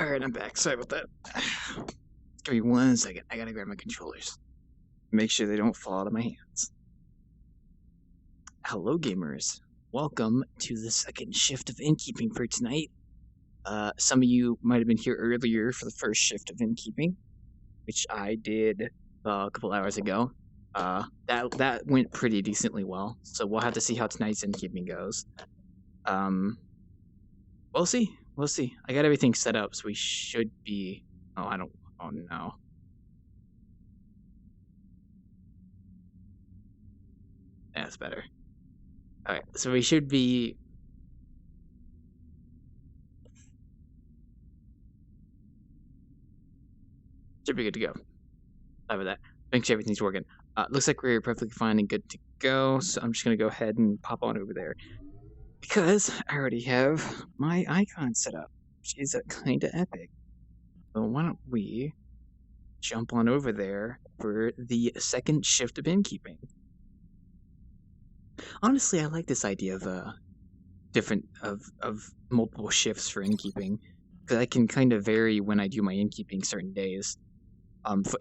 Alright, I'm back. Sorry about that. Give me 1 second. I gotta grab my controllers. Make sure they don't fall out of my hands. Hello, gamers. Welcome to the second shift of Innkeeping for tonight. Some of you might have been here earlier for the first shift of Innkeeping, which I did a couple hours ago. That went pretty decently well, so we'll have to see how tonight's Innkeeping goes. We'll see. We'll see. I got everything set up, so we should be... Oh no. That's better. Alright, so we should be... Should be good to go. Sorry about that. Make sure everything's working. Looks like we're perfectly fine and good to go, so I'm just gonna go ahead and pop on over there. Because I already have my icon set up, which is kinda epic. So why don't we jump on over there for the second shift of Innkeeping. Honestly, I like this idea of multiple shifts for Innkeeping, because I can kind of vary when I do my Innkeeping certain days,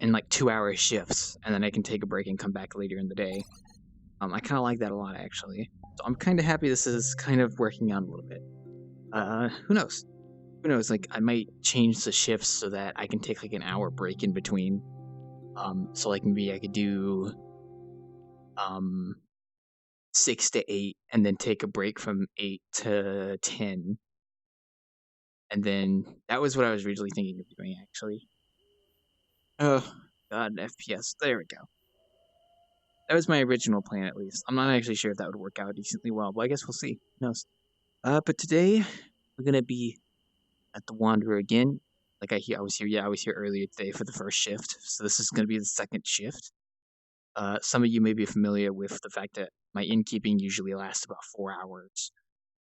in like 2-hour shifts, and then I can take a break and come back later in the day. I kind of like that a lot, actually. So I'm kind of happy this is kind of working out a little bit. Who knows? Who knows? Like, I might change the shifts so that I can take like an hour break in between. So like maybe I could do 6 to 8, and then take a break from 8 to 10. And then that was what I was originally thinking of doing, actually. Oh, God, FPS. There we go. That was my original plan, at least. I'm not actually sure if that would work out decently well, but I guess we'll see. Who knows? But today, we're gonna be at the Wanderer again. Like I was here earlier today for the first shift, so this is gonna be the second shift. Some of you may be familiar with the fact that my Innkeeping usually lasts about 4 hours.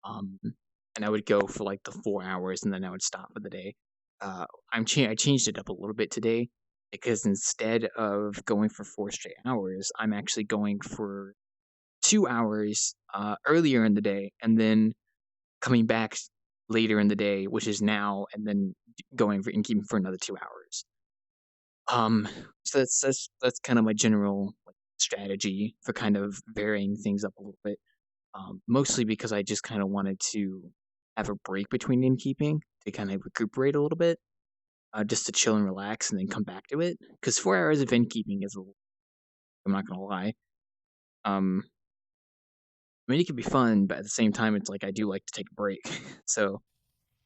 And I would go for like the 4 hours, and then I would stop for the day. I changed it up a little bit today, because instead of going for 4 straight hours, I'm actually going for 2 hours earlier in the day, and then coming back later in the day, which is now, and then going for Innkeeping for another 2 hours. So that's kind of my general strategy for kind of varying things up a little bit. Mostly because I just kind of wanted to have a break between Innkeeping to kind of recuperate a little bit, just to chill and relax, and then come back to it. Because 4 hours of Innkeeping is I'm not gonna lie. I mean, it could be fun, but at the same time, it's like I do like to take a break. So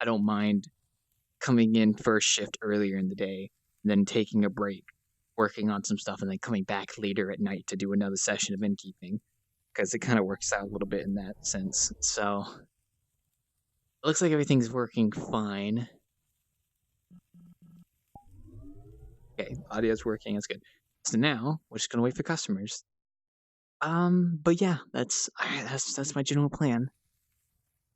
I don't mind coming in first shift earlier in the day, and then taking a break, working on some stuff, and then coming back later at night to do another session of Innkeeping, because it kind of works out a little bit in that sense. So it looks like everything's working fine. Okay, audio's working. That's good. So now we're just gonna wait for customers. But yeah, that's my general plan.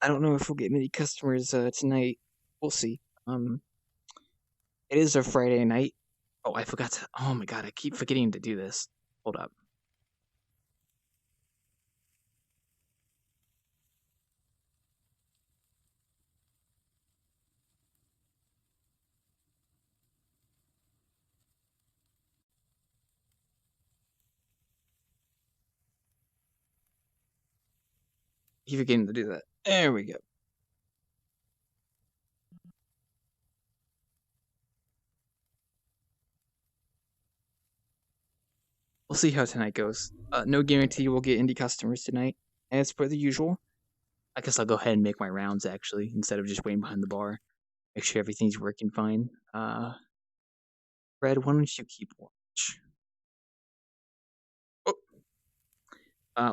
I don't know if we'll get many customers tonight. We'll see. It is a Friday night. Oh, I forgot to. Oh my god, I keep forgetting to do this. Hold up. Keep forgetting to do that. There we go. We'll see how tonight goes. No guarantee we'll get indie customers tonight, as per the usual. I guess I'll go ahead and make my rounds, actually, instead of just waiting behind the bar. Make sure everything's working fine. Fred, why don't you keep watch? Oh.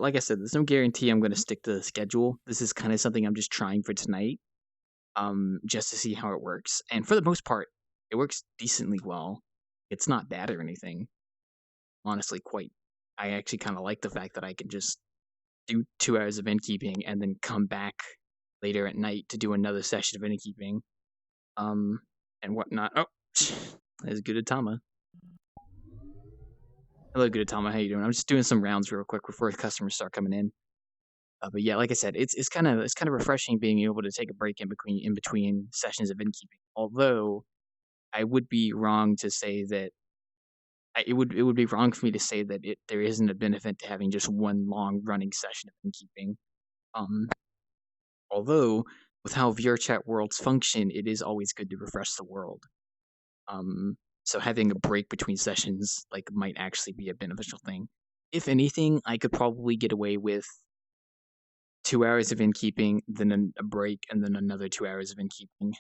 Like I said, there's no guarantee I'm going to stick to the schedule. This is kind of something I'm just trying for tonight, just to see how it works. And for the most part, it works decently well. It's not bad or anything. Honestly, I actually kind of like the fact that I can just do 2 hours of Innkeeping and then come back later at night to do another session of Innkeeping, and whatnot. Oh, there's Gudetama. Hello, Gudetama. How you doing? I'm just doing some rounds real quick before the customers start coming in. But yeah, like I said, it's kind of refreshing being able to take a break in between sessions of innkeeping. Although I would be wrong to say that it would be wrong for me to say that there isn't a benefit to having just one long running session of innkeeping. Um, although with how VRChat worlds function, it is always good to refresh the world. Um, so having a break between sessions might actually be a beneficial thing. If anything, I could probably get away with 2 hours of innkeeping, then a break, and then another 2 hours of innkeeping,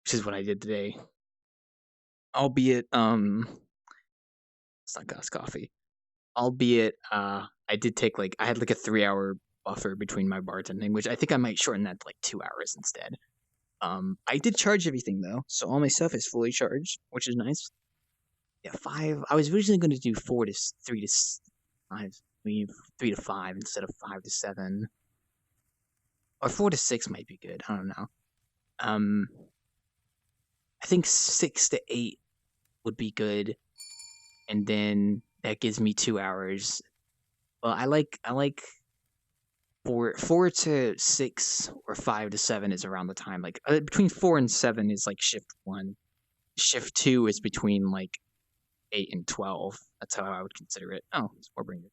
which is what I did today. Albeit, it's not Gus Coffee. Albeit, I did take I had a 3 hour buffer between my bartending, which I think I might shorten that to 2 hours instead. I did charge everything though, so all my stuff is fully charged, which is nice. Yeah, 5. I was originally going to do 3 to 5, I mean 3 to 5 instead of 5 to 7, or 4 to 6 might be good. I don't know. Um, I think 6 to 8 would be good, and then that gives me 2 hours. Well, I like 4 to 6 or 5 to 7 is around the time. Between 4 and 7 is shift one. Shift two is between 8 and 12. That's how I would consider it. Oh, it's Warbringer.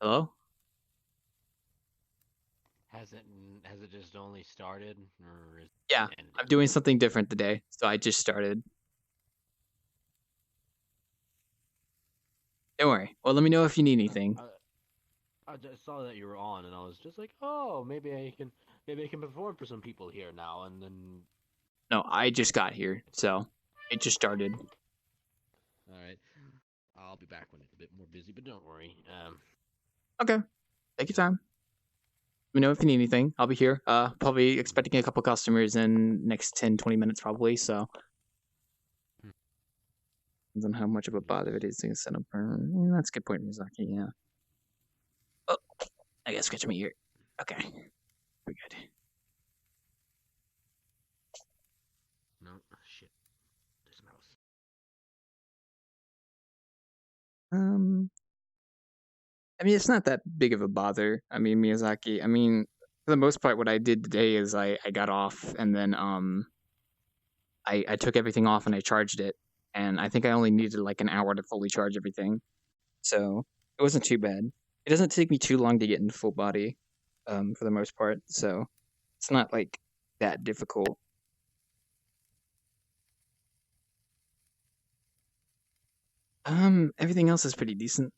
Hello? Has it just only started, or is Yeah, it ended? I'm doing something different today, so I just started. Don't worry. Well, let me know if you need anything. I just saw that you were on, and I was just like, oh, maybe I can perform for some people here now, and then. No, I just got here, so it just started. All right, I'll be back when it's a bit more busy, but don't worry. Okay, take your Yeah. time. Let me know if you need anything. I'll be here. Probably expecting a couple customers in next 10, 20 minutes probably, so Hmm. depends on how much of a bother it is to set up. That's a good point, Mizaki, yeah. Oh, I gotta scratch my ear. Okay, we're good. No, shit. This mouse. Um, I mean, it's not that big of a bother. I mean, Miyazaki, I mean, for the most part, what I did today is I got off and then I took everything off and I charged it, and I think I only needed an hour to fully charge everything, so it wasn't too bad. It doesn't take me too long to get into full body, for the most part, so it's not that difficult. Everything else is pretty decent.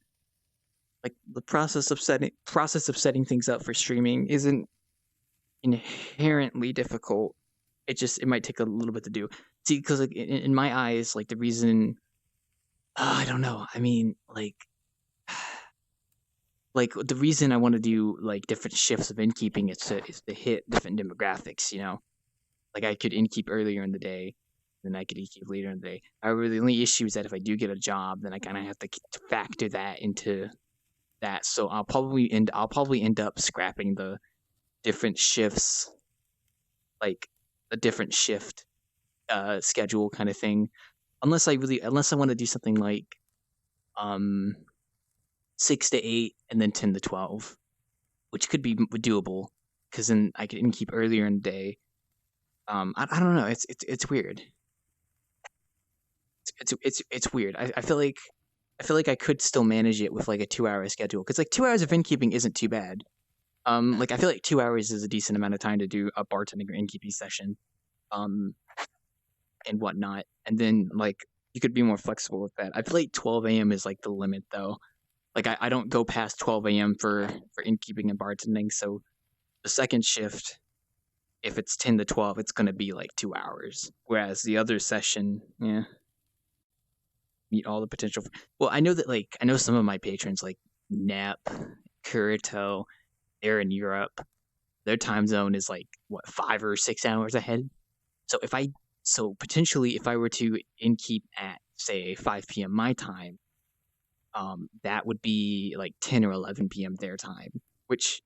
The process of setting things up for streaming isn't inherently difficult. It might take a little bit to do. See, because in my eyes, the reason I don't know. I mean, the reason I want to do different shifts of innkeeping is to hit different demographics. I could innkeep earlier in the day, then I could innkeep later in the day. However, the only issue is that if I do get a job, then I kind of have to factor that into that. So I'll probably end up scrapping the different shifts, like a different shift schedule kind of thing, unless I want to do something um 6 to 8 and then 10 to 12, which could be doable because then I could keep earlier in the day. I don't know. It's weird. It's weird. I feel like I could still manage it with a 2 hour schedule because 2 hours of innkeeping isn't too bad. I feel like 2 hours is a decent amount of time to do a bartending or innkeeping session. Um, and whatnot. And then you could be more flexible with that. I feel like 12 a.m. is the limit though. I don't go past 12 a.m. for innkeeping and bartending. So the second shift, if it's 10 to 12, it's gonna be 2 hours. Whereas the other session, yeah, meet all the potential. Well, I know that I know some of my patrons Nep, Kurito, they're in Europe. Their time zone is what 5 or 6 hours ahead. So potentially if I were to innkeep at say 5 p.m. my time, that would be 10 or 11 p.m. their time, which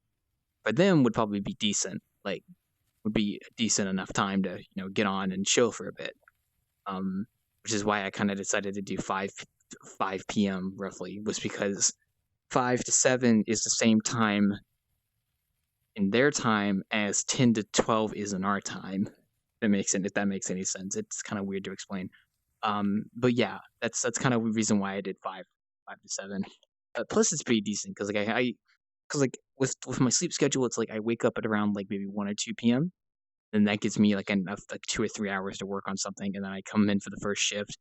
for them would probably be decent. Would be a decent enough time to get on and chill for a bit. Which is why I kind of decided to do 5 p.m. roughly was because 5 to 7 is the same time in their time as 10 to 12 is in our time. If that makes any sense. It's kind of weird to explain. But yeah, that's kind of the reason why I did 5 to 7. Plus, it's pretty decent because because like with my sleep schedule, it's like I wake up at around like maybe 1 or 2 p.m. and that gives me like enough like 2 or 3 hours to work on something, and then I come in for the first shift,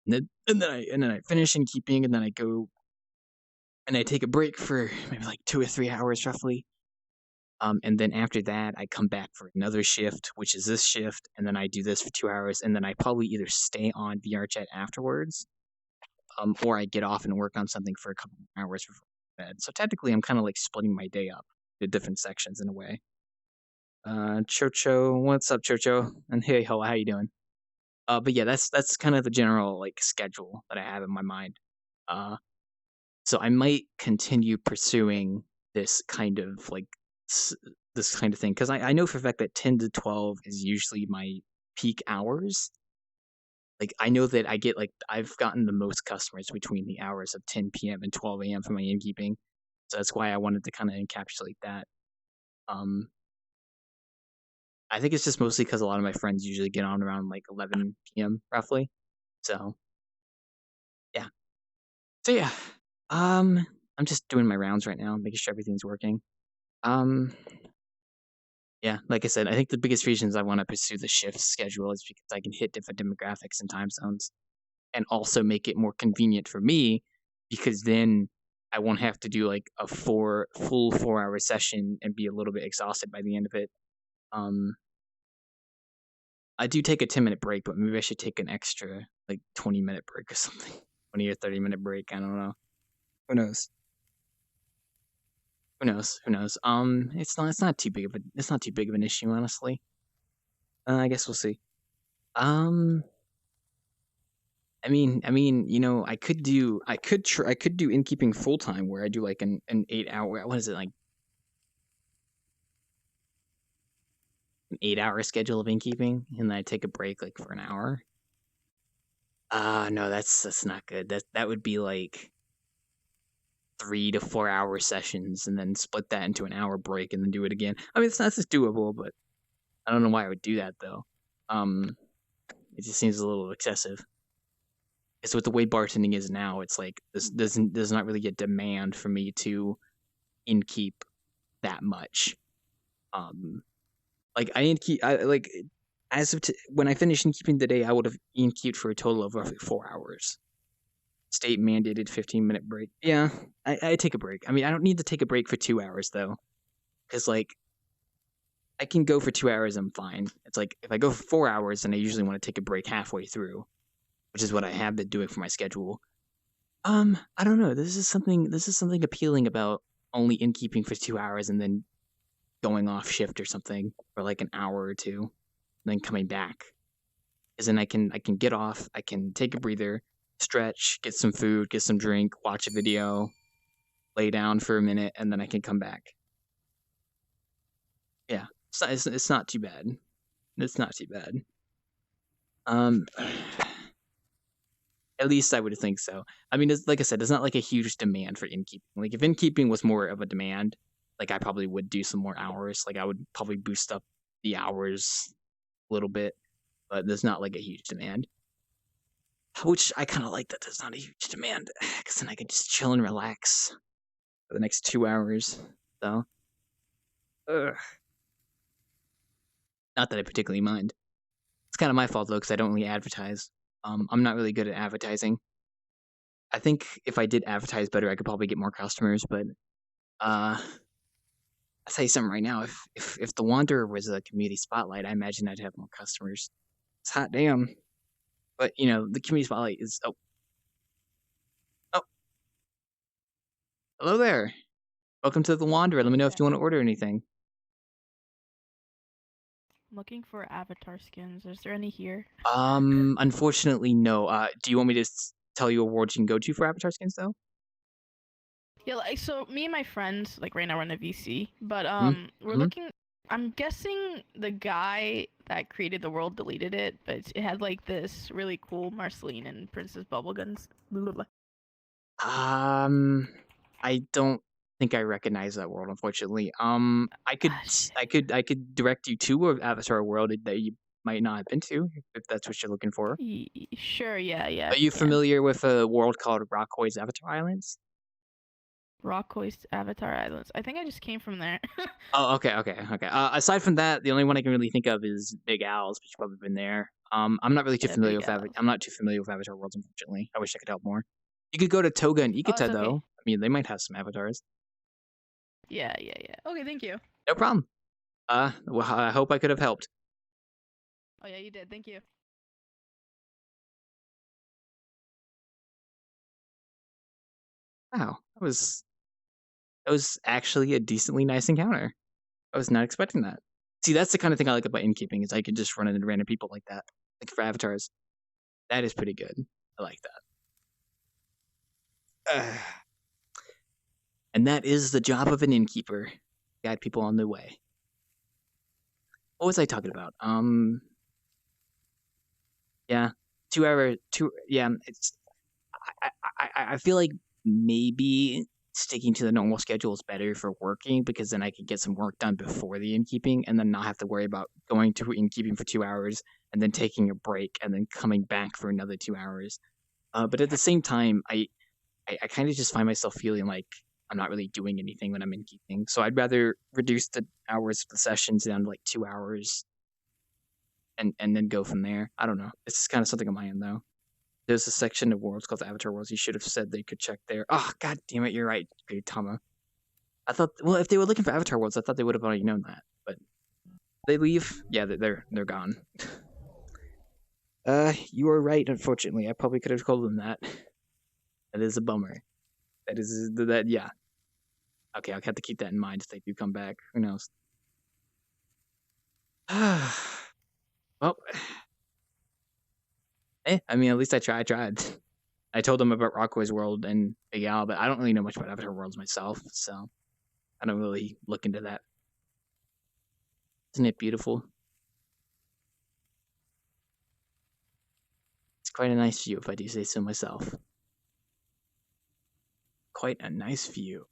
and then I finish in keeping, and then I go and I take a break for maybe like 2 or 3 hours roughly. And then after that, I come back for another shift, which is this shift, and then I do this for 2 hours, and then I probably either stay on VRChat afterwards, or I get off and work on something for a couple of hours before bed. So technically, I'm kind of like splitting my day up into different sections in a way. Chocho, what's up, Chocho? And hey, how you doing? But yeah, that's kind of the general like schedule that I have in my mind. Uh, so I might continue pursuing this kind of like s- this kind of thing because I know for a fact that 10 to 12 is usually my peak hours. Like I know that I've gotten the most customers between the hours of 10 p.m. and 12 a.m. for my innkeeping. So that's why I wanted to kind of encapsulate that. Um, I think it's just mostly because a lot of my friends usually get on around like 11 p.m. roughly. So yeah. So yeah. Um, I'm just doing my rounds right now, making sure everything's working. Um, yeah, like I said, I think the biggest reasons I want to pursue the shift schedule is because I can hit different demographics and time zones, and also make it more convenient for me because then I won't have to do like a full 4 hour session and be a little bit exhausted by the end of it. Um, I do take a 10-minute break, but maybe I should take an extra like 20-minute break or something. 20 or 30-minute break. I don't know. Who knows? Who knows? Who knows? It's not too big of an issue, honestly. I guess we'll see. Um, I could do innkeeping full time where I do like an 8 hour. What is it like? An 8 hour schedule of innkeeping, and then I take a break like for an hour. No, that's not good. That would be like 3 to 4 hour sessions, and then split that into an hour break, and then do it again. I mean, it's doable, but I don't know why I would do that though. Um, it just seems a little excessive. Because with the way bartending is now, it's like there's not really a demand for me to inkeep that much. Um, like I inkeep, I like when I finished inkeeping today, I would have inkeeped for a total of roughly 4 hours. State mandated 15-minute break. Yeah, I take a break. I mean, I don't need to take a break for 2 hours though, because like I can go for 2 hours, I'm fine. It's like if I go for 4 hours, then I usually want to take a break halfway through, which is what I have been doing for my schedule. I don't know. This is something appealing about only innkeeping for 2 hours and then going off shift or something for like an hour or two, and then coming back. Because then I can get off, I can take a breather, stretch, get some food, get some drink, watch a video, lay down for a minute, and then I can come back. Yeah, it's not too bad. It's not too bad. Um, at least I would think so. I mean, it's, like I said, there's not like a huge demand for innkeeping. Like if innkeeping was more of a demand, like I probably would do some more hours. Like I would probably boost up the hours a little bit, but there's not like a huge demand. Which I kind of like that there's not a huge demand because then I can just chill and relax for the next 2 hours. So, ugh. Not that I particularly mind. It's kind of my fault though because I don't really advertise. I'm not really good at advertising. I think if I did advertise better, I could probably get more customers. But I'll tell you something right now. If the Wanderer was a community spotlight, I imagine I'd have more customers. It's hot damn. But the community spotlight is oh, hello there. Welcome to the Wanderer. Let me know if Yeah. you want to order anything. I'm looking for avatar skins. Is there any here? Unfortunately, no. Do you want me to tell you awards you can go to for Avatar skins though? Yeah, like so me and my friends, like right now we're in a VC, but we're Mm-hmm. looking I'm guessing the guy that created the world deleted it, but it had like this really cool Marceline and Princess Bubblegums. Blah, blah, blah. I don't think I recognize that world, unfortunately. Shit. I could direct you to an Avatar world that you might not have been to, if that's what you're looking for. Sure, yeah, Are if you you can. familiar with a world called Rockoi's Avatar Islands? Rockhoist Avatar Islands. I think I just came from there. Oh, okay. Aside from that, the only one I can really think of is Big Owl's, but you've probably been there. I'm not really too Yeah, familiar Big with Owls. I'm not too familiar with Avatar worlds, unfortunately. I wish I could help more. You could go to Toga and Oh, it's Ikata, okay. though. I mean, they might have some avatars. Yeah. Okay, thank you. No problem. Well, I hope I could have helped. Oh yeah, you did. Thank you. Wow, that was actually a decently nice encounter. I was not expecting that. See, that's the kind of thing I like about innkeeping is I could just run into random people like that, like for avatars. That is pretty good. I like that. And that is the job of an innkeeper. Guide people on their way. What was I talking about? Yeah, 2 hour, two. Yeah, it's. I feel like maybe sticking to the normal schedule is better for working because then I could get some work done before the innkeeping and then not have to worry about going to innkeeping for 2 hours and then taking a break and then coming back for another 2 hours. But at the same time, I kind of just find myself feeling like I'm not really doing anything when I'm innkeeping. So I'd rather reduce the hours of the sessions down to like 2 hours and then go from there. I don't know. This is kind of something on my end though. There's a section of worlds called Avatar Worlds. You should have said they could check there. Oh, god damn it, you're right, Great Tama. I thought, well, if they were looking for Avatar Worlds, I thought they would have already known that. But they leave. Yeah, they're gone. You are right. Unfortunately, I probably could have told them that. That is a bummer. That is that. Yeah. Okay, I'll have to keep that in mind if they do come back. Who knows? Well, I mean, at least I tried. I told them about Rockaway's World and Big Al, but I don't really know much about Avatar Worlds myself, so I don't really look into that. Isn't it beautiful? It's quite a nice view, if I do say so myself. Quite a nice view.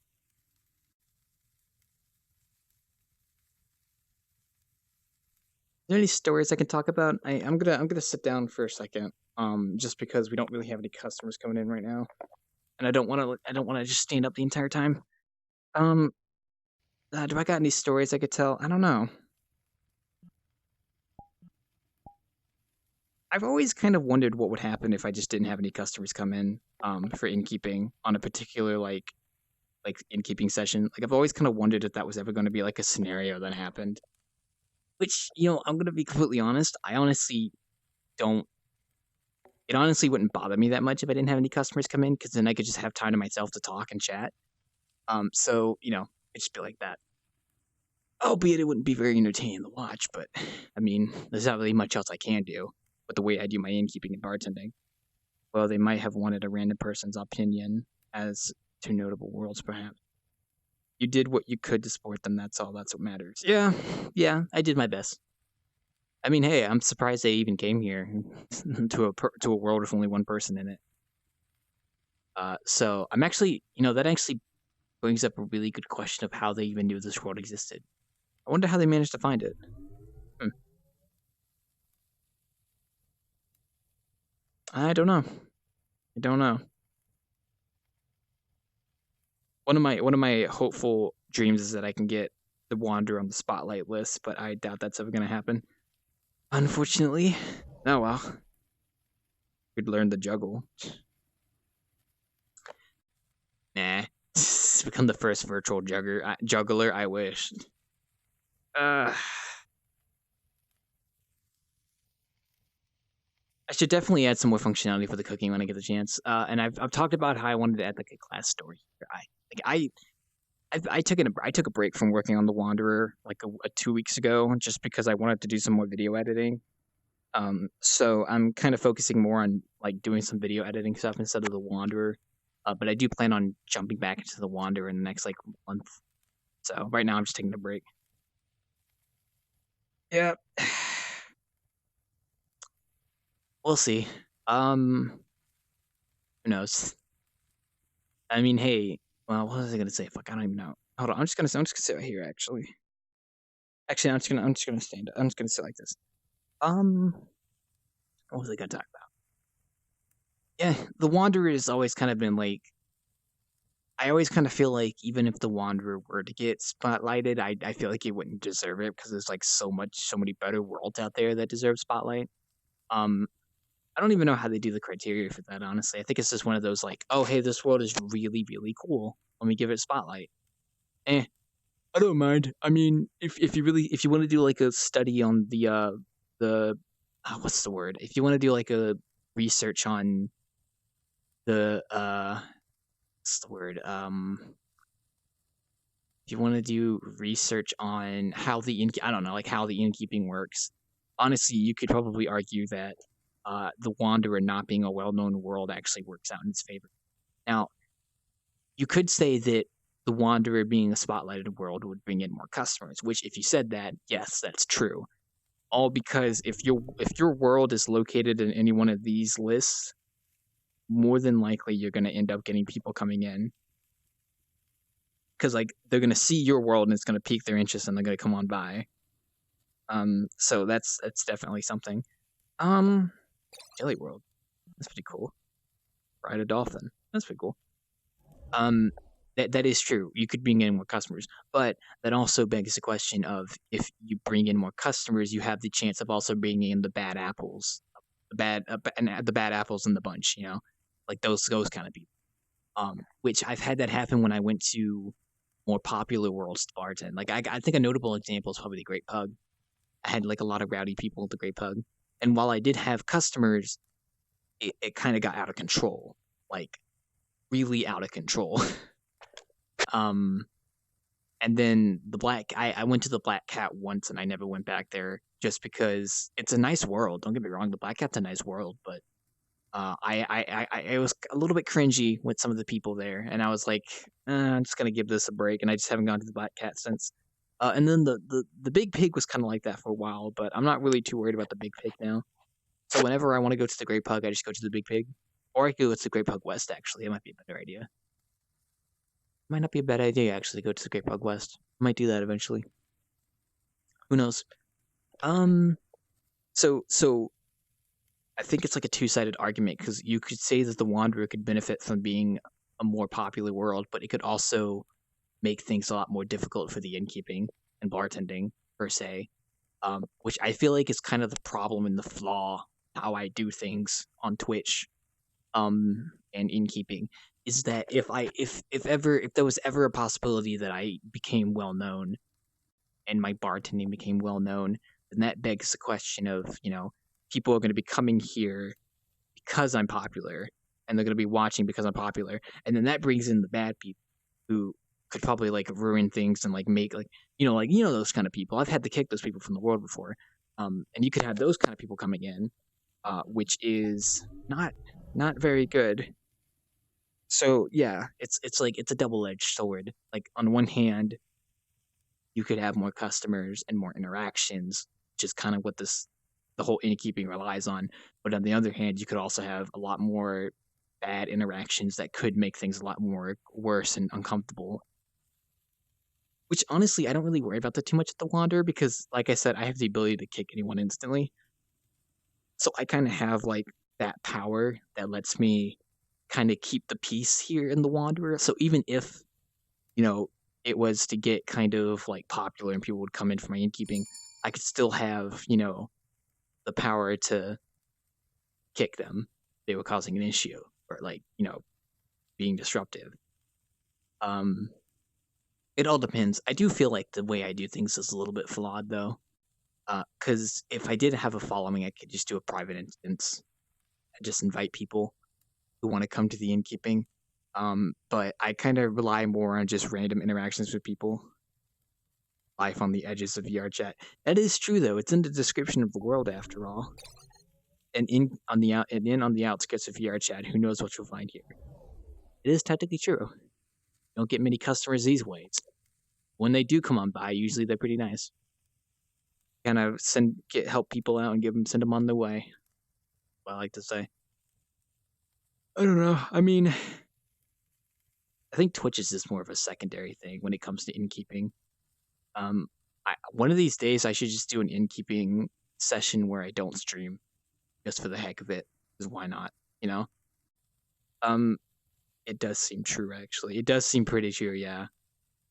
Are there any stories I can talk about? I'm gonna sit down for a second, just because we don't really have any customers coming in right now, and I don't want to just stand up the entire time. Um, do I got any stories I could tell? I don't know. I've always kind of wondered what would happen if I just didn't have any customers come in, for innkeeping on a particular like innkeeping session. Like I've always kind of wondered if that was ever going to be like a scenario that happened. Which I'm gonna be completely honest. I honestly don't. It honestly wouldn't bother me that much if I didn't have any customers come in, because then I could just have time to myself to talk and chat. So it'd just be like that. Albeit it wouldn't be very entertaining to watch, but I mean, there's not really much else I can do with the way I do my innkeeping and bartending. Well, they might have wanted a random person's opinion as to notable worlds, perhaps. You did what you could to support them. That's all. That's what matters. Yeah, I did my best. I mean, hey, I'm surprised they even came here to a world with only one person in it. So I'm actually, that actually brings up a really good question of how they even knew this world existed. I wonder how they managed to find it. Hmm. I don't know. I don't know. One of my hopeful dreams is that I can get the Wanderer on the spotlight list, but I doubt that's ever gonna happen. Unfortunately. Oh well. We'd learn to juggle. Nah. Become the first virtual juggler. I wish. Uh, I should definitely add some more functionality for the cooking when I get the chance. And I've talked about how I wanted to add like a class story. I took a break from working on the Wanderer like 2 weeks ago just because I wanted to do some more video editing. So I'm kind of focusing more on like doing some video editing stuff instead of the Wanderer. But I do plan on jumping back into the Wanderer in the next like month. So right now I'm just taking a break. Yeah. We'll see. Who knows? I mean, hey, well, what was I gonna say? Fuck, I don't even know. Hold on, I'm just gonna sit right here. Actually, I'm just gonna stand. I'm just gonna sit like this. Um, what was I gonna talk about? Yeah, the Wanderer has always kind of been like. I always kind of feel like even if the Wanderer were to get spotlighted, I feel like he wouldn't deserve it because there's like so many better worlds out there that deserve spotlight. Um, I don't even know how they do the criteria for that, honestly. I think it's just one of those like, oh hey, this world is really, really cool. Let me give it a spotlight. Eh, I don't mind. I mean, if you want to do like a study on the what's the word? If you want to do like a research on the what's the word? If you want to do research on how I don't know, like how the innkeeping works, honestly, you could probably argue that the Wanderer not being a well-known world actually works out in its favor. Now, you could say that the Wanderer being a spotlighted world would bring in more customers, which if you said that, yes, that's true. All because if your world is located in any one of these lists, more than likely you're going to end up getting people coming in because like they're going to see your world and it's going to pique their interest and they're going to come on by. So that's definitely something. Um, Jelly World, that's pretty cool. Ride a dolphin, that's pretty cool. Um, that is true. You could bring in more customers, but that also begs the question of if you bring in more customers, you have the chance of also bringing in the bad apples, the bad apples in the bunch. You know, like those kind of people. Which I've had that happen when I went to more popular worlds to bartend. Like I think a notable example is probably the Great Pug. I had like a lot of rowdy people at the Great Pug, and while I did have customers, it kind of got out of control, like really out of control. um, and then I went to the Black Cat once, and I never went back there just because it's a nice world. Don't get me wrong, the Black Cat's a nice world, but I was a little bit cringy with some of the people there, and I was like, I'm just gonna give this a break, and I just haven't gone to the Black Cat since. And then the Big Pig was kind of like that for a while, but I'm not really too worried about the Big Pig now. So whenever I want to go to the Great Pug, I just go to the Big Pig, or I could go to the Great Pug West. Actually, it might be a better idea. Might not be a bad idea actually to go to the Great Pug West. Might do that eventually. Who knows? Um. So I think it's like a two-sided argument because you could say that the Wanderer could benefit from being a more popular world, but it could also make things a lot more difficult for the innkeeping and bartending per se. Which I feel like is kind of the problem and the flaw how I do things on Twitch, and innkeeping is that if there was ever a possibility that I became well known and my bartending became well known, then that begs the question of people are going to be coming here because I'm popular, and they're going to be watching because I'm popular, and then that brings in the bad people who could probably like ruin things and like make those kind of people. I've had to kick those people from the world before, and you could have those kind of people coming in, which is not very good. So yeah, it's like it's a double edged sword. Like on one hand, you could have more customers and more interactions, which is kind of what the whole innkeeping relies on. But on the other hand, you could also have a lot more bad interactions that could make things a lot more worse and uncomfortable. Which honestly, I don't really worry about that too much at the Wanderer because, like I said, I have the ability to kick anyone instantly. So I kind of have like that power that lets me kind of keep the peace here in the Wanderer. So even if you know it was to get kind of like popular and people would come in for my innkeeping, I could still have the power to kick them. They were causing an issue or like being disruptive. Um, it all depends. I do feel like the way I do things is a little bit flawed though. Because if I did have a following, I could just do a private instance and just invite people who want to come to the innkeeping. But I kind of rely more on just random interactions with people. Life on the edges of VRChat. That is true though. It's in the description of the world after all. And in on the outskirts of VRChat, who knows what you'll find here. It is technically true. Don't get many customers these ways. When they do come on by, usually they're pretty nice. kind of help people out and send them on their way. What I like to say. I don't know. I mean, I think Twitch is just more of a secondary thing when it comes to innkeeping. One of these days I should just do an innkeeping session where I don't stream, just for the heck of it. Because why not? You know. It does seem true. Actually, it does seem pretty true. Yeah.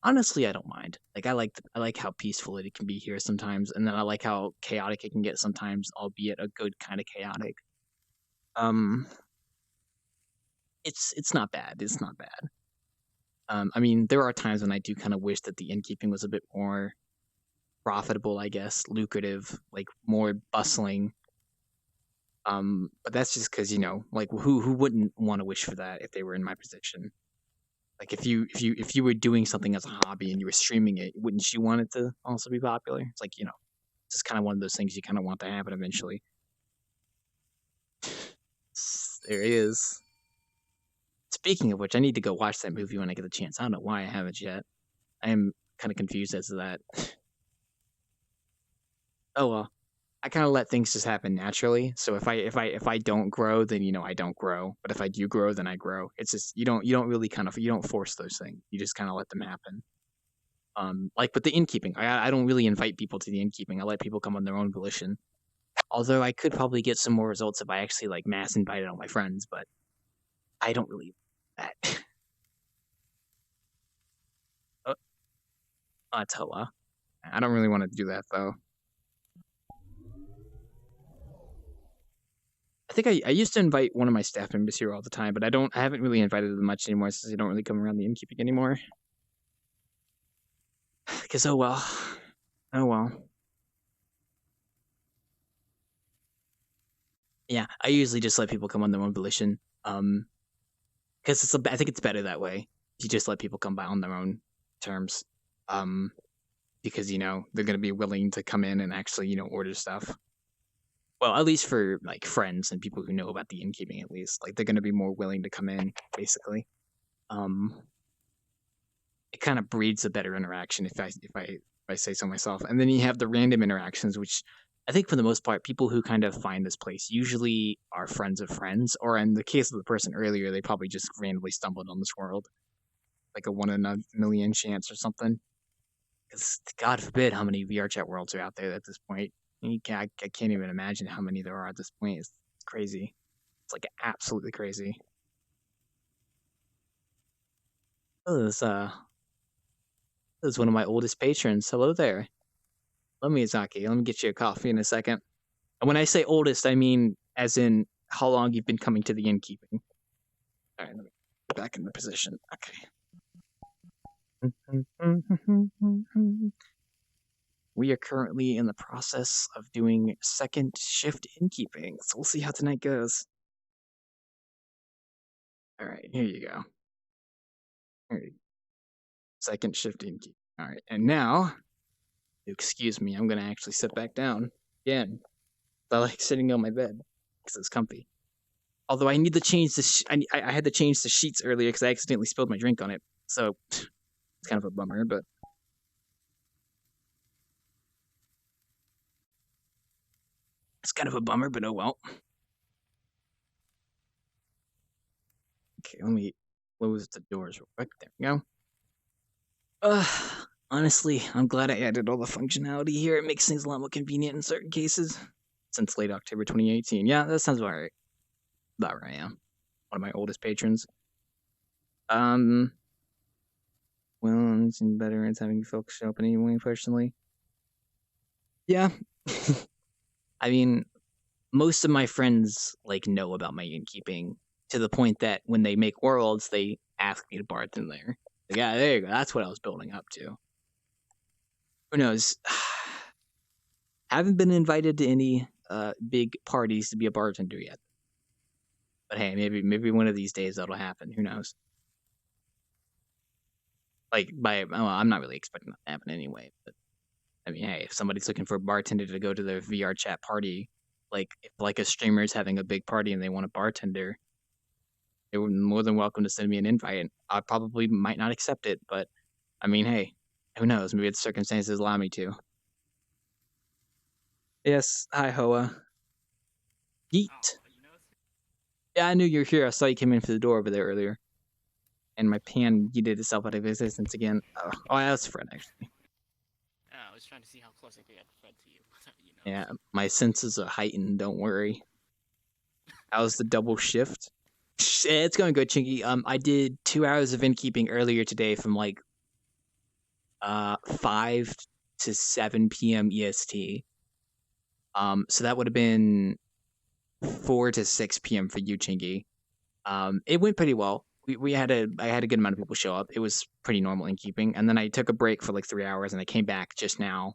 Honestly, I don't mind. Like I like how peaceful it can be here sometimes, and then I like how chaotic it can get sometimes, albeit a good kind of chaotic. Um, it's not bad. It's not bad. I mean, there are times when I do kind of wish that the innkeeping was a bit more profitable, I guess, lucrative, like more bustling. But that's just because like who wouldn't want to wish for that if they were in my position? Like if you were doing something as a hobby and you were streaming it, wouldn't you want it to also be popular? It's like it's just kind of one of those things you kind of want to happen eventually. There he is. Speaking of which, I need to go watch that movie when I get the chance. I don't know why I haven't yet. I am kind of confused as to that. Oh well, I kind of let things just happen naturally. So if I don't grow, then I don't grow. But if I do grow, then I grow. It's just you don't really you don't force those things. You just kind of let them happen. Like with the innkeeping, I don't really invite people to the innkeeping. I let people come on their own volition. Although I could probably get some more results if I actually like mass invited all my friends, but I don't really that. Oh, that's hella. I don't really want to do that though. I think I used to invite one of my staff members here all the time, but I haven't really invited them much anymore since they don't really come around the innkeeping anymore. Because oh well. Oh well. Yeah, I usually just let people come on their own volition. Because I think it's better that way. You just let people come by on their own terms. Because they're gonna be willing to come in and actually order stuff. Well, at least for like friends and people who know about the innkeeping, at least like they're gonna be more willing to come in, basically. Um, it kind of breeds a better interaction if I say so myself. And then you have the random interactions, which I think for the most part, people who kind of find this place usually are friends of friends, or in the case of the person earlier, they probably just randomly stumbled on this world, like a 1 in a million chance or something. Because God forbid how many VRChat worlds are out there at this point. I can't even imagine how many there are at this point. It's crazy. It's like absolutely crazy. Oh, this is one of my oldest patrons. Hello there. Let me, Miyazaki. Let me get you a coffee in a second. And when I say oldest, I mean as in how long you've been coming to the innkeeping. All right, let me get back in the position. Okay. We are currently in the process of doing second shift innkeeping, so we'll see how tonight goes. All right, here you go. Here you go. Second shift innkeeping. All right, and now, excuse me, I'm gonna actually sit back down again. I like sitting on my bed because it's comfy. Although I need to change the I had to change the sheets earlier because I accidentally spilled my drink on it, so it's kind of a bummer. But it's kind of a bummer. But oh well. Okay, let me close the doors real quick. There we go. Honestly, I'm glad I added all the functionality here. It makes things a lot more convenient in certain cases. Since late October 2018. Yeah, that sounds about right. About right, yeah. One of my oldest patrons. Well, it's better it's having folks show up anyway, personally. Yeah. I mean, most of my friends know about my innkeeping to the point that when they make worlds, they ask me to bartend there. Like, yeah, there you go. That's what I was building up to. Who knows? Haven't been invited to any big parties to be a bartender yet. But hey, maybe one of these days that'll happen. Who knows? I'm not really expecting that to happen anyway. But I mean, hey, if somebody's looking for a bartender to go to their VRChat party, if a streamer is having a big party and they want a bartender, they were more than welcome to send me an invite. I probably might not accept it, but I mean, hey, who knows? Maybe the circumstances allow me to. Yes, hi Hoa. Yeet. Oh, you know, Yeah, I knew you were here. I saw you came in through the door over there earlier. And my pan yeeted itself out of existence again. Oh, that was Fred, actually. I was trying to see how close I could get Fred to you. You know. Yeah, my senses are heightened, don't worry. How's the double shift? It's going good, Chinky. I did 2 hours of innkeeping earlier today from like 5 to 7 p.m. EST. So that would have been 4 to 6 p.m. for you, Chinky. It went pretty well. I had a good amount of people show up. It was pretty normal innkeeping, and then I took a break for like 3 hours, and I came back just now.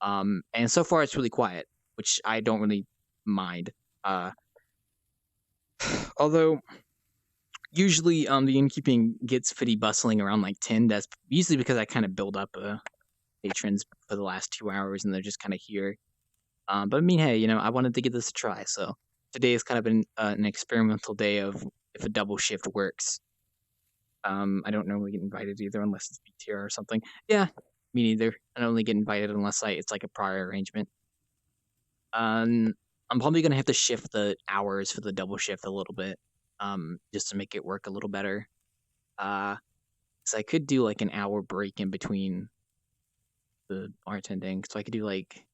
And so far it's really quiet, which I don't really mind. Although usually the innkeeping gets pretty bustling around like 10. That's usually because I kind of build up patrons for the last 2 hours, and they're just kind of here. But I mean, hey, you know, I wanted to give this a try, so today has kind of been an experimental day of if a double shift works. I don't normally get invited either unless it's BTR or something. Yeah, me neither. I don't only get invited unless it's like a prior arrangement. I'm probably gonna have to shift the hours for the double shift a little bit, just to make it work a little better. So I could do like an hour break in between the bartending, so I could do like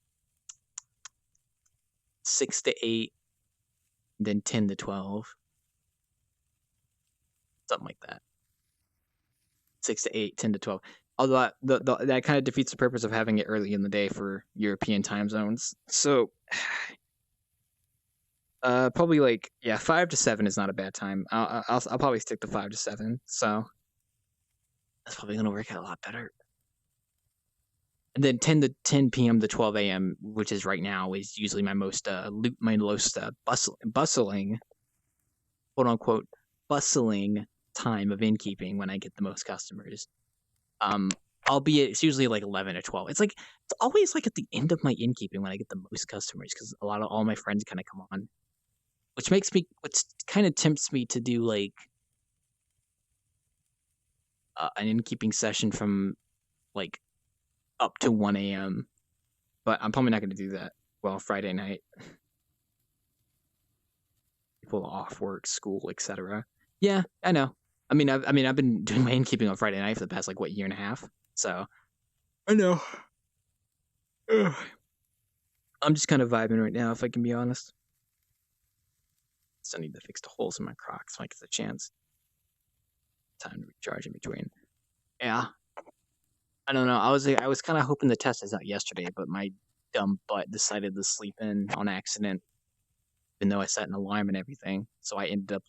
6 to 8, then 10 to 12, something like that. 6 to 8, 10 to 12. Although that kind of defeats the purpose of having it early in the day for European time zones. So, probably like 5 to 7 is not a bad time. I'll probably stick to 5 to 7. So that's probably gonna work out a lot better. And then 10 p.m. to 12 a.m., which is right now, is usually my most bustling, quote unquote, bustling time of innkeeping when I get the most customers. Albeit it's usually like 11 or 12. It's always like at the end of my innkeeping when I get the most customers because all my friends kind of come on, which kind of tempts me to do like an innkeeping session from like up to 1 a.m. But I'm probably not going to do that. Well, Friday night, people off work, school, etc. Yeah, I know. I mean, I've been doing my innkeeping on Friday night for the past like year and a half. So I know. Ugh. I'm just kind of vibing right now, if I can be honest. Still need to fix the holes in my Crocs so I get the chance. Time to recharge in between. Yeah. I don't know. I was kind of hoping the test is out yesterday, but my dumb butt decided to sleep in on accident, even though I set an alarm and everything. So I ended up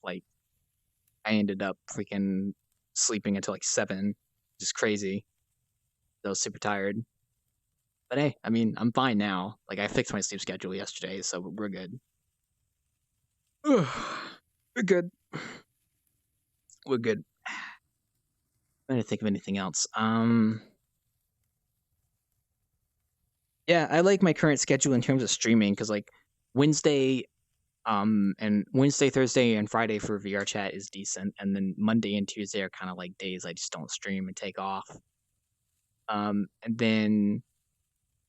freaking sleeping until like 7, which is crazy. I was super tired. But hey, I mean, I'm fine now. Like I fixed my sleep schedule yesterday, so we're good. We're good. We're good. I'm trying to think of anything else. Yeah, I like my current schedule in terms of streaming because like Wednesday, and Wednesday, Thursday, and Friday for VRChat is decent, and then Monday and Tuesday are kind of like days I just don't stream and take off. And then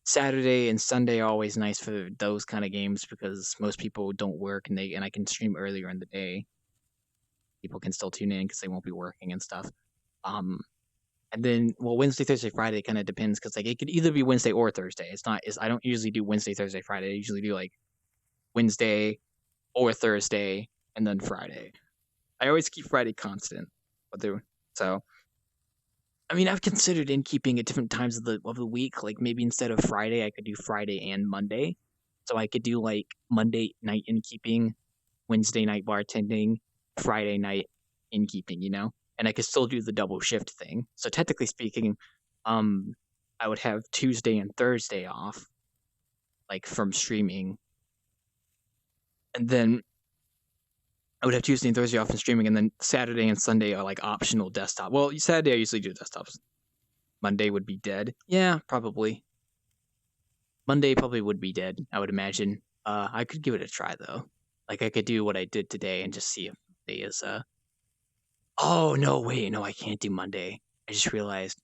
Saturday and Sunday are always nice for those kind of games because most people don't work and I can stream earlier in the day. People can still tune in because they won't be working and stuff. And then Wednesday, Thursday, Friday kind of depends because like it could either be Wednesday or Thursday. I don't usually do Wednesday, Thursday, Friday. I usually do like Wednesday or Thursday and then Friday. I always keep Friday constant. So I mean, I've considered innkeeping at different times of the week. Like maybe instead of Friday, I could do Friday and Monday. So I could do like Monday night innkeeping, Wednesday night bartending, Friday night innkeeping. You know, and I could still do the double shift thing. So technically speaking, I would have Tuesday and Thursday off, like from streaming, and then I would have Tuesday and Thursday off from streaming, and then Saturday and Sunday are like optional desktop. Well, Saturday I usually do desktops. Monday would be dead. Yeah, probably. Monday probably would be dead, I would imagine. I could give it a try though. Like I could do what I did today and just see if Monday is Oh no, wait, no, I can't do Monday. I just realized.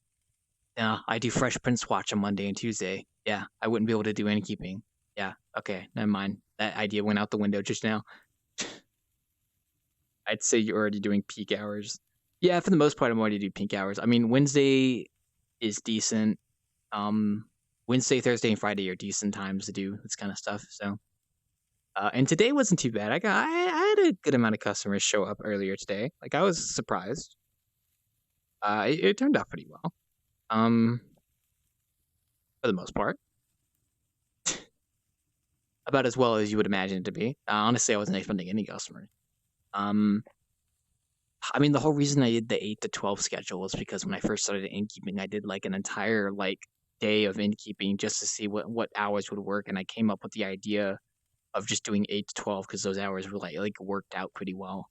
No, I do Fresh Prince Watch on Monday and Tuesday. Yeah, I wouldn't be able to do innkeeping. Yeah. Okay. Never mind. That idea went out the window just now. I'd say you're already doing peak hours. Yeah, for the most part, I'm already doing peak hours. I mean, Wednesday is decent. Wednesday, Thursday, and Friday are decent times to do this kind of stuff. So, and today wasn't too bad. I had a good amount of customers show up earlier today. Like I was surprised. It turned out pretty well. For the most part, about as well as you would imagine it to be. Honestly, I wasn't expecting any customers. Um, I mean, the whole reason I did the 8 to 12 schedule was because when I first started innkeeping, I did like an entire like day of innkeeping just to see what hours would work, and I came up with the idea of just doing 8 to 12 because those hours were like worked out pretty well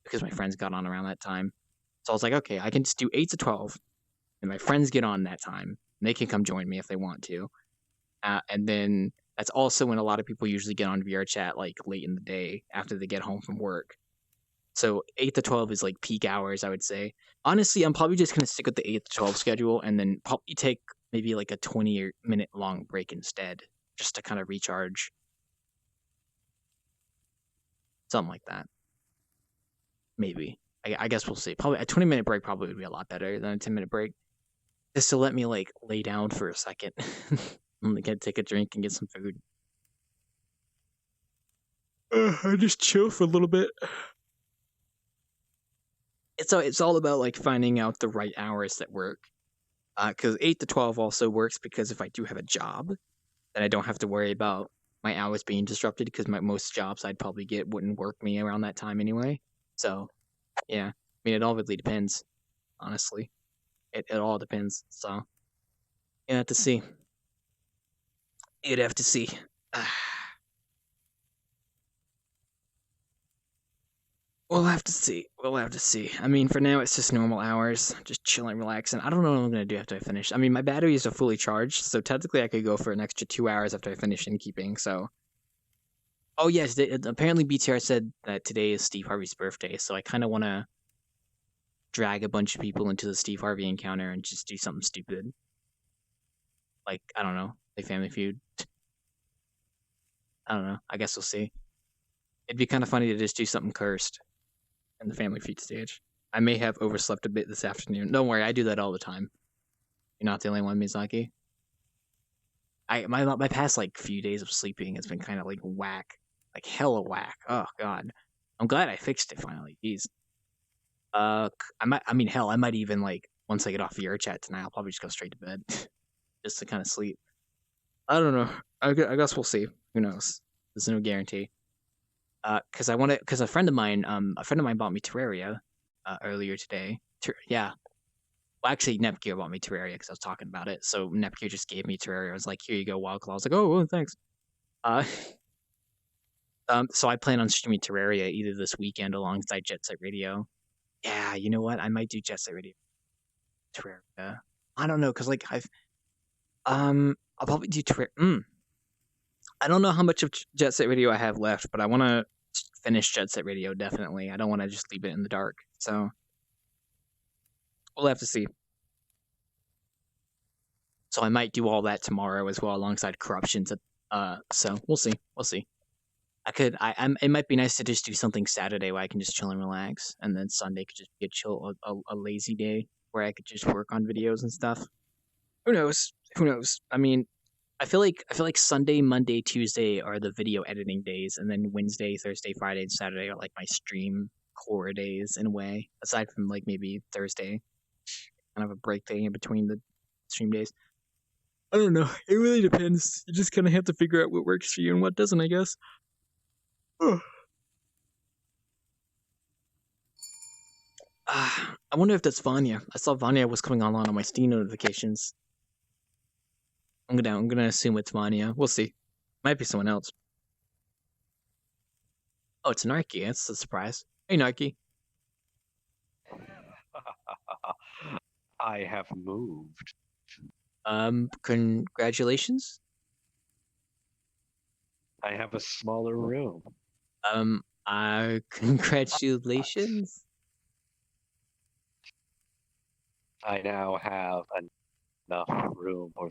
because my friends got on around that time. So I was like, okay, I can just do 8 to 12, and my friends get on that time, and they can come join me if they want to. And then that's also when a lot of people usually get on VRChat like late in the day after they get home from work. So 8 to 12 is like peak hours, I would say. Honestly, I'm probably just going to stick with the 8 to 12 schedule and then probably take maybe like a 20-minute long break instead, just to kind of recharge. Something like that. Maybe. I guess we'll see. Probably a 20-minute break probably would be a lot better than a 10-minute break. Just to let me like lay down for a second. And take a drink and get some food. I just chill for a little bit. It's all about like finding out the right hours that work. Because 8 to 12 also works because if I do have a job, then I don't have to worry about my hours being disrupted because most jobs I'd probably get wouldn't work me around that time anyway. So, yeah. I mean, it all really depends, honestly. It all depends. So, you have to see. You'd have to see. We'll have to see. We'll have to see. I mean, for now, it's just normal hours, just chilling, relaxing. I don't know what I'm gonna do after I finish. I mean, my batteries are fully charged, so technically I could go for an extra 2 hours after I finish innkeeping. So, oh yes, apparently BTR said that today is Steve Harvey's birthday, so I kind of want to drag a bunch of people into the Steve Harvey encounter and just do something stupid, like I don't know, like Family Feud. I don't know. I guess we'll see. It'd be kind of funny to just do something cursed in the Family Feud stage. I may have overslept a bit this afternoon. Don't worry, I do that all the time. You're not the only one, Mizaki. My past like few days of sleeping has been kind of like whack, like hella whack. Oh god, I'm glad I fixed it finally. Jeez. I mean, hell, I might even like once I get off VRChat tonight, I'll probably just go straight to bed, just to kind of sleep. I don't know. I guess we'll see. Who knows? There's no guarantee. Because a friend of mine bought me Terraria, earlier today. Yeah. Well, actually, Nepgear bought me Terraria because I was talking about it. So Nepgear just gave me Terraria. I was like, "Here you go, Wildclaw." I was like, "Oh, thanks." Uh, so I plan on streaming Terraria either this weekend alongside Jet Set Radio. Yeah, you know what? I might do Jet Set Radio Terraria. I don't know, cause like I'll probably do Terraria. I don't know how much of Jet Set Radio I have left, but I want to finish Jet Set Radio definitely. I don't want to just leave it in the dark. So we'll have to see. So I might do all that tomorrow as well alongside Corruptions. So we'll see. We'll see. It might be nice to just do something Saturday where I can just chill and relax, and then Sunday could just be a lazy day where I could just work on videos and stuff. Who knows? Who knows? I mean, I feel like Sunday, Monday, Tuesday are the video editing days, and then Wednesday, Thursday, Friday, and Saturday are like my stream core days in a way. Aside from like maybe Thursday, kind of a break day in between the stream days. I don't know. It really depends. You just kind of have to figure out what works for you and what doesn't, I guess. I wonder if that's Vanya. I saw Vanya was coming on my Steam notifications. I'm gonna assume it's Vanya. We'll see. Might be someone else. Oh, it's Narky. That's a surprise. Hey, Narky. I have moved. Congratulations. I have a smaller room. Congratulations. I now have enough room for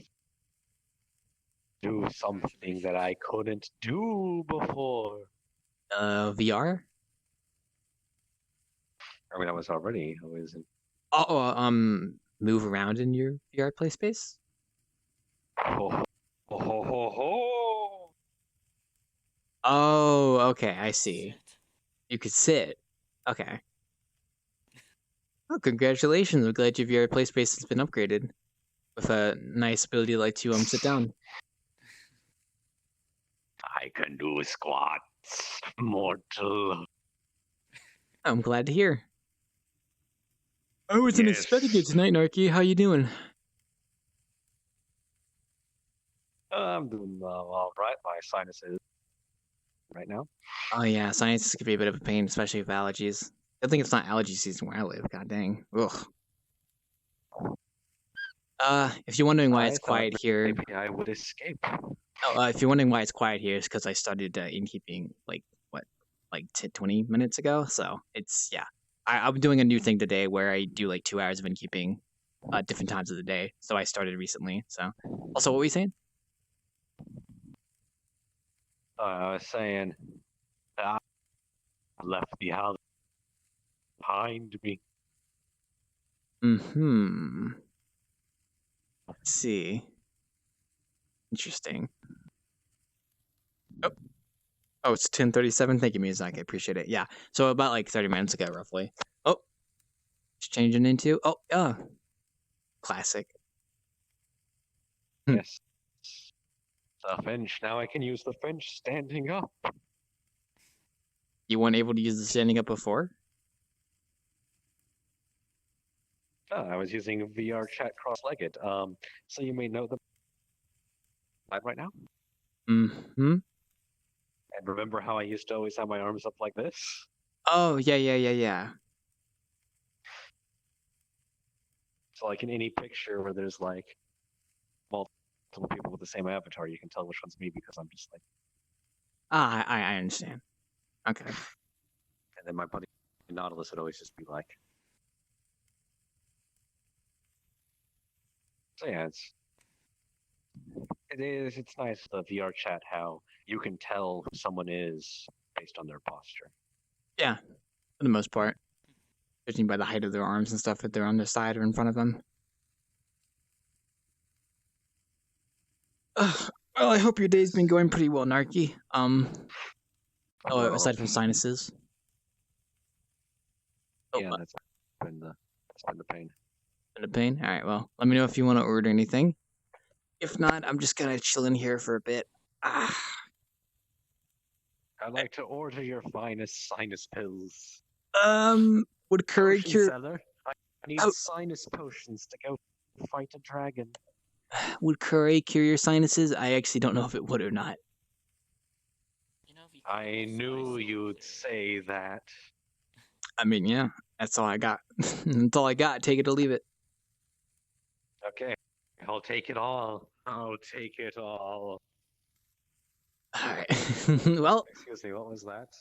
do something that I couldn't do before. VR? I mean, I was already always in. Move around in your VR play space? Ho, ho, ho, ho, ho. Oh, okay, I see. Shit. You could sit. Okay. Oh, congratulations! I'm glad your VR play space has been upgraded with a nice ability to let you sit down. I can do squats, mortal. I'm glad to hear. I wasn't expecting it Yes. tonight, Narky. How you doing? I'm doing all right. My sinuses right now. Oh yeah, science could be a bit of a pain, especially with allergies. I think it's not allergy season where I live. God dang. Ugh. If you're wondering why I it's thought quiet here, maybe I would escape. if you're wondering why it's quiet here, it's because I started innkeeping like what, like 20 minutes ago. So it's yeah. I'm doing a new thing today where I do like 2 hours of innkeeping, different times of the day. So I started recently. So also, what were you saying? I was saying that I left the house behind me. Hmm. Let's see. Interesting. Oh, it's 10:37. Thank you, Miyazaki. I appreciate it. Yeah. So about like 30 minutes ago, roughly. Oh, it's changing into classic. Hmm. Yes. The Finch. Now I can use the Finch standing up. You weren't able to use the standing up before? I was using VRChat cross-legged. So you may know the right now. Mm-hmm. And remember how I used to always have my arms up like this? Oh, yeah. So like in any picture where there's like multiple people with the same avatar, you can tell which one's me because I'm just like. I understand. Okay. And then my buddy Nautilus would always just be like. So yeah, it's nice the VR chat how you can tell who someone is based on their posture. Yeah, for the most part. Judging by the height of their arms and stuff, if they're on their side or in front of them. Well, I hope your day's been going pretty well, Narky. Aside from sinuses. Yeah, that's been the pain. Been a pain. All right. Well, let me know if you want to order anything. If not, I'm just gonna chill in here for a bit. Ah. I'd like to order your finest sinus pills. Would curry Potion cure? seller. I need Oh. sinus potions to go fight a dragon. Would curry cure your sinuses? I actually don't know if it would or not. You know, if you I could knew slice you'd it. say that. I mean, yeah, that's all I got. That's all I got. Take it or leave it. Okay, I'll take it all. I'll take it all. All right. Well, Excuse me, what was that?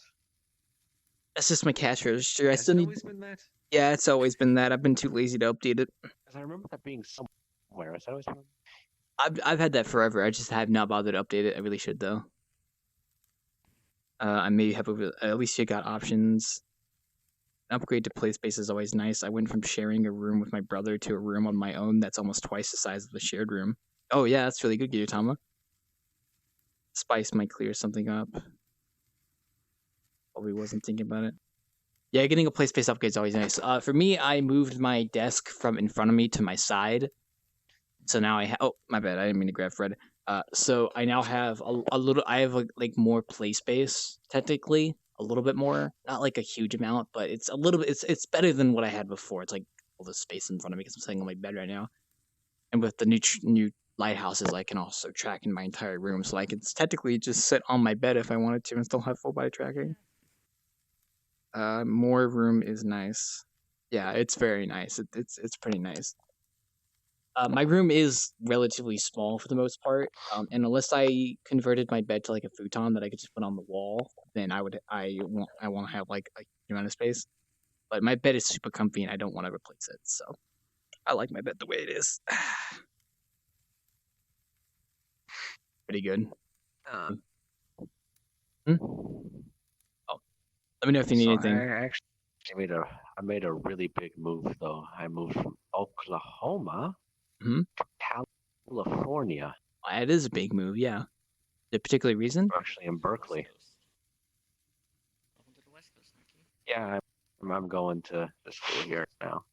that's just my cash register. I Has still it need. always been that? Yeah, it's always been that. I've been too lazy to update it. Because I remember that being somewhere. Has that always been? I've had that forever. I just have not bothered to update it. I really should though. I maybe have at least you got options. Upgrade to play space is always nice. I went from sharing a room with my brother to a room on my own that's almost twice the size of the shared room. Oh yeah, that's really good, Giyotama. Spice might clear something up. Probably wasn't thinking about it. Yeah, getting a play space upgrade is always nice. For me, I moved my desk from in front of me to my side. So now I oh, my bad. I didn't mean to grab Fred. So I now have a little. I have like more play space technically, a little bit more, not like a huge amount, but it's a little bit. It's better than what I had before. It's like all the space in front of me because I'm sitting on my bed right now, and with the new lighthouses, I can also track in my entire room, so I can technically just sit on my bed if I wanted to and still have full body tracking. More room is nice. Yeah, it's very nice. It's pretty nice. My room is relatively small for the most part, and unless I converted my bed to like a futon that I could just put on the wall, then I want to have like a huge amount of space. But my bed is super comfy, and I don't want to replace it, so I like my bed the way it is. pretty good. Uh, Hmm? Oh, let me know if you need so anything. I actually made a really big move though. I moved from Oklahoma Mhm. to California. It is a big move, yeah. The particular reason? Actually, in Berkeley. West Coast. Welcome to the West Coast, Nikki. Yeah, I'm going to the school here now.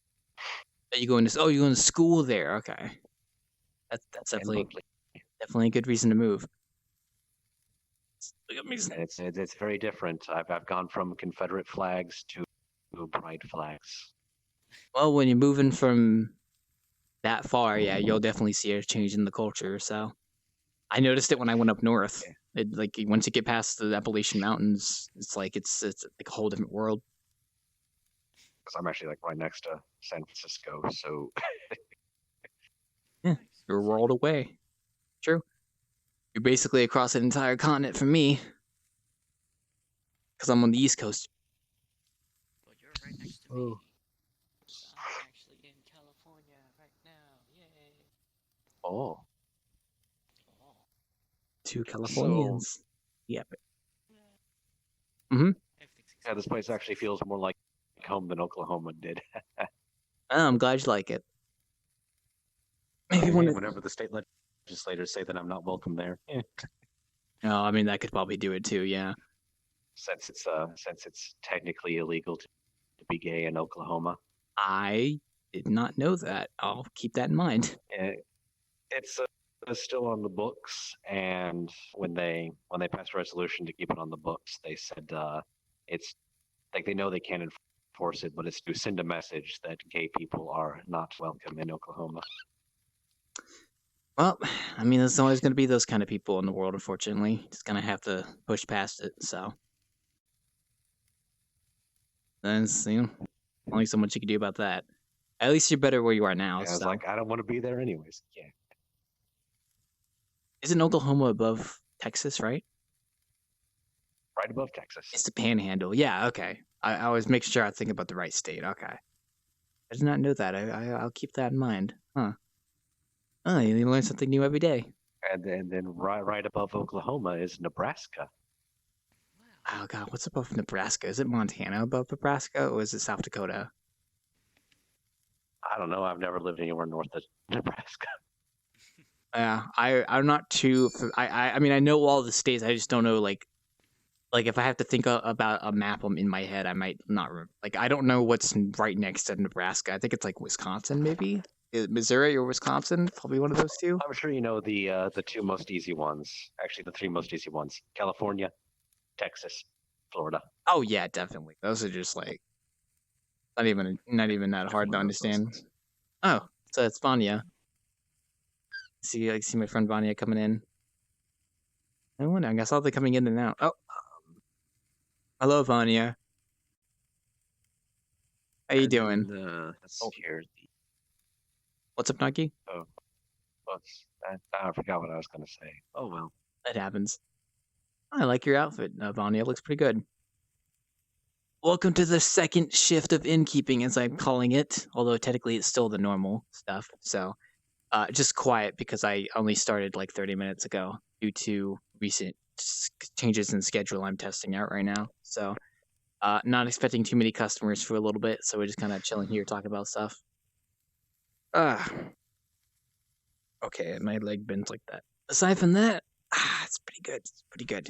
Are you going to? Oh, you're going to school there. Okay, that's In definitely Berkeley. a good reason to move. Look at me. And it's very different. I've gone from Confederate flags to pride flags. Well, when you're moving from that far, yeah, you'll definitely see a change in the culture. So I noticed it when I went up north. Yeah. It like once you get past the Appalachian Mountains, it's like it's like a whole different world. Because I'm actually like right next to San Francisco, so Yeah, Nice. you're a world away. True. You're basically across an entire continent from me, because I'm on the East Coast. But you're right next to me. Oh. I'm actually in California right now. Yay. oh. Oh. Two Californians. Yep. Everything's Yeah, this place actually feels more like home than Oklahoma did. Oh, I'm glad you like it. Maybe one. Whenever the state legislators say that I'm not welcome there, No, I mean that could probably do it too. Yeah. since it's technically illegal to be gay in Oklahoma. I did not know that. I'll keep that in mind. It's still on the books, and when they passed a resolution to keep it on the books, they said it's like they know they can't enforce it, but it's to send a message that gay people are not welcome in Oklahoma. Well, I mean, there's always going to be those kind of people in the world, unfortunately. Just going to have to push past it, so. There's, only so much you can do about that. At least you're better where you are now, And I was so. like, I don't want to be there anyways. Yeah, Isn't Oklahoma above Texas, right? right above Texas. It's the Panhandle. Yeah, okay. I always make sure I think about the right state. Okay. I did not know that. I'll keep that in mind. Huh. Oh, you learn something new every day. And then right above Oklahoma is Nebraska. Oh, God, what's above Nebraska? Is it Montana above Nebraska, or is it South Dakota? I don't know. I've never lived anywhere north of Nebraska. Yeah, I'm not too. I mean, I know all the states. I just don't know like if I have to think about a map in my head, I might not like. I don't know what's right next to Nebraska. I think it's like Wisconsin, maybe Missouri or Wisconsin. Probably one of those two. I'm sure you know the two most easy ones. Actually, the three most easy ones: California, Texas, Florida. Oh yeah, definitely. Those are just like not even that hard to understand. Oh, so it's Vanya. See my friend Vanya coming in. I wonder. I saw they coming in and out. Oh, hello, Vanya. How you doing? Let's see here. What's up, Nagi? I forgot what I was going to say. Oh well. That happens. I like your outfit, Vanya. It looks pretty good. Welcome to the second shift of Innkeeping, as I'm calling it. Although technically it's still the normal stuff. So, just quiet because I only started like 30 minutes ago due to recent changes in schedule I'm testing out right now. So, not expecting too many customers for a little bit. So we're just kind of chilling here talking about stuff. Okay, my leg bends like that. Aside from that, it's pretty good. It's pretty good.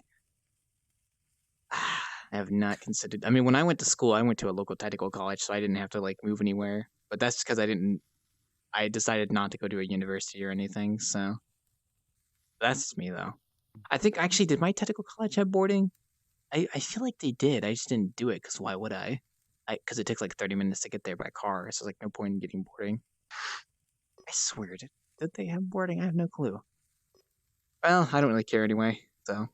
I have not considered. I mean, when I went to school, I went to a local technical college, so I didn't have to like move anywhere. But that's because I decided not to go to a university or anything. So that's me, though. I think actually, did my technical college have boarding? I feel like they did. I just didn't do it because why would I? Because it takes like 30 minutes to get there by car, so like no point in getting boarding. I swear, did they have boarding? I have no clue. Well, I don't really care anyway, so.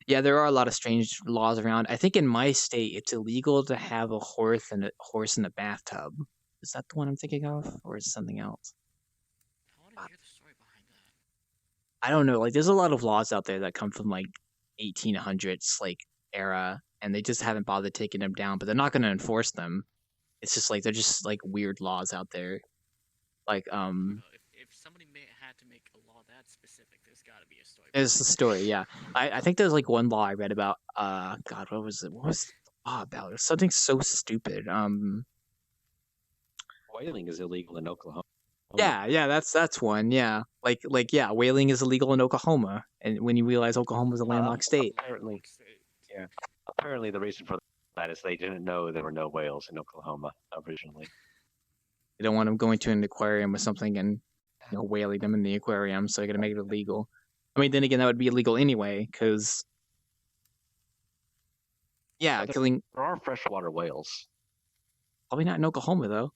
Yeah, there are a lot of strange laws around. I think in my state, it's illegal to have a horse in a bathtub. Is that the one I'm thinking of, or is it something else? I want to hear the story behind that. I don't know. Like, there's a lot of laws out there that come from like 1800s like era, and they just haven't bothered taking them down. But they're not going to enforce them. It's just like they're just like weird laws out there. Like If somebody had to make a law that It's the story, yeah. I think there's like one law I read about. God, what was it? What was the law about? It was something so stupid. Whaling is illegal in Oklahoma. Yeah, that's one. Yeah, yeah, whaling is illegal in Oklahoma, and when you realize Oklahoma's a landlocked state, Apparently, yeah. Apparently, the reason for that is they didn't know there were no whales in Oklahoma originally. they don't want them going to an aquarium or something and whaling them in the aquarium, so they're gonna make it illegal. I mean, then again, that would be illegal anyway, because yeah, There- killing There are freshwater whales. probably not in Oklahoma though.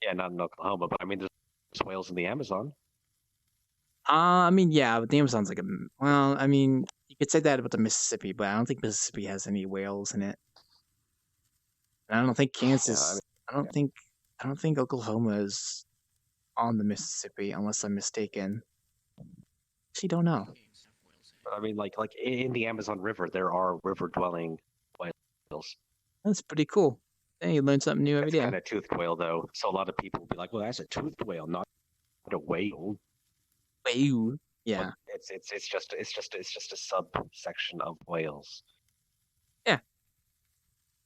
Yeah, not in Oklahoma, but I mean, there's whales in the Amazon. I mean, yeah, but the Amazon's like well, I mean, you could say that about the Mississippi, but I don't think Mississippi has any whales in it. And I don't think Kansas. Yeah, I don't think Oklahoma is on the Mississippi, unless I'm mistaken. Actually, don't know. But I mean, like in the Amazon River, there are river-dwelling whales. That's pretty cool. Hey, you learn something new every It's day. kind of toothed whale, though. So a lot of people will be like, "Well, that's a toothed whale, not a whale." Wow. Yeah. But it's just a subsection of whales.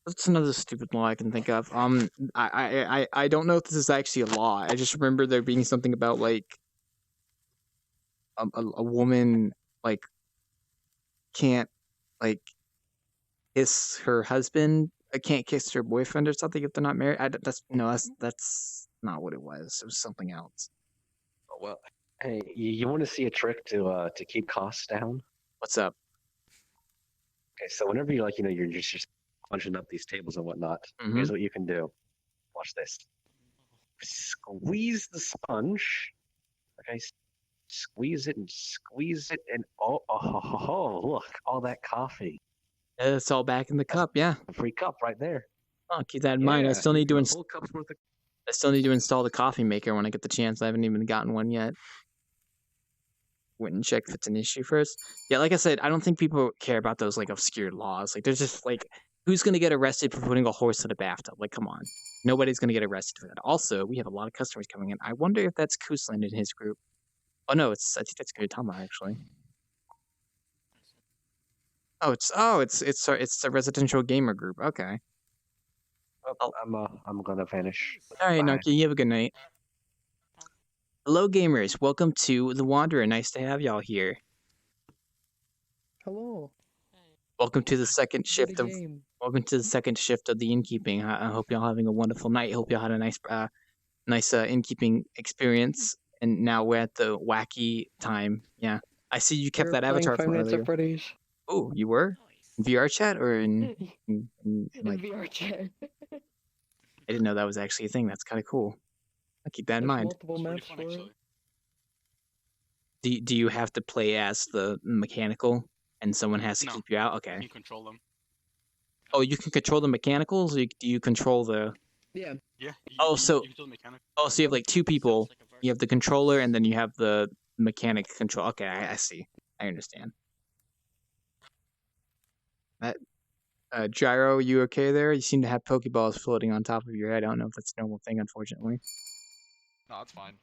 That's another stupid law I can think of. I don't know if this is actually a law. I just remember there being something about like a woman like can't like kiss her husband. I can't kiss her boyfriend or something if they're not married. That's not what it was. It was something else. Well, hey, you want to see a trick to keep costs down? What's up? Okay, so whenever you're you're just punching up these tables and whatnot, Mhm. here's what you can do. Watch this. Squeeze the sponge. Okay, squeeze it, and look, all that coffee. It's all back in the cup. Yeah. A free cup right there. Oh, keep that in mind. I Yeah, still you need to get a install. whole cup's worth of. I still need to install the coffee maker when I get the chance. I haven't even gotten one yet. Wouldn't check if it's an issue first. Yeah, like I said, I don't think people care about those like obscure laws. Like, there's just like, who's gonna get arrested for putting a horse in a bathtub? Like, come on, nobody's gonna get arrested for that. Also, we have a lot of customers coming in. I wonder if that's Koosland in his group. Oh no, I think that's Gudetama actually. It's a residential gamer group. Okay. Oh, I'm gonna vanish. All right, Bye. Narky, you have a good night. Hello, gamers. Welcome to The Wanderer. Nice to have y'all here. Hello. Welcome to the second shift What a of game. Welcome to the second shift of the Innkeeping. I hope y'all having a wonderful night. Hope y'all had a nice Innkeeping experience. And now we're at the wacky time. Yeah, I see you kept We're that playing avatar Five from Nights earlier. at Freddy's. Oh, you were in VRChat or in like? VRChat. I didn't know that was actually a thing. That's kind of cool. I'll keep that in There's mind. multiple It's pretty maps fun, for it. actually. Do you have to play as the mechanical and someone has to No. keep you out? Okay. You control them. Oh, you can control the mechanicals. Or do you control the? Yeah. Yeah. Oh, so- you control the mechanic. Oh, so you have like two people. Sounds like a You have the controller, and then you have the mechanic control. Okay, I see. I understand. That Gyro, you okay there? You seem to have Pokeballs floating on top of your head. I don't know if that's a normal thing, unfortunately. No, it's fine.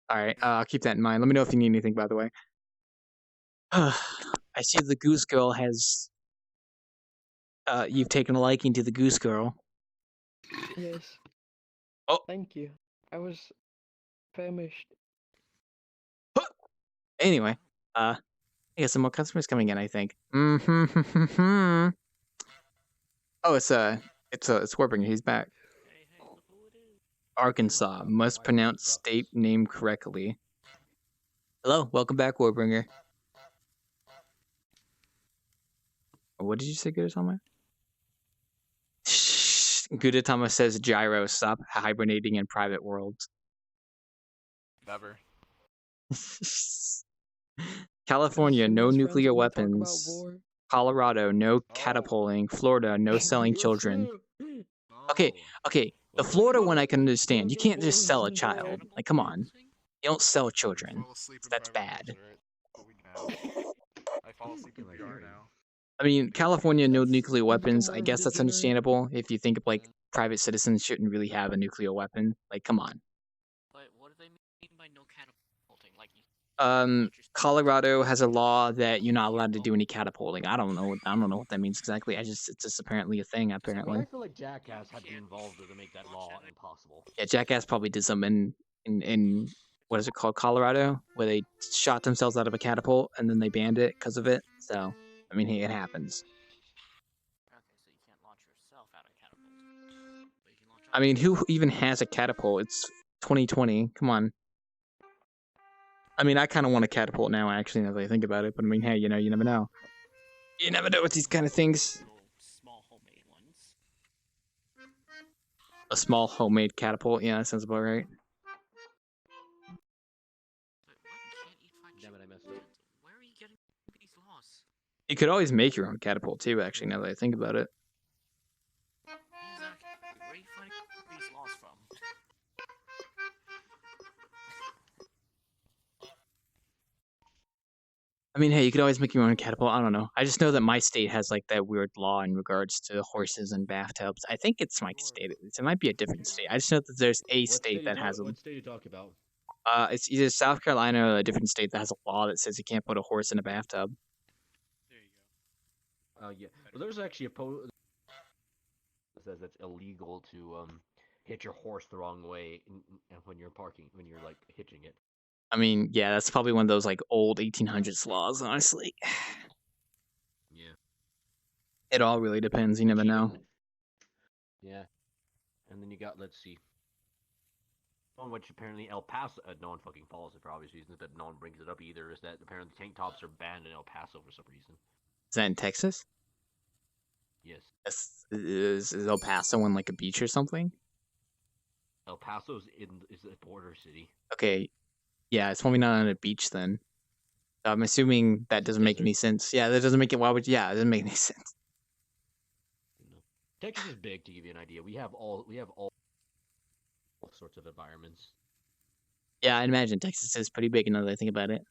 All right, I'll keep that in mind. Let me know if you need anything, by the way. I see the Goose Girl has. You've taken a liking to the Goose Girl. Yes. Oh. Thank you. I was famished. Anyway, I got some more customers coming in. I think. Oh, it's Warbringer. He's back. Hey, hey, look who it is. Arkansas must pronounce state name correctly. Hello, welcome back, Warbringer. What did you say, Gudetama? Shh. Gudetama says, Gyro, stop hibernating in private worlds. Never. California, no As soon as nuclear friends wanna talk about weapons. war- Colorado, no catapulting. Florida, no selling children. Okay, okay. The Florida one I can understand. You can't just sell a child. Like, come on. You don't sell children. Fall asleep in That's private bad. rooms, alright? But we can. I fall asleep in the yard now. I mean, California, no nuclear weapons. I God, guess that's degenerate. understandable if you think of like private citizens shouldn't really have a nuclear weapon. Like, come on. But what do they mean by no catapulting? Like, you Um, launch your Colorado has a law that you're not allowed to do any catapulting. I don't know what that means exactly. It's just apparently a thing. But Apparently, I feel like Jackass had to be involved to make that law impossible. yeah. Jackass probably did some in what is it called, Colorado, where they shot themselves out of a catapult and then they banned it because of it. So I mean, hey, it happens. Okay, so you can't launch yourself out of catapult. But you can launch I mean, who others. even has a catapult? It's 2020. Come on. I mean, I kind of want a catapult now, actually, now that I think about it. But I mean, hey, you never know. You never know with these kind of things. Little small homemade ones. A small homemade catapult. Yeah, that sounds about right. But why can't you find Damn it, I messed up. Where are you getting these laws? You could always make your own catapult too, actually, now that I think about it. Exactly. Where are you finding these laws from? I mean, hey, you could always make your own catapult. I don't know. I just know that my state has like that weird law in regards to horses and bathtubs. I think it's my state at least. It might be a different state. I just know that there's a state that has them. What state are you talking about? It's either South Carolina or a different state that has a law that says you can't put a horse in a bathtub. There you go. Yeah. Well, there's actually a post that says it's illegal to hit your horse the wrong way when you're like hitching it. I mean, yeah, that's probably one of those like old 1800s laws, honestly. Yeah. It all really depends. You never know. Yeah. And then you got, let's see. On which apparently El Paso, no one fucking follows it for obvious reasons, but no one brings it up either, is that apparently tank tops are banned in El Paso for some reason. Is that in Texas? Yes. Is El Paso on like a beach or something? El Paso is a border city. Okay, yeah, it's probably not on a beach then. I'm assuming that doesn't make any sense. Yeah, that doesn't make it. Why would? Yeah, it doesn't make any sense. No. Texas is big, to give you an idea. We have all sorts of environments. Yeah, I imagine Texas is pretty big. Now that I think about it,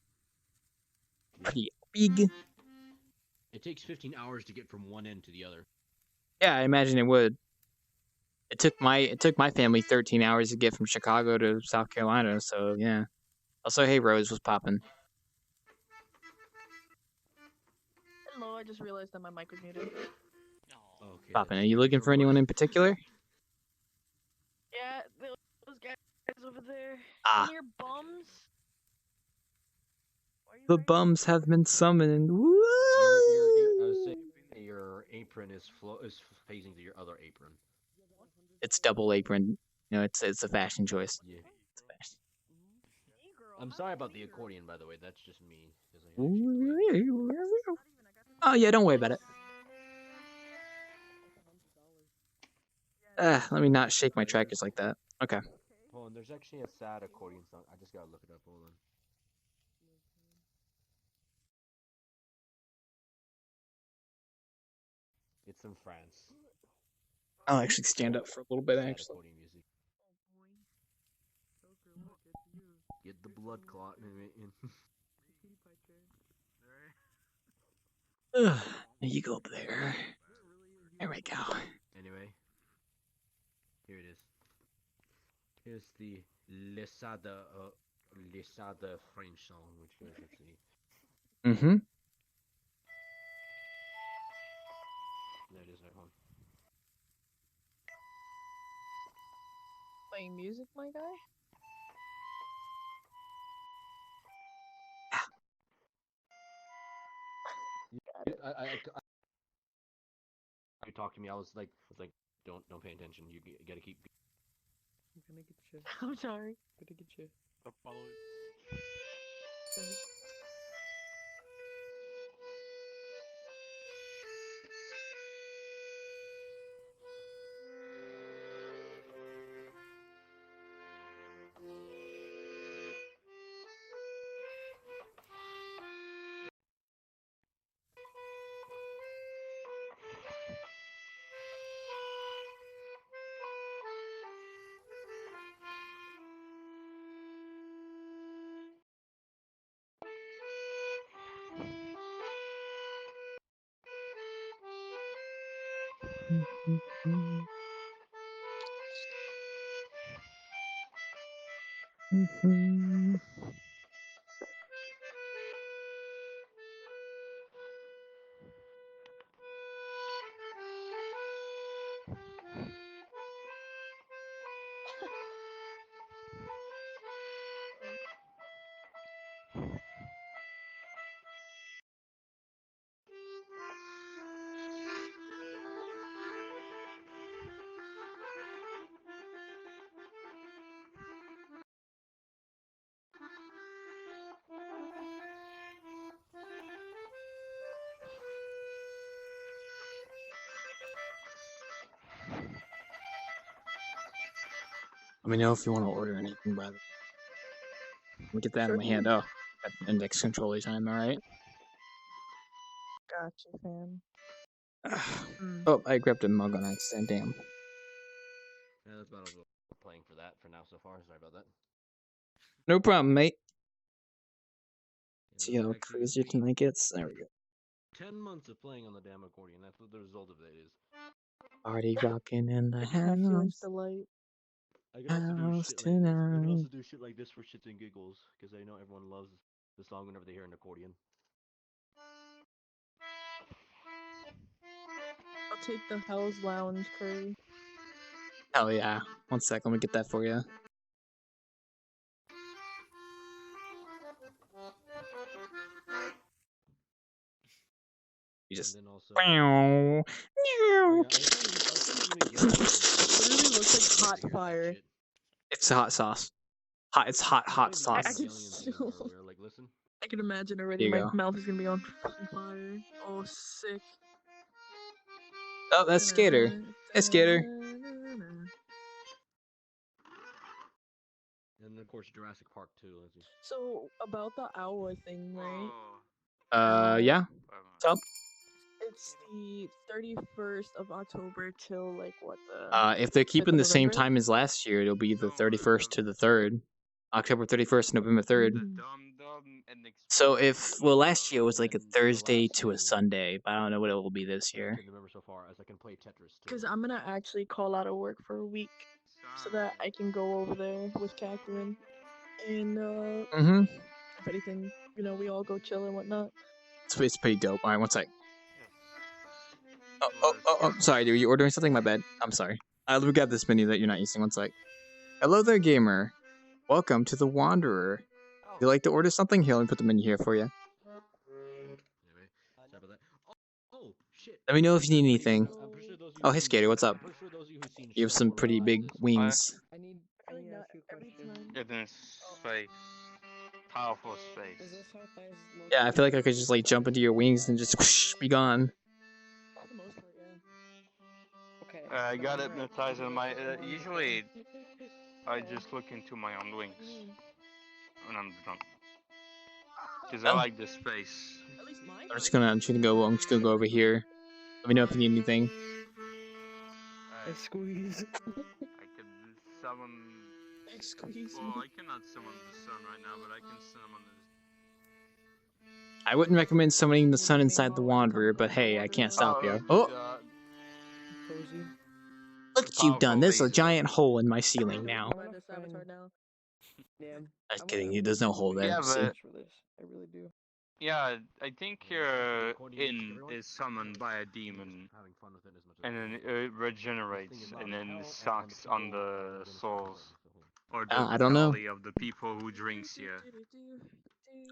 pretty big. It takes 15 hours to get from one end to the other. Yeah, I imagine it would. It took my family 13 hours to get from Chicago to South Carolina. So yeah. Also, hey, Rose was popping. Hello, I just realized that my mic was muted. Oh. Okay. Popping. Are you looking for anyone in particular? Yeah, those guys over there. Ah. And your bums. Why are you The wearing- bums have been summoned. Woo! Your apron is phasing to your other apron. It's double apron. You know, it's a fashion choice. Yeah. It's a fashion. Hey, girl, I'm not sorry about the finger. accordion, by the way. That's just me. 'Cause I actually play. Oh yeah, don't worry about it. Let me not shake my trackers like that. Okay. Hold on, there's actually a sad accordion song. I just gotta look it up. Hold on. It's in France. I'll actually stand up for a little bit. Sad Actually. accordion music. Get the blood clot in. Ugh, you go up there. There we go. Anyway, here it is. Here's the Lesada French song, which goes, let's see. Mm-hmm. There it is, right on. Playing music, my guy? You talked to me. I was like, don't pay attention. You gotta keep. I'm gonna get you. I'm sorry. Gonna get you. Stop following. Let me know if you want to order anything, by the way. Let me get that in my hand. Oh, got index controller time, alright? Gotcha, fam. Mm. Oh, I grabbed a mug on accident, damn. Yeah, that's about all we're playing for that for now so far. Sorry about that. No problem, mate. Yeah, See how actually, crazy tonight gets? There we go. 10 months of playing on the damn accordion. That's what the result of that is. Party rocking in the Here's house. the light. I can also do House shit like this. I can tonight. also do shit like this for shits and giggles, because I know everyone loves the song whenever they hear an accordion. I'll take the Hell's Lounge curry. Hell yeah. One sec, let me get that for you. You just. And then also. Meow. Oh, Meow. yeah, I was trying to make Yellow Literally looks like hot fire. It's a hot sauce. Hot. It's hot, hot I sauce. can Like, listen. I can imagine already. Here you My go. mouth is gonna be on fucking fire. Oh, sick. Oh, that's Skater. Hey, Skater. And of course Jurassic Park 2. Let's see. So about the owl thing, right? Yeah. What's up? It's the 31st of October till like what the If they're 5th keeping of the same November? time as last year, it'll be the 31st to the 3rd. October 31st, November 3rd. So well, last year was like a And Thursday last to a thing Sunday, but I don't know what it will be this I year. can remember so far as I can play Tetris too. Because I'm gonna actually call out of work for a week so that I can go over there with Cactuin. And Mm-hmm. if anything, we all go chill and whatnot. It's pretty dope. All right, one sec. Oh, sorry, dude. You ordering something? My bad. I'm sorry. Let me grab this menu that you're not using. One sec. Hello there, gamer. Welcome to the Wanderer. Would you like to order something? Here, let me put the menu here for you. Anyway, sorry about that. Oh shit. Let me know if you need anything. I'm pretty sure those of you Oh, who've hey, seen Skater. What's up? I'm pretty sure those of you who've seen You have Shrek some will pretty realize big this. wings. I need to ask you a question. It is space. Powerful space. Is this how thighs look? Yeah, I feel like I could just like jump into your wings and just whoosh, be gone. For the most part, yeah. Okay. I but got I'm gonna hypnotized do in it my. for one Usually, thing. I just look into my own wings when I'm drunk. Because I Oh, like the space. At least my I'm just partner. gonna go over here. Let me know if you need anything. I squeeze. I could summon. I squeeze Well, me. I cannot summon the sun right now, but I can summon the. I wouldn't recommend summoning the sun inside the Wanderer, but hey, I can't stop you. Oh, Cozy. look what you've done. There's a giant hole in my ceiling now. I'm at this avatar now. Damn. Just kidding. There's no hole there. Yeah, See? but For this. I really do. yeah, I think your According inn everyone, is summoned by a demon, having fun with it as much as and then possible. it regenerates, Thinking about and then hell and sucks the on people the that are gonna souls suffer. or the I don't know. vitality of the people who drinks here.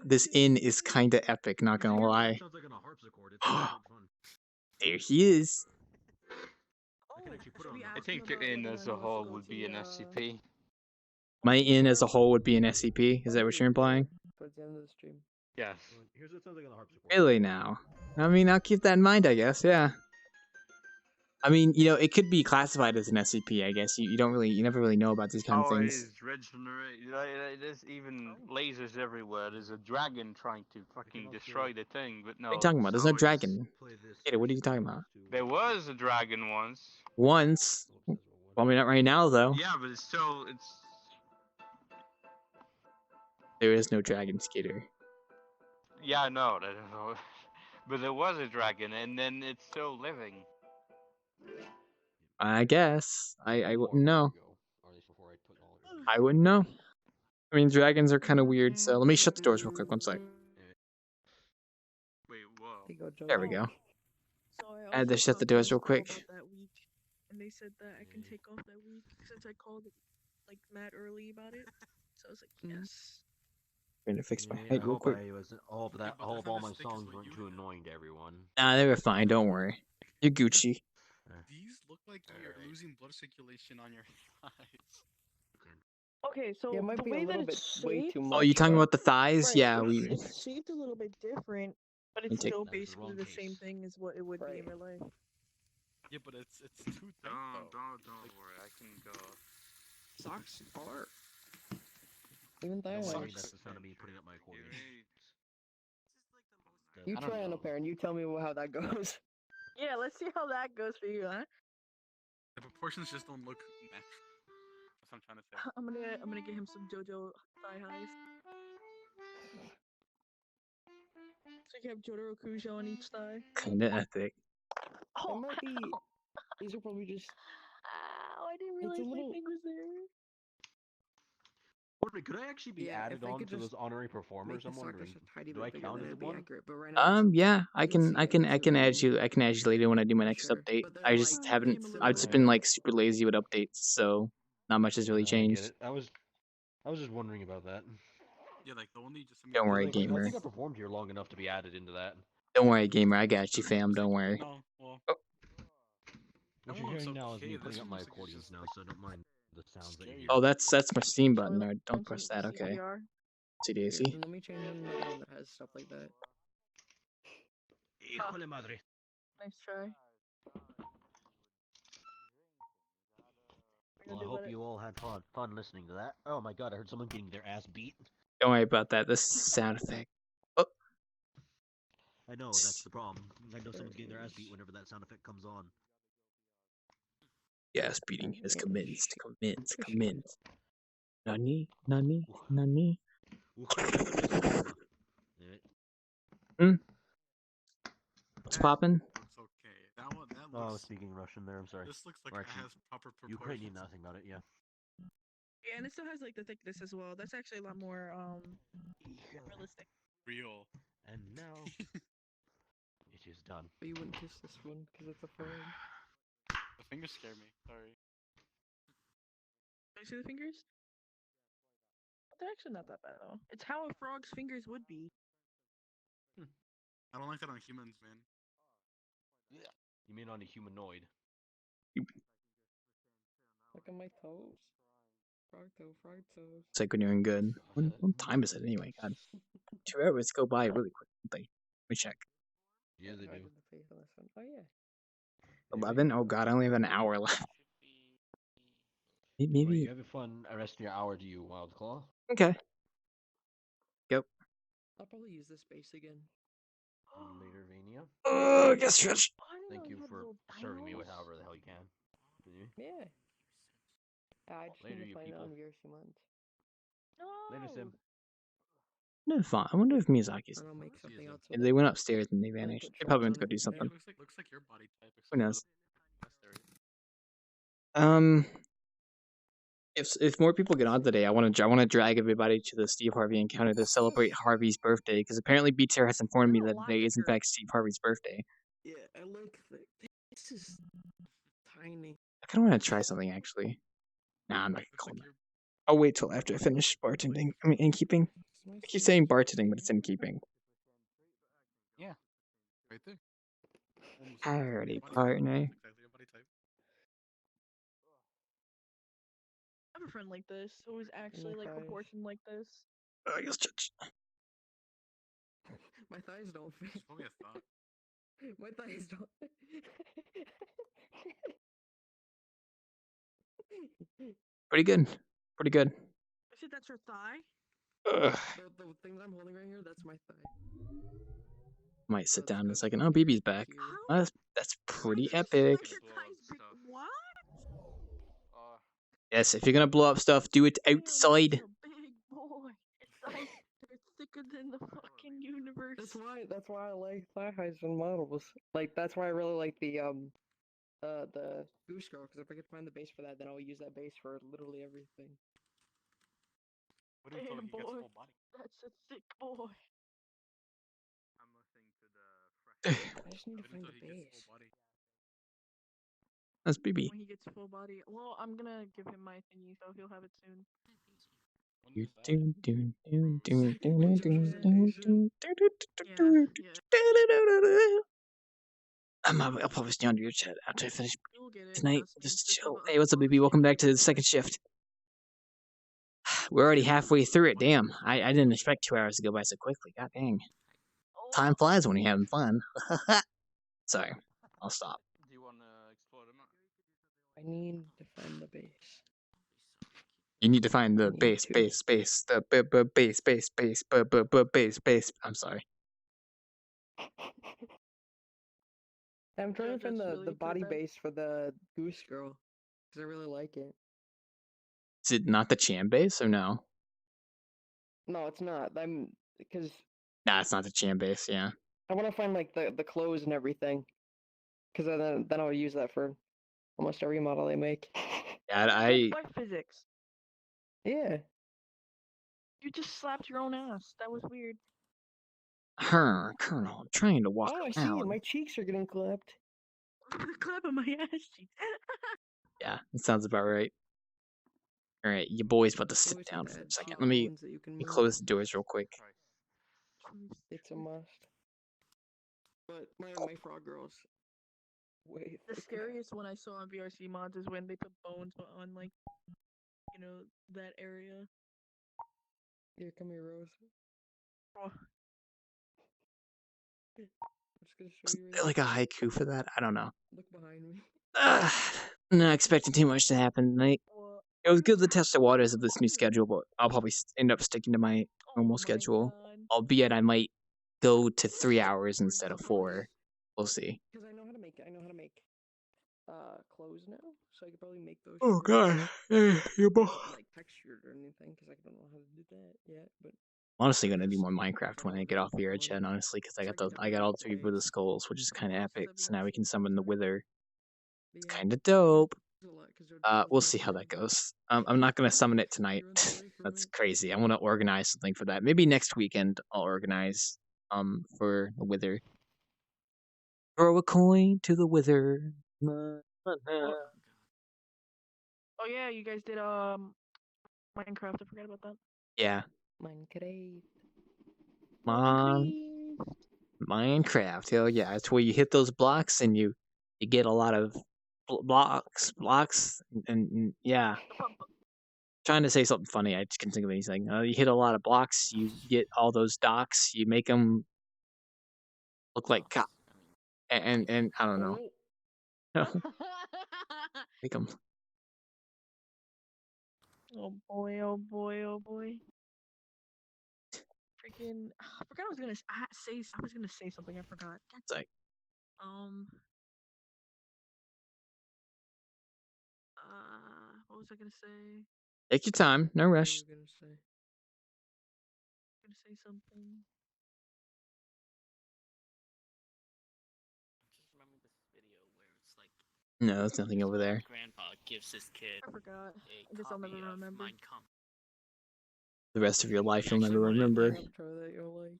This inn is kinda epic, not gonna lie. Sounds like on a harpsichord. It's great fun. There he is. I can actually put should on we the I ask harp. him think your about inn whether as he a wants to whole go would to be an the, SCP. My inn as a whole would be an SCP. Is that what you're implying? Towards the end of the stream. Yes. Here's what it sounds like on a harpsichord. Really now? I mean, I'll keep that in mind, I guess, yeah. I mean, it could be classified as an SCP, I guess. You never really know about these kind of Oh, it things. is regenerate. There's even lasers everywhere. There's a dragon trying to fucking destroy the thing, but no. What are you talking about? it's There's no always- dragon. Skater, what are you talking about? There was a dragon once. Once. Well, I mean, not right now, though. Yeah, but it's still There is no dragon, Skater. Yeah, no, but there was a dragon, and then it's still living. I guess. I wouldn't know. I wouldn't know. I mean, dragons are kind of weird, so let me shut the doors real quick. One sec. Wait, whoa. There you go, Joe. There we go. So I had to shut the doors real quick. That week, and they said that I can Yeah. take off that week since I called like mad early about it. So I was like, Mhm. yes. Trying to fix my Yeah, I height real hope quick. I was. I hope that. I but hope that's not all as my thick as songs what weren't you too have. annoying to everyone. Nah, they were fine. Don't worry. You're Gucci. These look like you're Alright. losing blood circulation on your thighs. Okay, so Yeah, it might the be a way that little bit it's way shaped, too Oh, much. you talking But about the thighs? right? Yeah, It's shaped a little bit different, but it's Let me take- still That is the basically wrong the same case. thing as what it would be in Right. real life. Yeah, but it's too tight though. Don't worry, I can go. socks are even Don't thigh worry, highs. that's the sound of me putting up my accordion. You try on a pair and you tell me how that goes. Yeah, let's see how that goes for you, huh? The proportions just don't look natural. That's what I'm trying to say. I'm gonna get him some JoJo thigh highs. So you have Jotaro Kujo on each thigh. Kinda epic. It might be. These are probably just. Ow, I didn't It's a realize my little- thing was there. Wait, could I actually be Yeah, added if I on could to those just honorary Make performers? the I'm sock wondering. just a tiny Do I bit bigger, count then as it'd be one? accurate. But right now, Yeah, I doesn't seem like it's a can add real- you. I can add you later when I do my next Sure, update. but then, I just like, haven't. became a I've little just bit been better. like super lazy with updates, so not much has really I get changed. it. I was just wondering about that. Yeah, like the one that you just sent me. Don't worry, Like, I gamer. think I performed here long enough to be added into that. Don't worry, gamer. I got you, fam. Don't worry. No, well. Oh. What That you're one looks hearing now is okay. me This putting up one my looks like it's accordions just, now, like, so don't mind the sounds that you scary. hear. Oh, that's my Steam button. Show Or don't them press some that. Okay. CPR. CDAC. Let me change another one that has stuff like that. Híjole madre. Nice try. Well, I hope you all had fun listening to that. Oh my god, I heard someone getting their ass beat. Don't worry about that. This is a sound effect. Oh, I know, that's the problem. I know someone's getting their ass beat whenever that sound effect comes on. yes, beating has commenced. Commenced. Nani? Nani? Nani? Hmm. What's poppin'? Looks okay. That one. That Oh, I was looks. speaking Russian there, I'm sorry. This looks like Or it actually, has proper Ukrainian, proportions. nothing about it, yeah. Yeah, and it still has like the thickness as well. That's actually a lot more realistic. Real. And now, it is done. But you wouldn't kiss this one because it's a frog. The fingers scare me. Sorry. Do you see the fingers? They're actually not that bad though. It's how a frog's fingers would be. I don't like that on humans, man. You mean on a humanoid? Look at my toes. Frog toe, frog toes. It's like when you're doing good. What time is it anyway? God. 2 hours go by really quick, don't they? Let me check. Yeah, they How do. did the pay for this one? Oh yeah. 11? Oh god, I only have an hour left. Well, Maybe. you have a fun rest of your hour, do you, Wild Claw? Okay. Go. I'll probably use this base again. Later, Vania. Oh, guess stretch. Thank you for serving me with however the hell you can. Yeah. I just Later, need you to find it people. on VRC month. No. Later, Sim. I wonder if Miyazaki's. And I'll make See you, something Sim. else If with they it. went upstairs and they I'll vanished. put They probably shards went to go on do it. something. Looks like your body type. Who knows? There. If more people get on today, I want to drag everybody to the Steve Harvey encounter to celebrate Harvey's birthday because apparently BTR has informed me that today is in fact Steve Harvey's birthday. Yeah, I like that. This is tiny. I kind of want to try something actually. Nah, I'm not gonna Looks call like him. your I'll wait till after I finish bartending. I mean, innkeeping. I keep saying bartending, but it's innkeeping. right there. Almost Howdy, body type. partner. Exactly your body type. I have a friend like this who is actually like thighs. proportioned like this. I guess judge. My thighs don't fit. It's probably a thought. My thighs don't. Pretty good. Pretty good. I said that's her thigh. Ugh. The thing that I'm holding right here, that's my thigh. Might sit That's- down in a that's second. my Oh, BB's thigh back. here. How? That's pretty How does it epic. Like your thigh's big? What? Yes, if you're gonna blow up stuff, do it Damn, outside. that's a big boy. His thighs are thicker than the fucking universe. That's why I like thigh highs and models. Like that's why I really like the Goose Girl, because if I could find the base for that, then I'll use that base for literally everything. What do you Damn, he gets boy. full body? That's a thick boy. I just need to Wait find until the he gets base. full body. That's BB. When he gets full body. Well, I'm gonna give him my thingy, so he'll have it soon. I'll probably stay on your chat after I finish You'll get it. tonight. Trust me. Just Just have chill. a Hey, what's up, focus BB? Welcome game back to the together. second shift. We're already halfway through it. Damn, I didn't expect 2 hours to go by so quickly. God dang. Time flies when you're having fun. Sorry, I'll stop. Do you want to explore the map? I need to find the base. You need to find the need base, to. base, base, the base, base, base, base, base. I'm sorry. I'm trying to find that's the really body bad. base for the goose girl because I really like it. Is it not the Chan base or no? No, it's not. I'm because Nah, it's not the Chan base. Yeah. I want to find like the clothes and everything because then I'll use that for almost every model I make. Yeah, What physics? Yeah. You just slapped your own ass. That was weird. Colonel, I'm trying to walk Oh, I see. around. My cheeks are getting clapped. Clapping my ass cheeks. Yeah, it sounds about right. All right, you boys about to sit Always down have to for a add second. cheek Let me bones that you can move. close the doors real quick. It's a must. But my frog girls. Wait. The scariest one I saw on VRC mods is when they put bones on like, that area. Here, come here, Rose. Oh. I'm just gonna show you. Is there like a haiku for that? I don't know. Look behind me. I'm not expecting too much to happen tonight. It was good to test the waters of this new schedule, but I'll probably end up sticking to my normal schedule. Albeit I might go to 3 hours instead of 4. We'll see. Because I know how to make clothes now, so I could probably make those. Oh shirts. god, hey, you both. Not, like textured or anything, because I don't know how to do that yet. But Honestly, gonna do more Minecraft when I get off VRChat. Honestly, because I got all 3 Wither skulls, which is kind of epic. So now we can summon the Wither. It's kind of dope. We'll see how that goes. I'm not gonna summon it tonight. That's crazy. I want to organize something for that. Maybe next weekend I'll organize for the Wither. Throw a coin to the Wither. Oh yeah, you guys did Minecraft. I forgot about that. Yeah. Minecraft. Hell yeah. It's where you hit those blocks and you get a lot of blocks, and yeah. Trying to say something funny. I just can't think of anything. You hit a lot of blocks. You get all those docks. You make them look like and I don't know. Make them. Oh boy! Oh boy! Oh boy! Freaking! I forgot I was gonna say. I was gonna say something. I forgot. It's like what was I gonna say? take your time. No rush. Gonna say something. Just remember this video where it's like No, there's nothing over there. grandpa gives his kid I forgot. a I guess I'll copy never of remember. Mein Kampf. The rest of your life you'll Actually never wanted remember. That you'll like.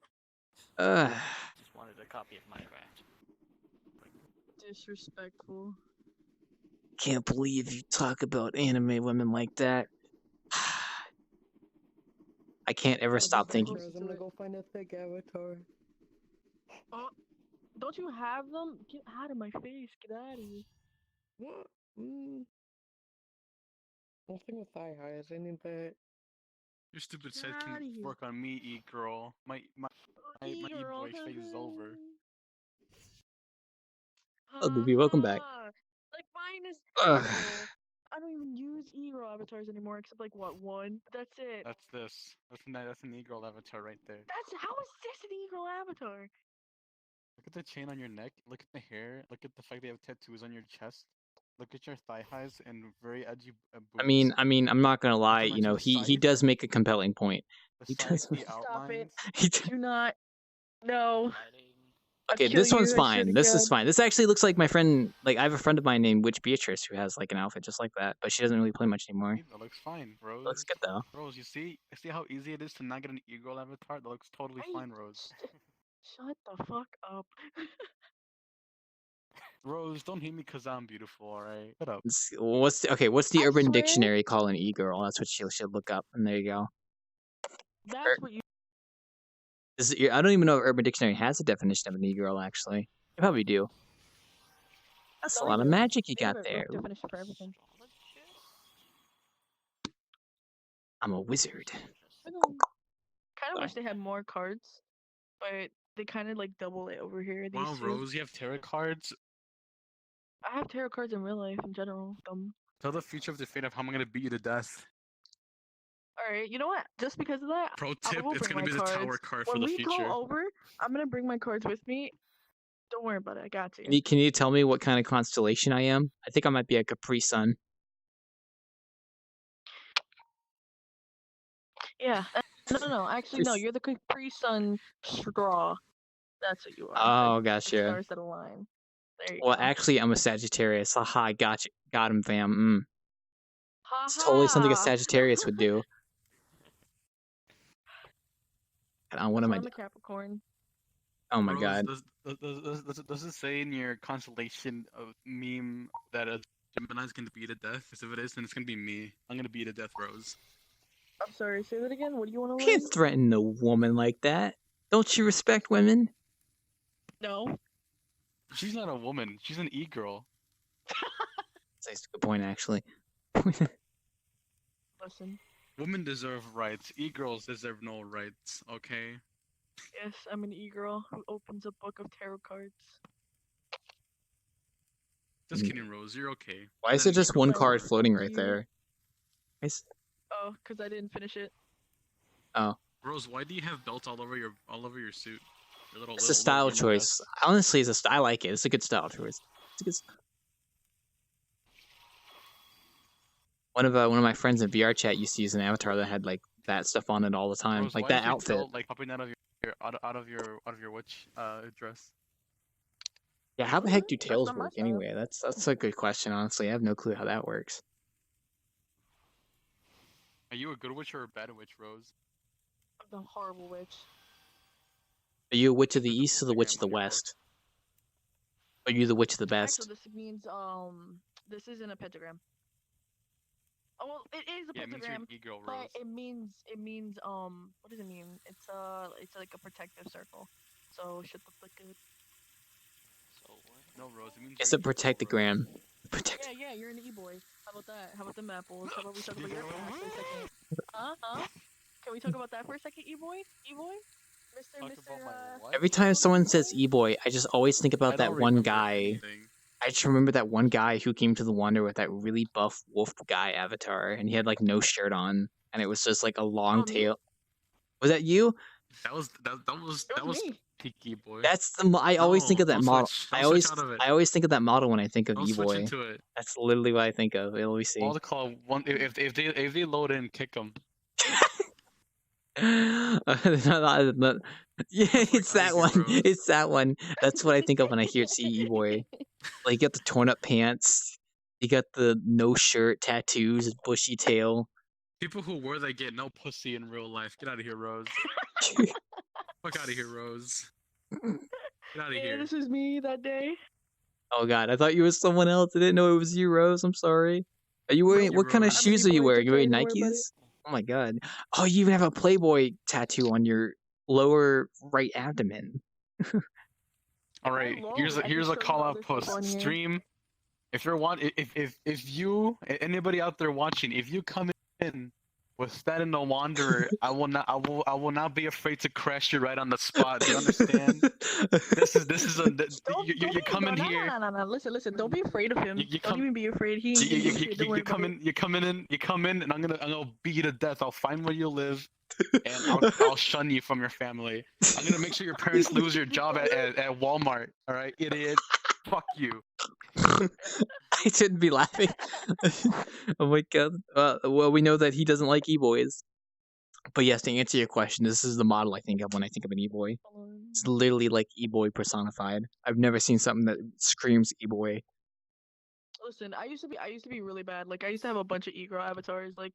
Just wanted a copy of Minecraft. Disrespectful. Can't believe you talk about anime women like that. I can't ever stop thinking. I'm gonna go find a thick avatar. Oh, don't you have them? Get out of my face! Get out of here! What? Nothing with thigh highs. I need that. Your stupid set can work on me, E-girl. My E-boy phase is over. Oh, BB, welcome back. Like mine is. I don't even use e-girl avatars anymore, except like one. That's it. That's this. That's an E-girl avatar right there. How is this an e-girl avatar? Look at the chain on your neck. Look at the hair. Look at the fact that you have tattoos on your chest. Look at your thigh highs and very edgy boots. I mean, I'm not gonna lie. You know, he does make a compelling point. He does. Stop it! Do not. No. Okay, this one's fine. This is fine. This actually looks like my friend. Like I have a friend of mine named Witch Beatrice who has like an outfit just like that, but she doesn't really play much anymore. That looks fine, Rose. Looks good though. Rose, you see how easy it is to not get an e-girl avatar? That looks totally fine, Rose. Shut the fuck up. Rose, don't hate me because I'm beautiful, alright? Shut up. What's the I Urban swear- Dictionary call an e-girl? That's what she should look up. And there you go. That's what you. I don't even know if Urban Dictionary has a definition of an e-girl. Actually, they probably do. That's a No, lot they of do. magic you They have got a there. definition for everything. I'm a wizard. I kind of wish they had more cards, but they kind of like double it over here. These Wow, two. Rose, you have tarot cards? I have tarot cards in real life in general. Tell the future of the fate of how I'm gonna beat you to death. All right, you know what? Just because of that, Pro I tip, will it's bring gonna my be the cards. tower card for When the we future. go over, I'm gonna bring my cards with me. Don't worry about it. I got you. Can you tell me what kind of constellation I am? I think I might be a Capri Sun. Yeah. No. Actually, no. You're the Capri Sun straw. That's what you are. Oh, The gotcha. stars that align. There you Well, go. actually, I'm a Sagittarius. Haha, got you. Got him, fam. Ha It's totally something a ha. Sagittarius would do. What am I I'm doing? a Capricorn. Oh my Rose, god. does it say in your constellation of meme that a Gemini's gonna beat to death? Because if it is, then it's gonna be me. I'm gonna beat to death, Rose. I'm sorry. Say that again. What do you want to You learn? can't threaten a woman like that. Don't you respect women? No. She's not a woman. She's an e-girl. That's a good point, actually. Listen. Women deserve rights. E-girls deserve no rights. Okay. Yes, I'm an e-girl who opens a book of tarot cards. Just kidding, Rose. You're okay. Why You're is there an just e-girl. one Well, card floating thank right you. there? Oh, because I didn't finish it. Oh, Rose, why do you have belts all over your suit? Your little, it's a little style emo choice. vest. Honestly, I like it. It's a good style choice. It's a good. One of my friends in VRChat used to use an avatar that had like that stuff on it all the time, Rose, like why that is your outfit. tail like popping out of your witch dress? Yeah, how the heck do That's tails not my work style. anyway? That's a good question. Honestly, I have no clue how that works. Are you a good witch or a bad witch, Rose? I'm the horrible witch. Are you a witch of the There's a east or the witch of the pentagram on your book. west? Are you the witch of the best? Actually, this means this isn't a pentagram. Oh, well, it is a Yeah, it means you're pentagram, an e-girl, but Rose. it means what does it mean? It's like a protective circle. So should look like good. So what? No, Rose, it means It's you're a an e-girl, protectogram. Yeah, yeah, you're an e-boy. How about that? How about them apples? How about we talk about your past for a second? Huh? Can we talk about that for a second, e-boy? E-boy? Mr. Talk Mr. about my what? Every time Little someone says e-boy? e-boy, I just always think about I that don't one remember guy. anything. I just remember that one guy who came to the Wander with that really buff wolf guy avatar, and he had like no shirt on, and it was just like a long Me? tail. Was that you? That was It was me. peaky boy. That's the. I always think No, of that don't model. switch. I Don't always, switch out of it. I always think of that model when I think of Don't switch e-boy. into it. That's literally what I think of. Let me see. All the call one if they load in, kick them. Yeah, Just it's like I that do, one. Rose. It's that one. That's what I think of when I hear see e-boy. Like you got the torn up pants. You got the no shirt, tattoos, bushy tail. People who wear that get no pussy in real life. Get out of here, Rose. Fuck out of here, Rose. Get out of Yeah, here. this is me that day. Oh god, I thought you was someone else. I didn't know it was you, Rose. I'm sorry. Are you wearing? you, What kind of Rose. I'm an shoes are you e-boy, wearing? it's You wearing okay, don't worry about it. Nikes? Oh my god. Oh, you even have a Playboy tattoo on your lower right abdomen. All right, low, here's I can a show you call the out other stuff post. on here. Stream. If you're if you anybody out there watching, if you come in with Staten the Wanderer, I will not be afraid to crash you right on the spot. Do you understand? This is you come in here. No. Listen. Don't be afraid of him. You Don't come- even be afraid. He ain't gonna do shit. Don't worry about it. you come in, and I'm gonna beat you to death. I'll find where you live, and I'll shun you from your family. I'm gonna make sure your parents lose your job at Walmart. All right, idiot. Fuck you. I shouldn't be laughing. Oh my god. Well, we know that he doesn't like e-boys. But yes, to answer your question, this is the model I think of when I think of an e-boy. It's literally like e-boy personified. I've never seen something that screams e-boy. Listen, I used to be really bad. Like I used to have a bunch of e-girl avatars. Like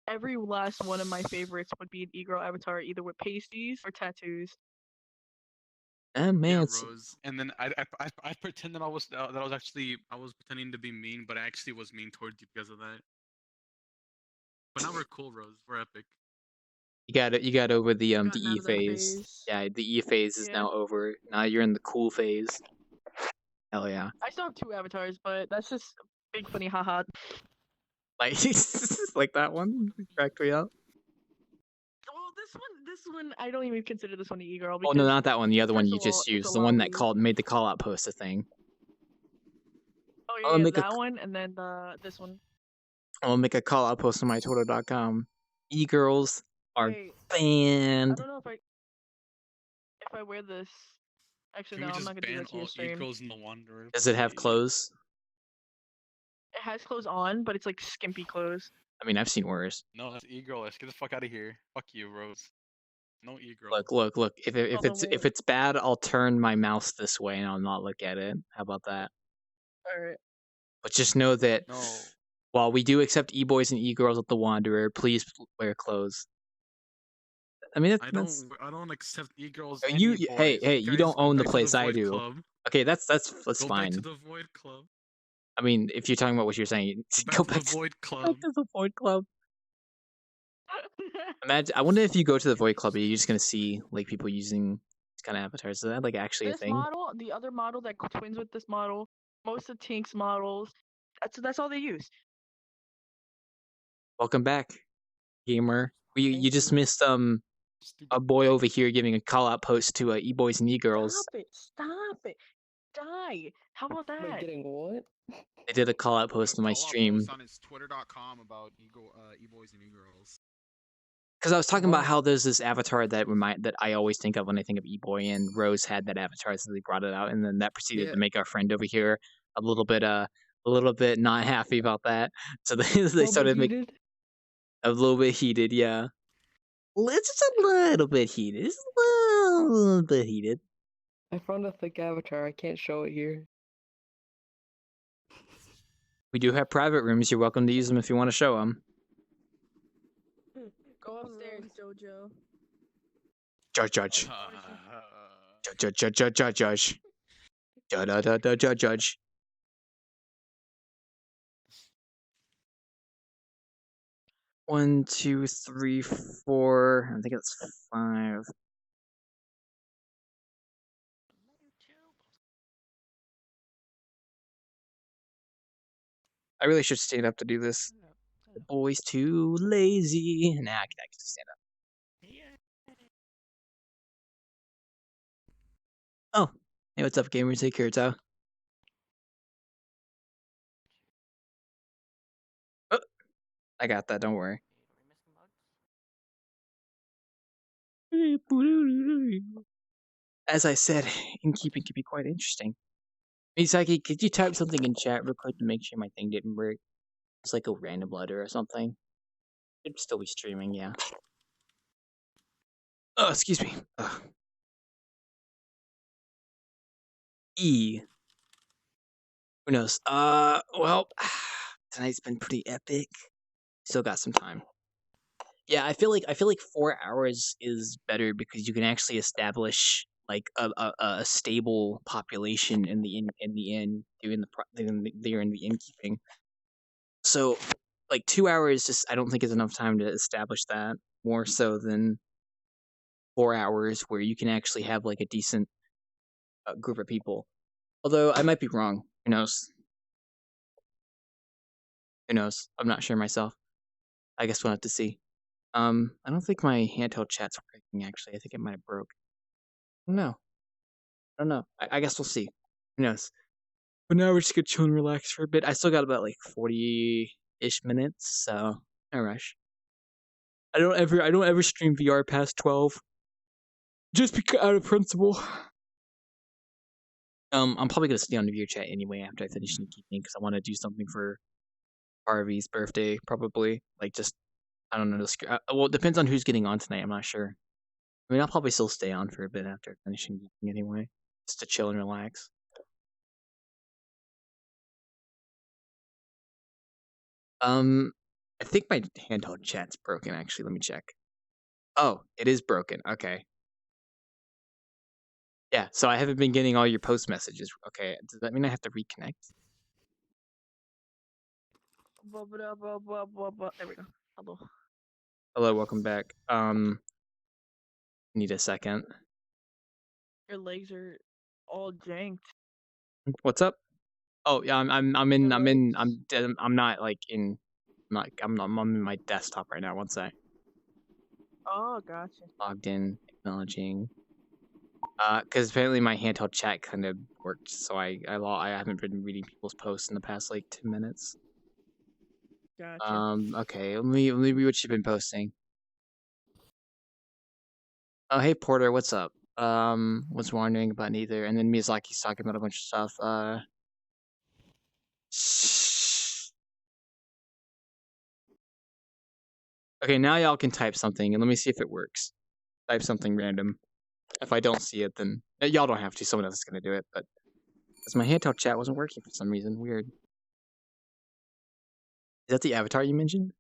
every last one of my favorites would be an e-girl avatar, either with pasties or tattoos. Man, Yeah, it's Rose. And then I pretended I was actually I was pretending to be mean, but I actually was mean towards you because of that. But now we're cool, Rose. We're epic. you got over the Gotten E out of that phase. phase. Yeah, the E phase is Yeah. now over. Now you're in the cool phase. Hell yeah! I still have 2 avatars, but that's just big funny haha. Like like that one cracked me up. Well, this one, I don't even consider this one an e-girl Oh because no, not that one. The other one first you of all, just it's a used. The one that lolly. made the call out post a thing. Oh I'll yeah, make that one, and then this one. I'll make a call out post on my Twitter.com. E-girls are Wait, I banned. don't know if I wear this. Actually, Can no, we I'm not just gonna do ban that to your all stream. e-girls in the Wanderer? Does it have please? clothes? It has clothes on, but it's like skimpy clothes. I mean, I've seen worse. No, that's e-girl. Let's get the fuck out of here. Fuck you, Rose. No e-girl. Look. If Hold on, wait. it's bad, I'll turn my mouse this way and I'll not look at it. How about that? Alright. But just know that No. while we do accept e-boys and e-girls at the Wanderer, please wear clothes. I mean, I that's don't accept e-girls you. and e-boys. Hey, you don't go own the back to place. I Void do. Club. Okay, that's Go back to fine. the Void Club. I mean, if you're talking about what you're saying, Go back to the Void Club. to the Void Club. Imagine. I wonder if you go to the Void Club, are you just gonna see like people using these kind of avatars? Is that like actually a This thing? model, the other model that twins with this model, most of Tink's models, that's all they use. Welcome back, gamer. You Thank just you. missed a boy over here giving a call out post to e-boys and e-girls. Stop it! Die! How about Wait, that? getting what? They did a call out post on my stream on his Twitter.com about e-boys and e-girls. because I was talking about Wow. how there's this avatar that I always think of when I think of e-boy, and Rose had that avatar, so they brought it out, and then that proceeded to make our friend over here a little bit not happy about that. So they started making a little bit heated, yeah. It's just a little bit heated. It's a little bit heated. I found a thick avatar. I can't show it here. We do have private rooms. You're welcome to use them if you want to show them. Go upstairs, Jojo. Judge. Judge. 1, 2, 3, 4. I think it's 5. I really should stand up to do this. The boy's too lazy. Nah, I can actually stand up. Oh, hey, what's up, gamers? Hey, Kirito. Oh, I got that. Don't worry. As I said, Innkeeping can be quite interesting. Misaki, could you type something in chat real quick to make sure my thing didn't break? It's like a random letter or something. It'd still be streaming, yeah. Oh, excuse me. Ugh. E. Who knows? Well, tonight's been pretty epic. Still got some time. Yeah, I feel like 4 hours is better because you can actually establish like a stable population in the inn during the innkeeping. So like 2 hours just I don't think is enough time to establish that, more so than 4 hours where you can actually have like a decent group of people. Although I might be wrong. Who knows? Who knows? I'm not sure myself. I guess we'll have to see. I don't think my handheld chat's working actually. I think it might have broke. No. I don't know. I guess we'll see. Who knows? But now we're just gonna chill and relax for a bit. I still got about like 40-ish minutes, so no rush. I don't ever stream VR past 12. Just because out of principle. I'm probably gonna stay on the VRChat anyway after I finish Innkeeping because I want to do something for Harvey's birthday, probably. Like just I don't know. Well, it depends on who's getting on tonight. I'm not sure. I mean, I'll probably still stay on for a bit after finishing Innkeeping anyway, just to chill and relax. I think my handheld chat's broken. Actually, let me check. Oh, it is broken. Okay. Yeah, so I haven't been getting all your post messages. Okay, does that mean I have to reconnect? Blah, blah, blah, blah, blah, blah. There we go. Hello. Hello, welcome back. Need a second. Your legs are all janked. What's up? Oh yeah, I'm not like in, I'm in my desktop right now. One sec. Oh, gotcha. Logged in, acknowledging. Because apparently my handheld chat kind of worked, so I haven't been reading people's posts in the past like 10 minutes. Gotcha. Okay, let me read what you've been posting. Oh, hey Porter, what's up? Was wondering about neither, and then Miyazaki's talking about a bunch of stuff. Okay, now y'all can type something, and let me see if it works. Type something random. If I don't see it, then y'all don't have to. Someone else is gonna do it, but because my handheld chat wasn't working for some reason, weird. Is that the avatar you mentioned?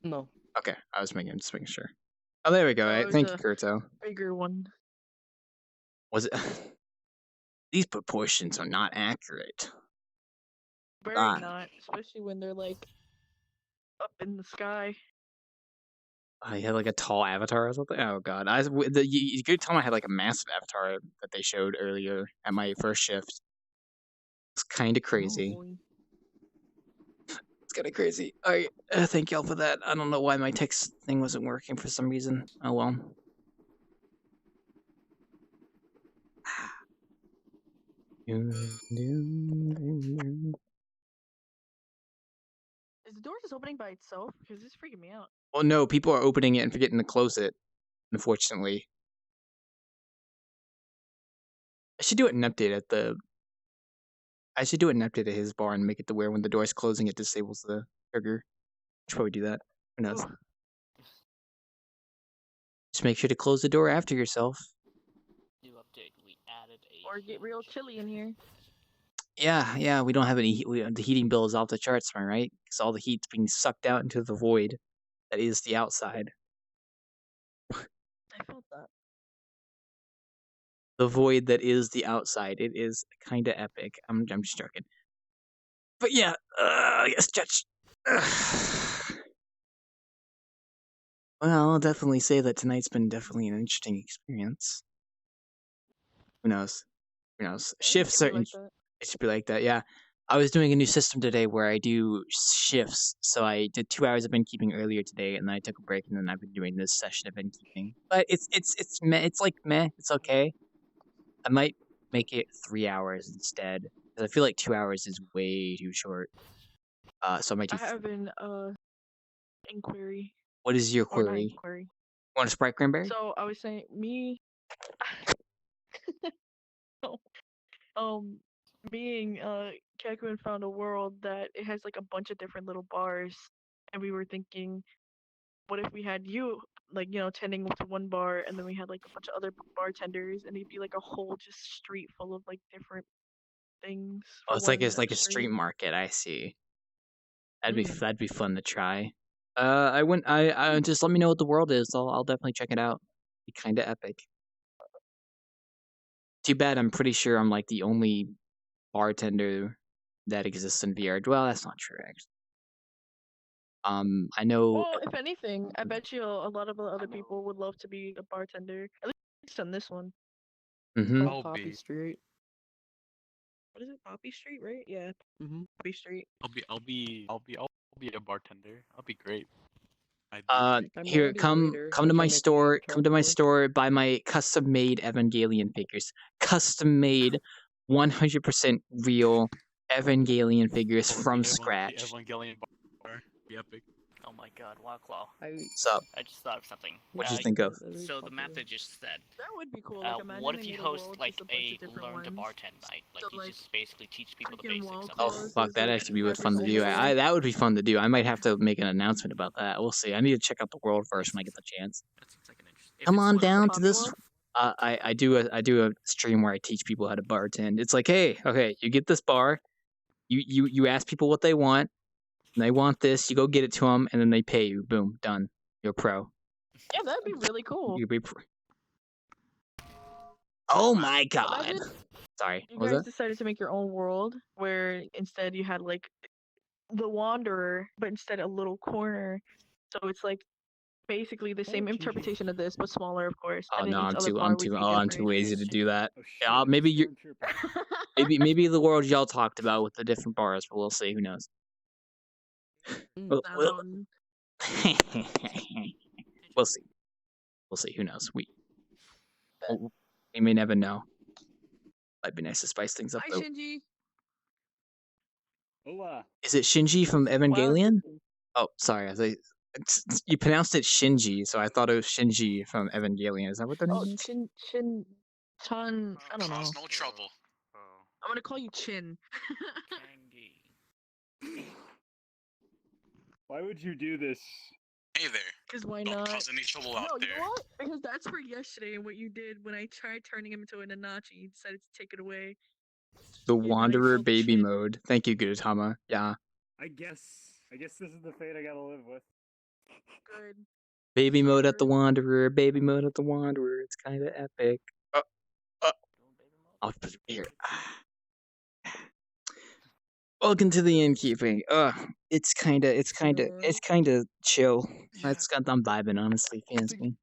No. Okay, just making sure. Oh, there we go. It was Thank you, a Kurto. bigger one. Was it? These proportions are not accurate. Very Ah. not, especially when they're like up in the sky. I had like a tall avatar or something. Oh god, you could tell I had like a massive avatar that they showed earlier at my first shift. It's kind of crazy. Oh, It's kind of crazy. Alright, thank y'all for that. I don't know why my text thing wasn't working for some reason. Oh well. is the door just opening by itself? Because it's freaking me out. Well, no, people are opening it and forgetting to close it. Unfortunately, I should do it an update at the. I should do an update at his bar and make it to where when the door is closing, it disables the trigger. Should probably do that. Who knows? Oh, Just make sure to close the door after yourself. New update. We added a. or get real chilly in here. Yeah, we don't have any heat. The heating bill is off the charts, am I right? Because all the heat's being sucked out into the void that is the outside. I felt that. The void that is the outside. It is kind of epic. I'm just joking. But yeah, yes, Judge. Well, I'll definitely say that tonight's been definitely an interesting experience. Who knows? Who knows? Shifts are. Like that. It should be like that, yeah. I was doing a new system today where I do shifts. So I did 2 hours of innkeeping earlier today, and then I took a break, and then I've been doing this session of innkeeping. But it's meh. It's like meh. It's okay. I might make it 3 hours instead because I feel like 2 hours is way too short. So I might do. I have an inquiry. What is your Or not query? inquiry. Want a Sprite Cranberry? So I was saying me. Being Kekuin found a world that it has like a bunch of different little bars, and we were thinking, what if we had you like tending to one bar, and then we had like a bunch of other bartenders, and it'd be like a whole just street full of like different things. Oh, For it's like one a street market. I see. Mm. That'd be fun to try. I wouldn't. I just let me know what the world is. I'll definitely check it out. Be kind of epic. Too bad. I'm pretty sure I'm like the only bartender that exists in VR. Well, that's not true actually. I know. Well, if anything, I bet you a lot of the other people would love to be a bartender. At least on this one. Mm-hmm. I'll Poppy be. Street. What is it? Poppy Street, right? Yeah, Mm-hmm. Poppy Street. I'll be a bartender. I'll be great. I'm Here, already a come waiter, to which my I'm making the store. avatar Come to my for. store. Buy my custom made Evangelion figures. Custom made, 100% real Evangelion figures from scratch. The Evangelion bar. Be epic. Oh my god, Wildclaw. So, I just thought of something. what do you think of? So the map they just said. That would be cool. Like, imagine What they if you made a host world like just a bunch a of different learn to ones. bartend night? Like So, you like, just basically teach people the freaking basics. Oh Wildclaws fuck, is, that'd like, actually be Pepper's fun to do. Overlord. That would be fun to do. I might have to make an announcement about that. We'll see. I need to check out the world first when I get the chance. That seems like an interesting. Come on down to Poppy this. World? I do a stream where I teach people how to bartend. It's like, hey, okay, you get this bar, you ask people what they want, and they want this. You go get it to them, and then they pay you. Boom, done. You're a pro. Yeah, that'd be really cool. You'd be pro. Oh my god. Imagine Sorry, you what was guys that? decided to make your own world where instead you had like the Wanderer, but instead a little corner. So it's like basically the same interpretation of this, but smaller, of course. Oh And then no, each other bar would be I'm different. too lazy to do that. Oh shit, Yeah, it's a maybe you, stormtrooper. maybe the world y'all talked about with the different bars, but we'll see. Who knows? We'll, we'll, we'll see. We'll see. Who knows? We may never know. Might be nice to spice things up Hi, though. Shinji. Hola. Is it Shinji from Wow, Evangelion? Oh, sorry. You pronounced it Shinji, so I thought it was Shinji from Evangelion. Is that what their name Oh, is? Chan. I don't know. Cause no trouble. I'm gonna call you Chin. Why would you do this? Hey there. Because why Don't not? cause any trouble No, out you there. know what? Because that's for yesterday and what you did when I tried turning him into a Nanachi. You decided to take it away. The You made me Wanderer feel baby Chin. mode. Thank you, Gudetama. Yeah. I guess this is the fate I gotta live with. Good. Baby mode at the Sure. Wanderer. Baby mode at the Wanderer. It's kind of epic. I'll put it here. Welcome to the Innkeeping. It's kind of chill. I'm vibing, honestly. Fancy.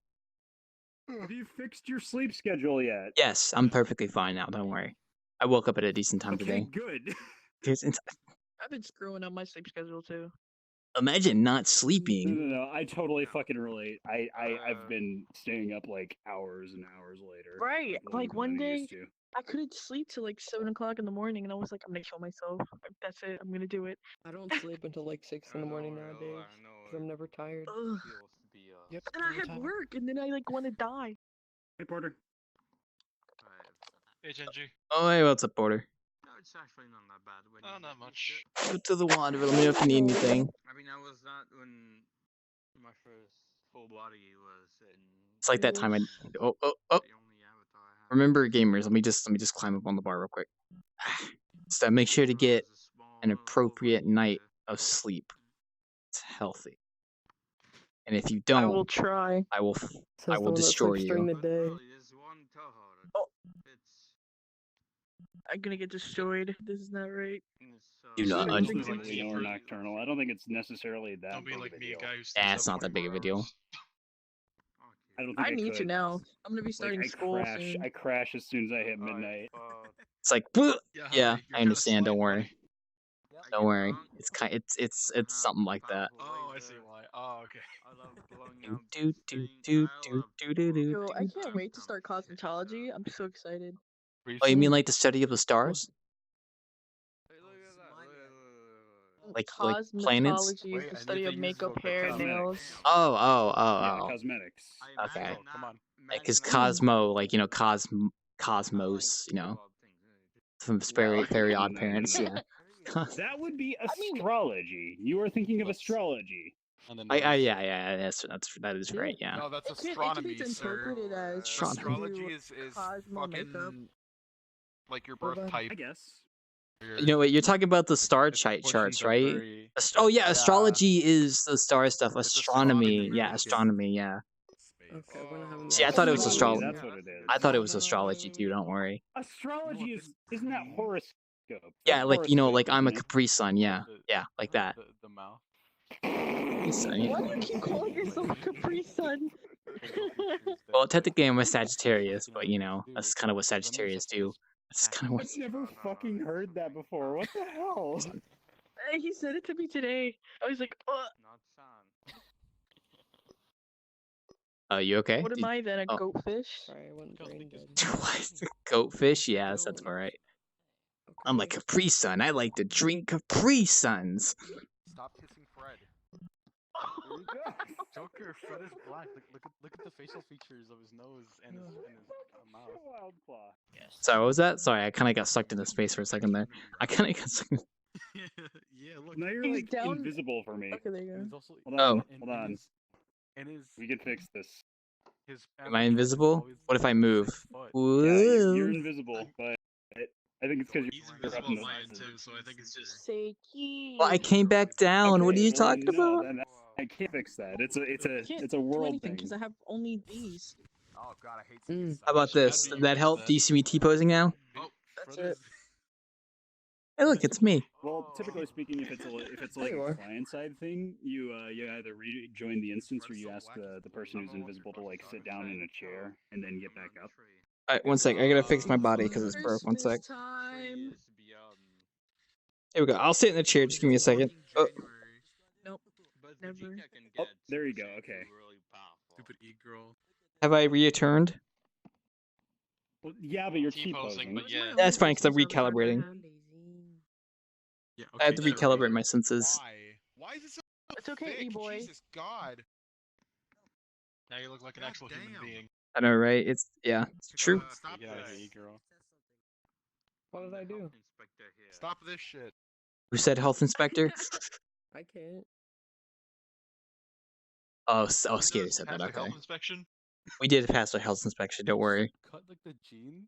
Have you fixed your sleep schedule yet? Yes, I'm perfectly fine now. Don't worry. I woke up at a decent time Okay, today. good. I've been screwing up my sleep schedule too. Imagine not No, sleeping. no, I totally fucking relate. I've been staying up like hours and hours later. Right. Like longer one than I day, used to. I couldn't sleep till like 7 o'clock in the morning, and I was like, I'm gonna kill myself. That's it. I'm gonna do it. I don't sleep until like 6 in the morning nowadays because I'm never tired. Ugh. Yep. Then I have work, and then I like want to die. Hey, Porter. Hey, Genji. Oh, hey, what's up, Porter? No, it's actually not that bad. When Oh, you not get much. used Go to the Wanderer. Let me know if you need anything. I mean, I was not when my first full body was in. It's like that time I. Oh. The only avatar I had. Remember, gamers. Let me just climb up on the bar real quick. So make sure to get an appropriate night of sleep. It's healthy. And if you I will don't, try. I will Says the one that destroy sleeps during you. the day. Oh. I'm gonna get destroyed. This is not right. Do not It's un- slightly more nocturnal. I don't think it's necessarily that. Don't be big like of a me, deal. a guy who stays Yeah, up it's not that big of a 24 deal. hours. I don't think I need to could. now. I'm gonna be starting Like, school I crash. soon. I crash as soon as I hit midnight. It's like, "Bleh." Yeah, Yeah, you're I kinda understand. slight, Don't worry. buddy. Don't worry. It's something like that. Oh, I see why. Oh, okay. I love blowing Do up do do do do do do do. Yo, I can't wait to start cosmetology. I'm so excited. Oh, you mean like the study of the stars? Hey, look at that. Like planets? Cosmetology is the study of makeup, hair, cosmetics. nails. Yeah, Oh. cosmetics. Okay. Come on. Because Cosmo, like, you know, Cosmos, you know, from Fairy Odd Parents, yeah. That would be astrology. You are thinking of astrology. And then Yeah, that is right, yeah. No, that's It can astronomy, be sir. interpreted as Astrology is Cosmo makeup. fucking like your birth type. I guess. You know what, you're talking about the star charts, right? Oh yeah, astrology is the star stuff. Astronomy, yeah, astronomy, yeah. Okay, we're not having See, I thought it was Astrology, astrology. that's what it is. I thought it was astrology too, don't worry. Astrology isn't that horoscope? Yeah, That's like, you know, like horoscope, I'm a isn't it? Capri Sun, yeah. Yeah, like that. The mouth. Capri Sun, yeah. Why do you keep calling yourself a Capri Sun? Well, technically I'm a Sagittarius, but you know, that's kind of what Sagittarius do. That's kind of what. I've never fucking heard that before. What the hell? He said it to me today. I was like, ugh. Not San. You okay? What am I then, a oh. goatfish? Sorry, I went brain dead. Goatfish? Yes, that's alright. I'm like Capri Sun. I like to drink Capri Suns. Stop kissing Fred. Joker, Fred is black. Look at the facial features of his nose and his mouth. Yes. Sorry, what was that? Sorry, I kind of got sucked into space for a second there. I kind of got sucked. Yeah, look. Now you're He's like down- invisible for me. Okay, there you And go. he's also, Hold on, Oh. hold on. And his We can fix this. his Am I invisible? What if I move? Yeah, Whoa. you're invisible, but I think it's because He's you're up invisible in on the my end too, so I think it's just. Say key. Well, I came back down. What are Okay, you well, talking no, about? then I can't fix that. It's Can't a do world anything thing. because I have only these. Oh god, I hate seeing Mm. How about this? Did that help? Do you see me T-posing now? Oh, That's brothers. it. Hey, look, it's me. Well, typically speaking, if it's There like you a are. client side thing, you either rejoin the instance or you ask the person who's invisible to like sit down in a chair and then get back up. All right, one sec. I gotta fix my body because it's broke. One sec. Time. Here we go. I'll sit in the chair. Just give me a second. Oh, Nope. Never. Oh, there you go. Okay. Stupid e-girl. have I returned? Well, yeah, but you're T-posing, T-posing. but yeah. That's fine because I'm recalibrating. Yeah, I have to shut up. recalibrate my senses. Why? Why is it so It's okay, thick? E-boy. Jesus God. Now you look like an actual human being. I know, right? It's it's true. Stop Get out of this. here, girl. What did I do? Stop this shit. Who said health inspector? I can't. Oh, Skater said Pass that. the Okay, health inspection. we did pass our health inspection. Don't worry. Cut like the jeans.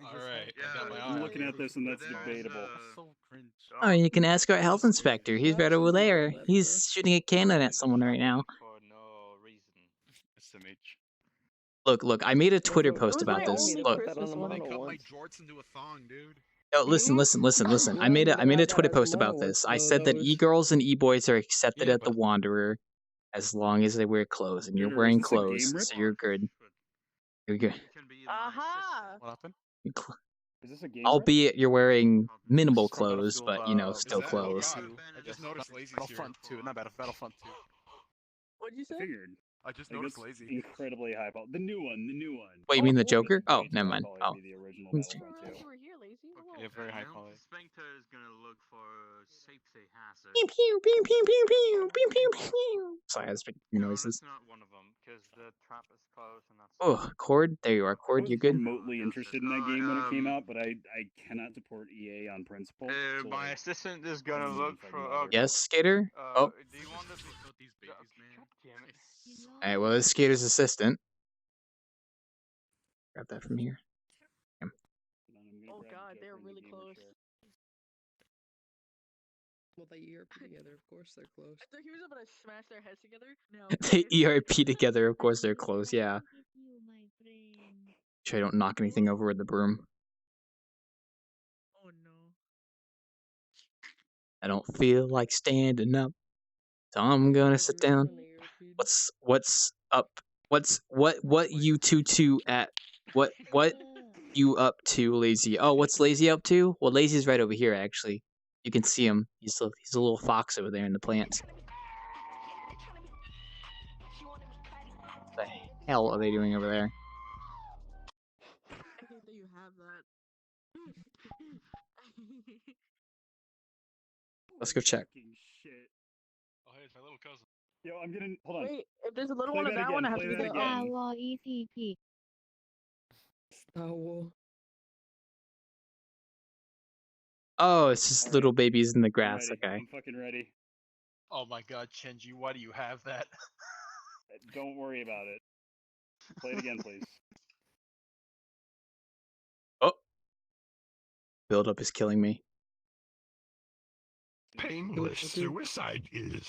Alright, I got my eye I'm on looking you. at this and that's debatable. That's so cringe. Oh, you can ask our health inspector. He's right over there. He's shooting a cannon at someone right now. SMH. Look. I made a Twitter It post was about my this. only Look. Christmas one. They model cut my once. jorts into a thong, dude. Oh, listen. I made a Twitter post about this. I said that e-girls and e-boys are accepted Yeah, at the but- Wanderer as long as they wear clothes, and you're Dude, wearing is this a game clothes, rip? so you're good. You're good. Aha! What happened? Is this a game? Albeit you're wearing minimal This is from clothes, but you know, Battlefield, still Is that- clothes. Oh god, I just noticed Lazy's here. Battlefront 2, not Battlefront 2. What'd you I say? figured. I just Like, noticed it's Lazy. incredibly high quality. The new one. What, you mean the It's Joker? Oh, way too never high mind. quality Oh. to be the original It's- Battlefront 2. You were here, lazy. Hello. Yeah, very high quality. Inspector is gonna look for safety hazard. Pew pew pew pew pew pew pew pew pew. Sorry, I was making noises. That's not one of them, because the trap is closed and that's. Oh, Cord, there you are. I Cord, was you good? remotely interested in that game when it came out, but I cannot support EA on principle. So, My like, assistant is gonna I'm look fucking for. bothered. Yes, Skater. Oh, Do you want to be? These babies, man. God damn it. all right. Well, it's Skater's assistant. Grab that from here. Hold on, I'm gonna Oh grab the god, Joker they're and the really gamer close. chair. Well, they ERP together. Of course, they're close. I thought he was about to smash their heads together. No. They ERP together. Of course, they're close. Yeah. Sure, I don't knock anything over with the broom. Oh no. I don't feel like standing up, so I'm gonna sit down. What's up? What you two at? What you up to, Lazy? Oh, what's Lazy up to? Well, Lazy's right over here, actually. You can see him. He's a little fox over there in the plants. What the hell are they doing over there? I hate that you have that. Let's go check. Fucking shit. Oh, hey, it's my little cousin. Yo, I'm getting. Hold on. Wait, if there's a little Play one of that that one, I again, have to play be that the. again. Star Wars. Oh, it's just All little right. babies in the I'm grass. ready. Okay. I'm fucking ready. Oh my god, Chenji, why do you have that? Don't worry about it. Play it again, please. Oh, build up is killing me. Painless suicide is.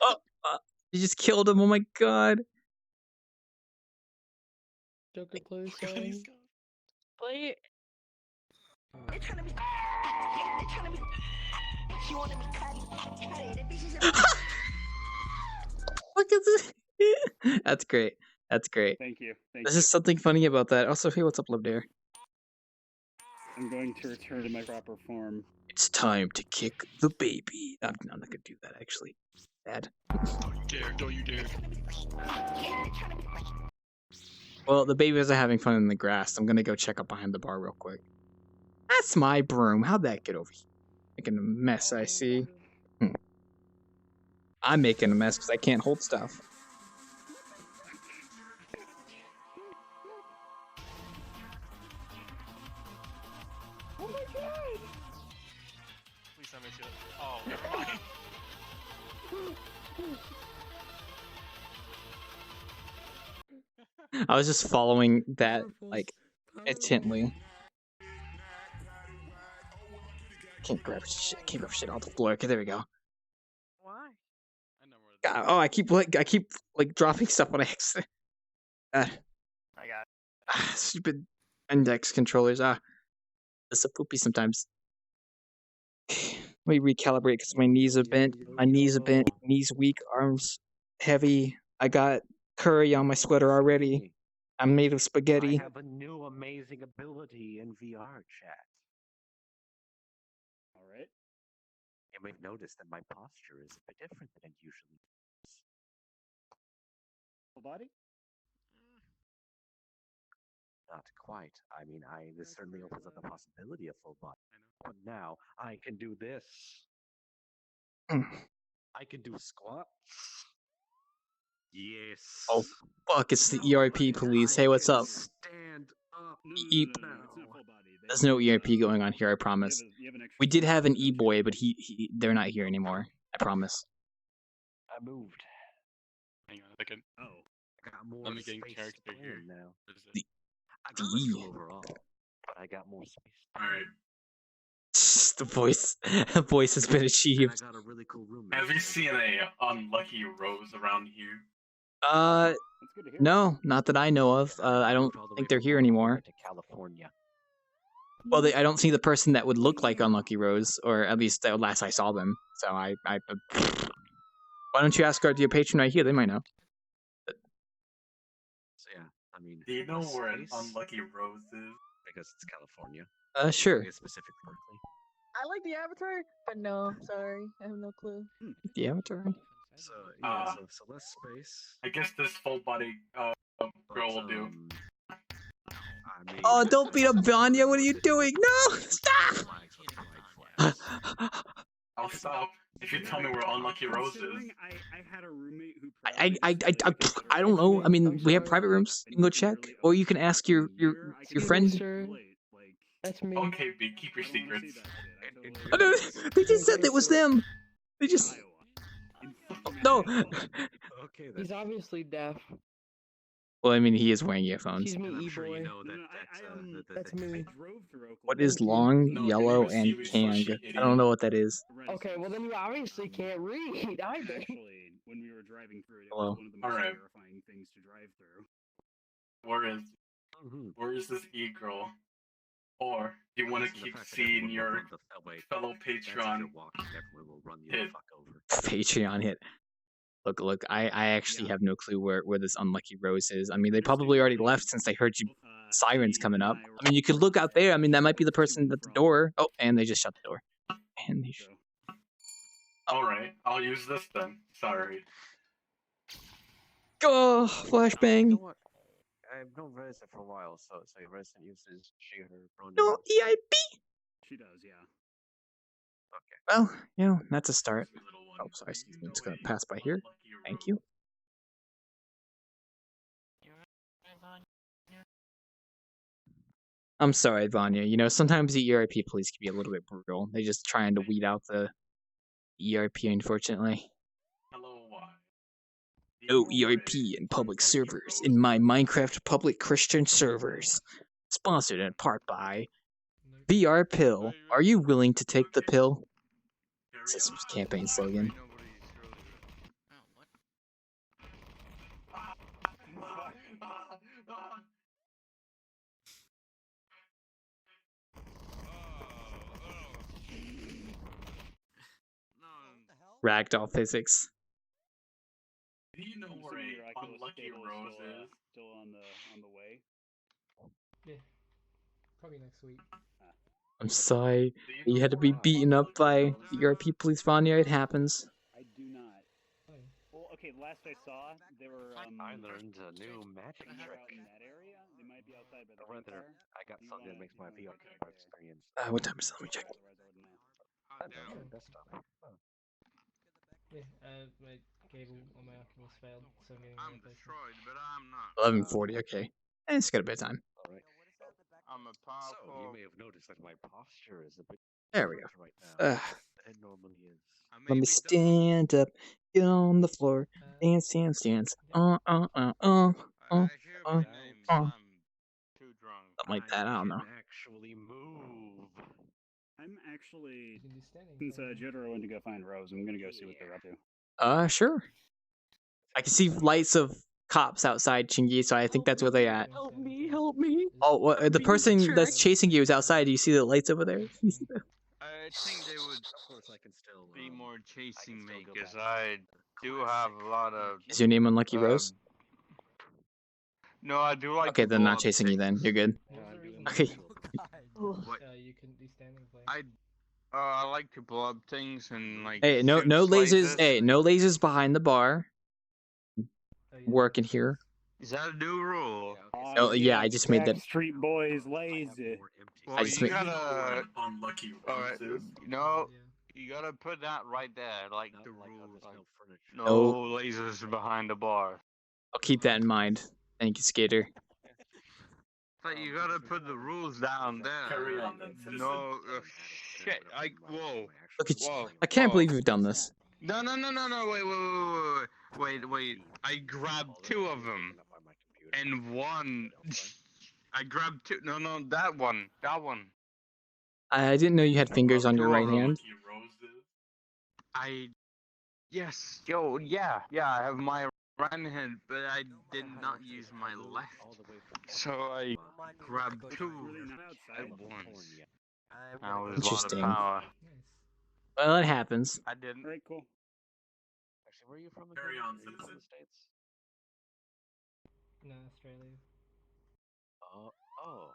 Oh, you just killed him. Oh my god. Joker plays song. Play. Look at this. That's great. That's great. Thank you. Thank There's you. just something funny about that. Also, hey, what's up, Love Dare? I'm going to return to my proper form. It's time to kick the baby. I'm not gonna do that, actually. Bad. Don't you dare. Well, the babies are having fun in the grass. I'm gonna go check up behind the bar real quick. That's my broom. How'd that get over here? Making a mess, I see. I'm making a mess because I can't hold stuff. Oh my god! Please tell me it's gonna. Oh. I was just following that, like, intently. Can't grab shit off the floor. Okay, there we go. Why? I know where God, oh, I keep like dropping stuff on accident. I got Stupid index controllers. It's so poopy sometimes. Let me recalibrate because my knees are bent. My knees are bent. Knees weak. Arms heavy. I got curry on my sweater already. I'm made of I spaghetti. have a new amazing ability in VRChat. All right. You may notice that my posture is a bit different than it usually is. Full body? Not quite. I mean, this certainly opens up the possibility of full body. But now I can do this. I can do squats. Yes. Oh fuck! It's the ERP police. Hey, what's up? Stand up. No, Eep. it's not full body. There's no ERP going on here. I promise. You have an extra We did squat, have an don't you? E-boy, but they're not here anymore. I promise. I moved. Hang on a second. Oh. I got more Let me get in space character to play here. in now. What is it? The I grew a stool overall, but I got more space. Alright. The voice has been And I achieved. got a really cool roommate. Have you seen a unlucky rose around here? That's good to hear. No, not that I know of. I don't think they're here anymore. To California. Well, I don't see the person that would look like Unlucky Rose, or at least the last I saw them. So why don't you ask our dear patron right here? They might know. So yeah, I mean, Do you know where an space, unlucky rose is? because it's California. Sure. It's specifically Berkeley. I like the Avatar, but no, sorry, I have no clue. The Avatar. So yeah, so less space. I guess this full body girl will do. I mean, Oh, don't beat up Vanya. What are you doing? No, stop! I'll stop if you tell me where unlucky rose is. Considering I had a roommate who I don't know. I mean, we have private rooms. You can go check, or you can ask your friend. That's me. Okay, B, keep your secrets. Oh, no, they just said it was them. They just no. Okay, He's obviously deaf. Well, I mean, he is wearing earphones. She's me, I'm E-boy. sure you know That's me. What is long, No, yellow, you're and serious, Kang? shit, I don't know what that is. Okay, well then you obviously can't read either. Actually, when we were driving through it, it Hello. was one of the most Alright. terrifying things to drive through. Where is this e-girl? Or do you want to keep seeing your fellow Patreon hit? Patreon hit. Look. I actually have no clue where this unlucky rose is. I mean, they probably already left since they heard you sirens coming up. I mean, you could look out there. I mean, that might be the person at the door. Oh, and they just shut the door. And they Alright, I'll use this then. Sorry. go flashbang. I've known Resident for a while, so Resident uses she, her pronouns. No EIP. She does, yeah. Well, that's a start. Oh, sorry, excuse me. I'm just gonna pass by here. Thank you. I'm sorry, Vanya. You know, sometimes the ERP police can be a little bit brutal. They're just trying to weed out the ERP, unfortunately. No ERP in public servers in my Minecraft public Christian servers. Sponsored in part by VR Pill. Are you willing to take the pill? This was campaign slogan. Ragdoll physics. Do you know where a unlucky rose is? Still on the way. Yeah, probably next week. I'm sorry. You had to be beaten up by ERP police, Vanya. It happens. I do not. Well, okay, last I saw, they were. I learned a new magic they're trick. out in that area. They might be outside by the Or rather, bonfire. I got something that makes my VR experience. What time is it? Let me check. Desktop. Oh. Yeah, my cable on my Oculus failed, so I'm getting a I'm replacement. destroyed, but I'm not. 11:40. Okay. It's got a bit of time. All right. I'm a So you powerful. may have noticed that my posture is a bit There we go. different right now Ugh. than it normally is. Let me stand up, get on the floor, dance. I hear my name, so I'm too drunk. Something like that. I don't know. can actually move. I'm actually, You can do standing. since Jotaro went to go find Rose, I'm gonna go see what they're up to. Sure. I can see lights of cops outside Chingy, so I think that's where they at. Help me! Help me! Oh, what, I'm the being person that's tracked. chasing you is outside. Do you see the lights over there? You see them? I think they would Of course, I can still be more chasing me still go because back I do have a lot of. Is your name Unlucky Rose? No, I do like Okay, to then blow not up chasing you. things. Then you're good. What was the reason Okay. What? you couldn't be standing for? I like to blow up things and like Hey, no shoot lasers. lasers. Hey, no lasers behind the bar. Oh, Working here. Is that a new rule? Oh yeah, I just made that. Backstreet Boys lazy. Well, just you made- gotta. Unlucky Alright, roses. no, you gotta put that right there, like the rule. Like, no No. lasers behind the bar. I'll keep that in mind. Thank you, Skater. But you gotta put the rules down there. Carry on then, citizen. No, shit. Whoa. Look at you. Whoa. I can't whoa. believe you've done this. No, wait. I grabbed two of them. And one. I grabbed two. No, that one. I didn't know you had fingers on your Two of right them. hand. Yes, yeah, I have my right hand, but I did not use my left. So I grabbed two at once. That was a lot of Interesting. power. Well, it happens. I didn't. Very cool. Actually, where are you from? Carry again? on, Are you from citizen. the States? No, Australia. Oh.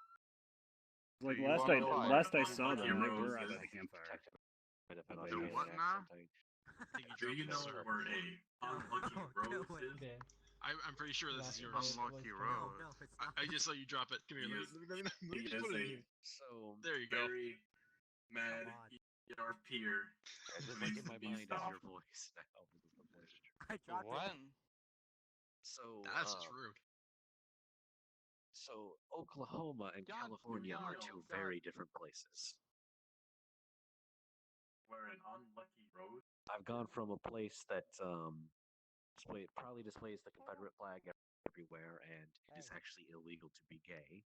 Like you last wanna I fight? last I saw them, they Roses. were out at the campfire. Do what now? Do you know where a unlucky rose is? Yeah. I'm pretty sure this is your Unlucky road. I just saw you drop it. Come here, let me He just is put it in a here. So There you go. very mad ER peer. in Needs my to be mind is stopped. your voice now. What? So That's just rude. So Oklahoma and California are two very different places. Where an unlucky rose. I've gone from a place that probably displays the Confederate flag everywhere, and it is actually illegal to be gay.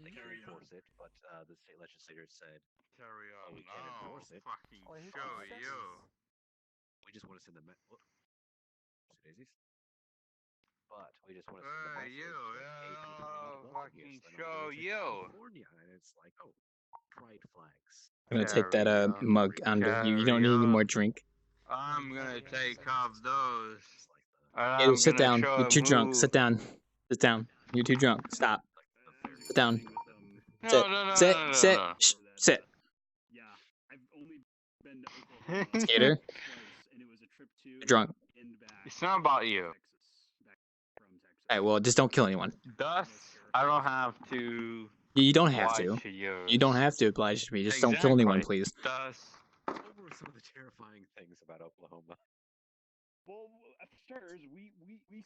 They can Carry enforce it, but the state legislators said Carry on. we can't enforce it. Fucking show you. We just want to send the daisies. But we just want to send the message You, that gay people are not welcome fucking here, so then show we'll go to you. California, and it's like, oh, pride flags. I'm gonna take that Carry on. mug under you. You don't need any Carry more on. drink. I'm gonna take off those. Gator, I'm sit gonna down. show You're too drunk. who- Sit down. Sit down. You're too drunk. Stop. Sit down. No, Sit. no, no, Sit. no, no, Sit. no. Shh. Sit. Yeah, I've only been to Oklahoma Skater. twice, and it was a trip to You're drunk. and back. It's not about you. Back from Texas. Alright, well, just don't kill anyone. Thus, I don't have to. You don't have to. oblige you. You don't have to oblige to me. Just don't kill anyone, Exactly. please. Thus, What were some of the terrifying things about Oklahoma? Well, at starters, we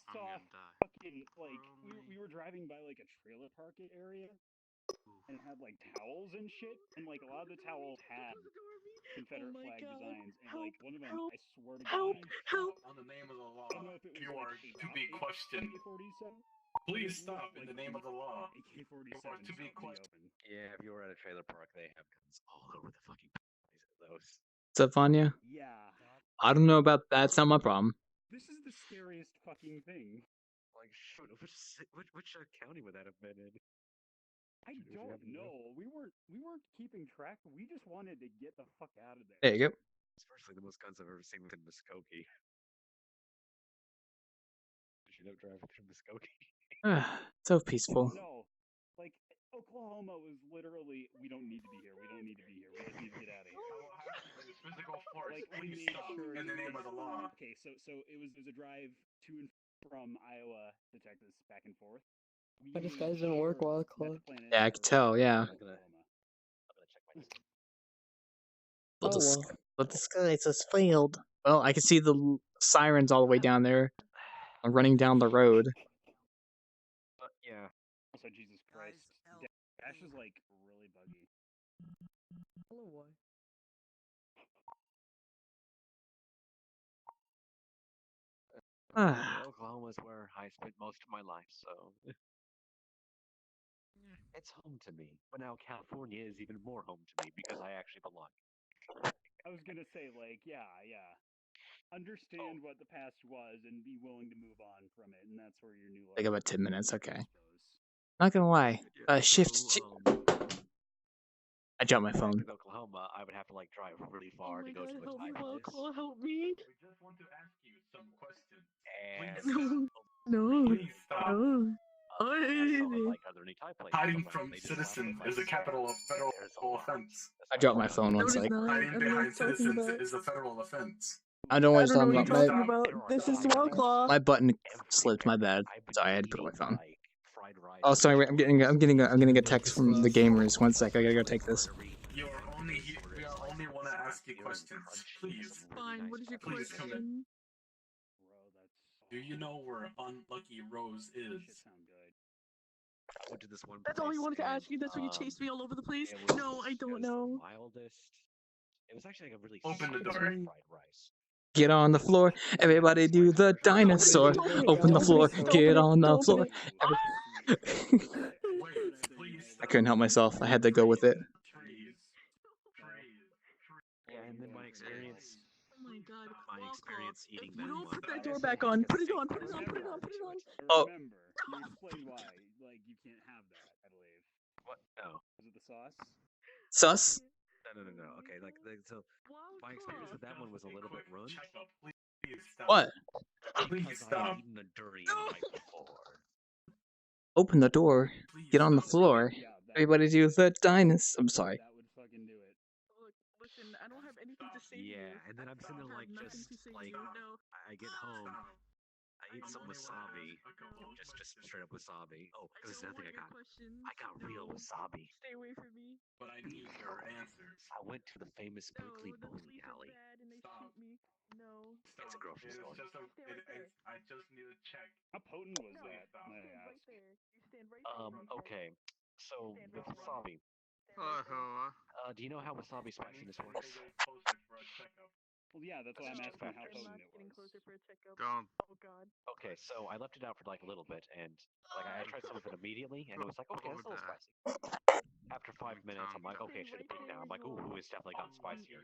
saw gonna die. fucking like we were driving by like a trailer park area, and it had like towels and shit, and like a lot of the towels had Confederate Oh my flag God. designs, and Help, like one of them, help, I swear to help, God, help. On the name of the law, I don't know if it was you like are to be questioned. AK-47. Please stop in the name of the law. AK-47 You are to be out in the questioned. open. Yeah, if you were at a trailer park, they have guns all over the fucking place of those. What's up, Vanya? Yeah, I don't know about that. It's not my problem. this is the scariest fucking thing. Like, shoot, which county would that have been in? I Did you don't happen to know? know. We weren't keeping track. We just wanted to get the fuck out of there. There you go. Especially the most guns I've ever seen within Muskogee. Did you know driving through Muskogee? So peaceful. No, like Oklahoma was literally, we don't need to be here. We don't need to be here. We just need to get out of here. Physical force. Like we Please made stop sure in the name of the law. Okay, so it was a drive to and from Iowa to Texas, back and forth. But this guys didn't work while closed. Yeah, I could tell. Yeah. I'm gonna check my But Oh, well. the sky just failed. Well, I can see the sirens all the way down there, running down the road. But yeah. Also, Jesus Christ, Dash is like really buggy. Hello, why? Oklahoma is where I spent most of my life, so it's home to me. But now California is even more home to me because I actually belong. I was gonna say, like, yeah. understand what the past was and be willing to move on from it, and that's where your new Like life about 10 minutes. Okay. goes. Not gonna lie. Shift. So, I dropped my back phone. to Oklahoma, I would have to like drive really Oh far my to go god, to a help me, Thai place. Uncle, help me. We just want to ask you some questions. And No. Please stop. No. asked someone, like, are there any Thai places? Hiding But from they just laughed citizens at, like, is a capital of federal there's a lot. offense. I dropped my phone No, one it is sec. not. Hiding I don't know what behind you're talking citizens about. is a federal offense. I don't know what I it's don't know talking what about. you're talking about. This is Small Claw. My button slipped. My bad. Sorry, I had to put away my phone. Oh, sorry. Wait, I'm getting a text from the gamers. One sec. I gotta go take this. We only want to ask you questions. Please. Fine, what is your Please come in. question? Do you know where Unlucky Rose is? I went to this one That's all you place wanted to and, ask you. That's why you chased me all over the place. it was, No, I it don't was know. the mildest. It was actually like a really Open the simple door. fried rice. Get on the floor. Everybody do the dinosaur. Open the floor. Get on the floor. I couldn't help myself. I had to go with it. Yeah, and then my experience. Oh my god. My experience eating You that don't was put that I door just back wanted on. to get Put it the on. same Put it on. flavor Put it on. to Put it on. Oh. Remember, you explained why. Like, you can't have that, I believe. What? No. Was it the sauce? Sus? No. Okay, like, so my experience with that one was a little bit ruined. Please stop. What? Please Because I stop. had eaten a durian the night before. Open the door. Get on the floor. Yeah, that, Everybody do the dinosaur. I'm sorry. that would fucking do it. Look, listen, I don't have anything to say to you. Yeah, and then I'm sitting there I like have nothing just to say to like you. No. I get home, I eat some wasabi, just straight up wasabi. Oh, I this is don't another thing want your questions. I got real No. wasabi. Stay away from me. But I need your answers. I went to the famous No, Berkeley the bowling police are alley. bad and they shoot me. No. It's a grocery store. I just need to check. How potent was No, that? you May I stand right ask? there. You stand right there. Okay. So Stand with right there. wasabi, do you know how wasabi spiciness works? Well, yeah, that's why I'm Just asking how factors. potent I'm not it getting was. closer for a checkup. Don't. Oh god. Okay, so I left it out for like a little bit, and like I tried some of it immediately, and it was like, okay, that's a little spicy. After 5 minutes, I'm like, okay, should have peaked now. I'm like, ooh, it's definitely gotten spicier.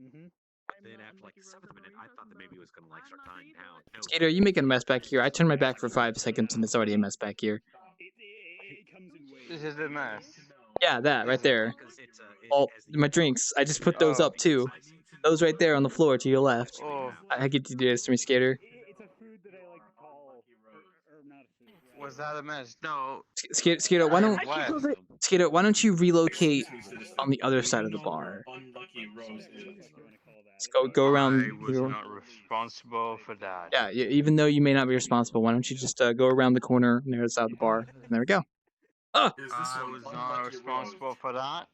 Mm-hmm. But then after like the 7th minute, I thought that maybe it was gonna like start dying down. No, Skater, you making a mess back here. I turned my back for 5 seconds and it's already a mess back here. It comes in waves. This is a mess. Yeah, that right there. It's All my drinks. I just put those up too. Those right there on the floor to your left. Oh, I get to do this to me, Skater. It's a food that I like to call, or not a food. was that a mess? No. Skater, why don't What? Skater, why don't you relocate on the other side of the bar? Unlucky Rose is. Let's go around. I was not responsible for that. Yeah, even though you may not be responsible, why don't you just go around the corner near the side of the bar? And there we go. Ah! I was not responsible for that.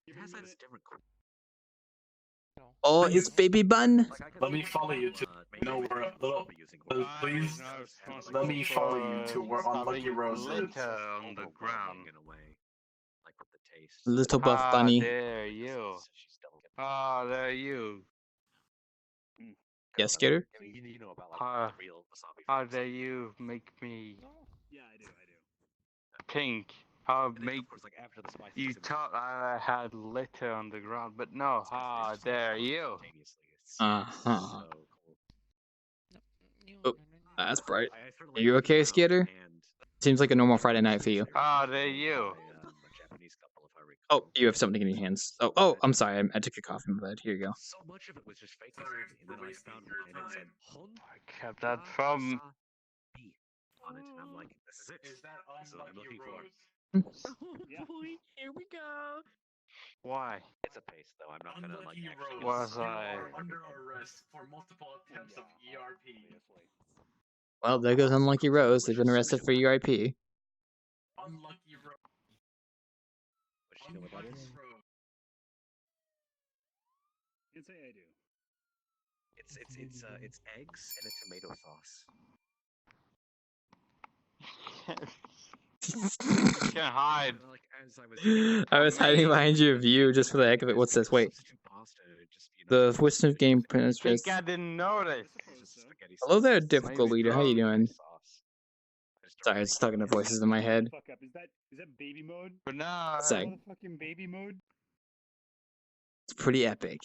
It has that different. Oh, it's baby bun. Let me follow you to know where little. Please, let me follow you to where Unlucky Rose is. Litter on the ground. Like with the taste. Little buff bunny. Dare you? How dare you? Yes, Skater? You know about like the real wasabi. How dare you make me Yeah, I do. pink? How And then, make of course, like after the spicy, you thought I had litter on the ground, but no, how dare you? Uh-huh. No, Oh, that's bright. Are you okay, Skater? Seems like a normal Friday night for you. How dare you? Oh, you have something in your hands. Oh, I'm sorry. I took your coffee in my bed. Here you go. So much of it was just fake wasabi, and then I found one and it said I kept that from. wasabi on it, and I'm like, this is it. Is that This is what I'm Unlucky looking for. Rose? Oh boy, here we go. Why? It's a paste, though. I'm not gonna like Unlucky actually. Rose. Was You I- are under arrest for multiple attempts of ERP. Well, there goes Unlucky Rose. They've been arrested for UIP. Unlucky Rose. But you know what that is? Can't say I do. It's eggs and a tomato sauce. You can't hide. Like as I was eating, I was hiding behind your view just for the heck of it. What's this? Wait. substitute pasta, it just, you know, The Wisdom Game Prince. Think I didn't notice. it's just spaghetti Hello sauce. there, It's difficult Maybe leader. How you doing? sauce. I just Sorry, I was talking to voices in my head. Fuck up. Is that baby mode? But no. Say. Motherfucking baby mode? It's pretty epic.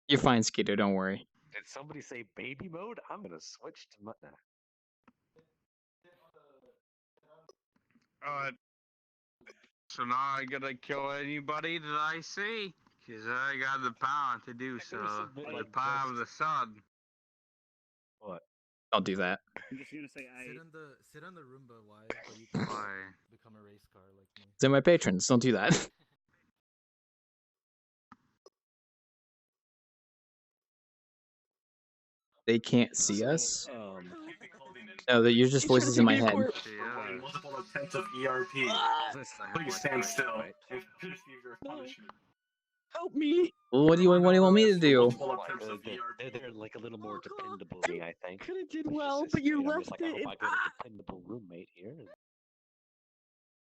You're fine, Skeeter. Don't worry. Did somebody say baby mode? I'm gonna switch to mutton. So now I gotta kill anybody that I see, cause I got the power to do so. The power of the sun. What? I'll do that. I'm just gonna say sit on the Roomba, why? So you can become a race car like me. They're my patrons. Don't do that. They can't see us. No, you're just voices in my head. Multiple attempts of ERP. Please stand still. Help me! Well, what do you want me to do? They're like a little more dependable than me, I think. Could have did well, but you left I hope it. I get a dependable roommate here.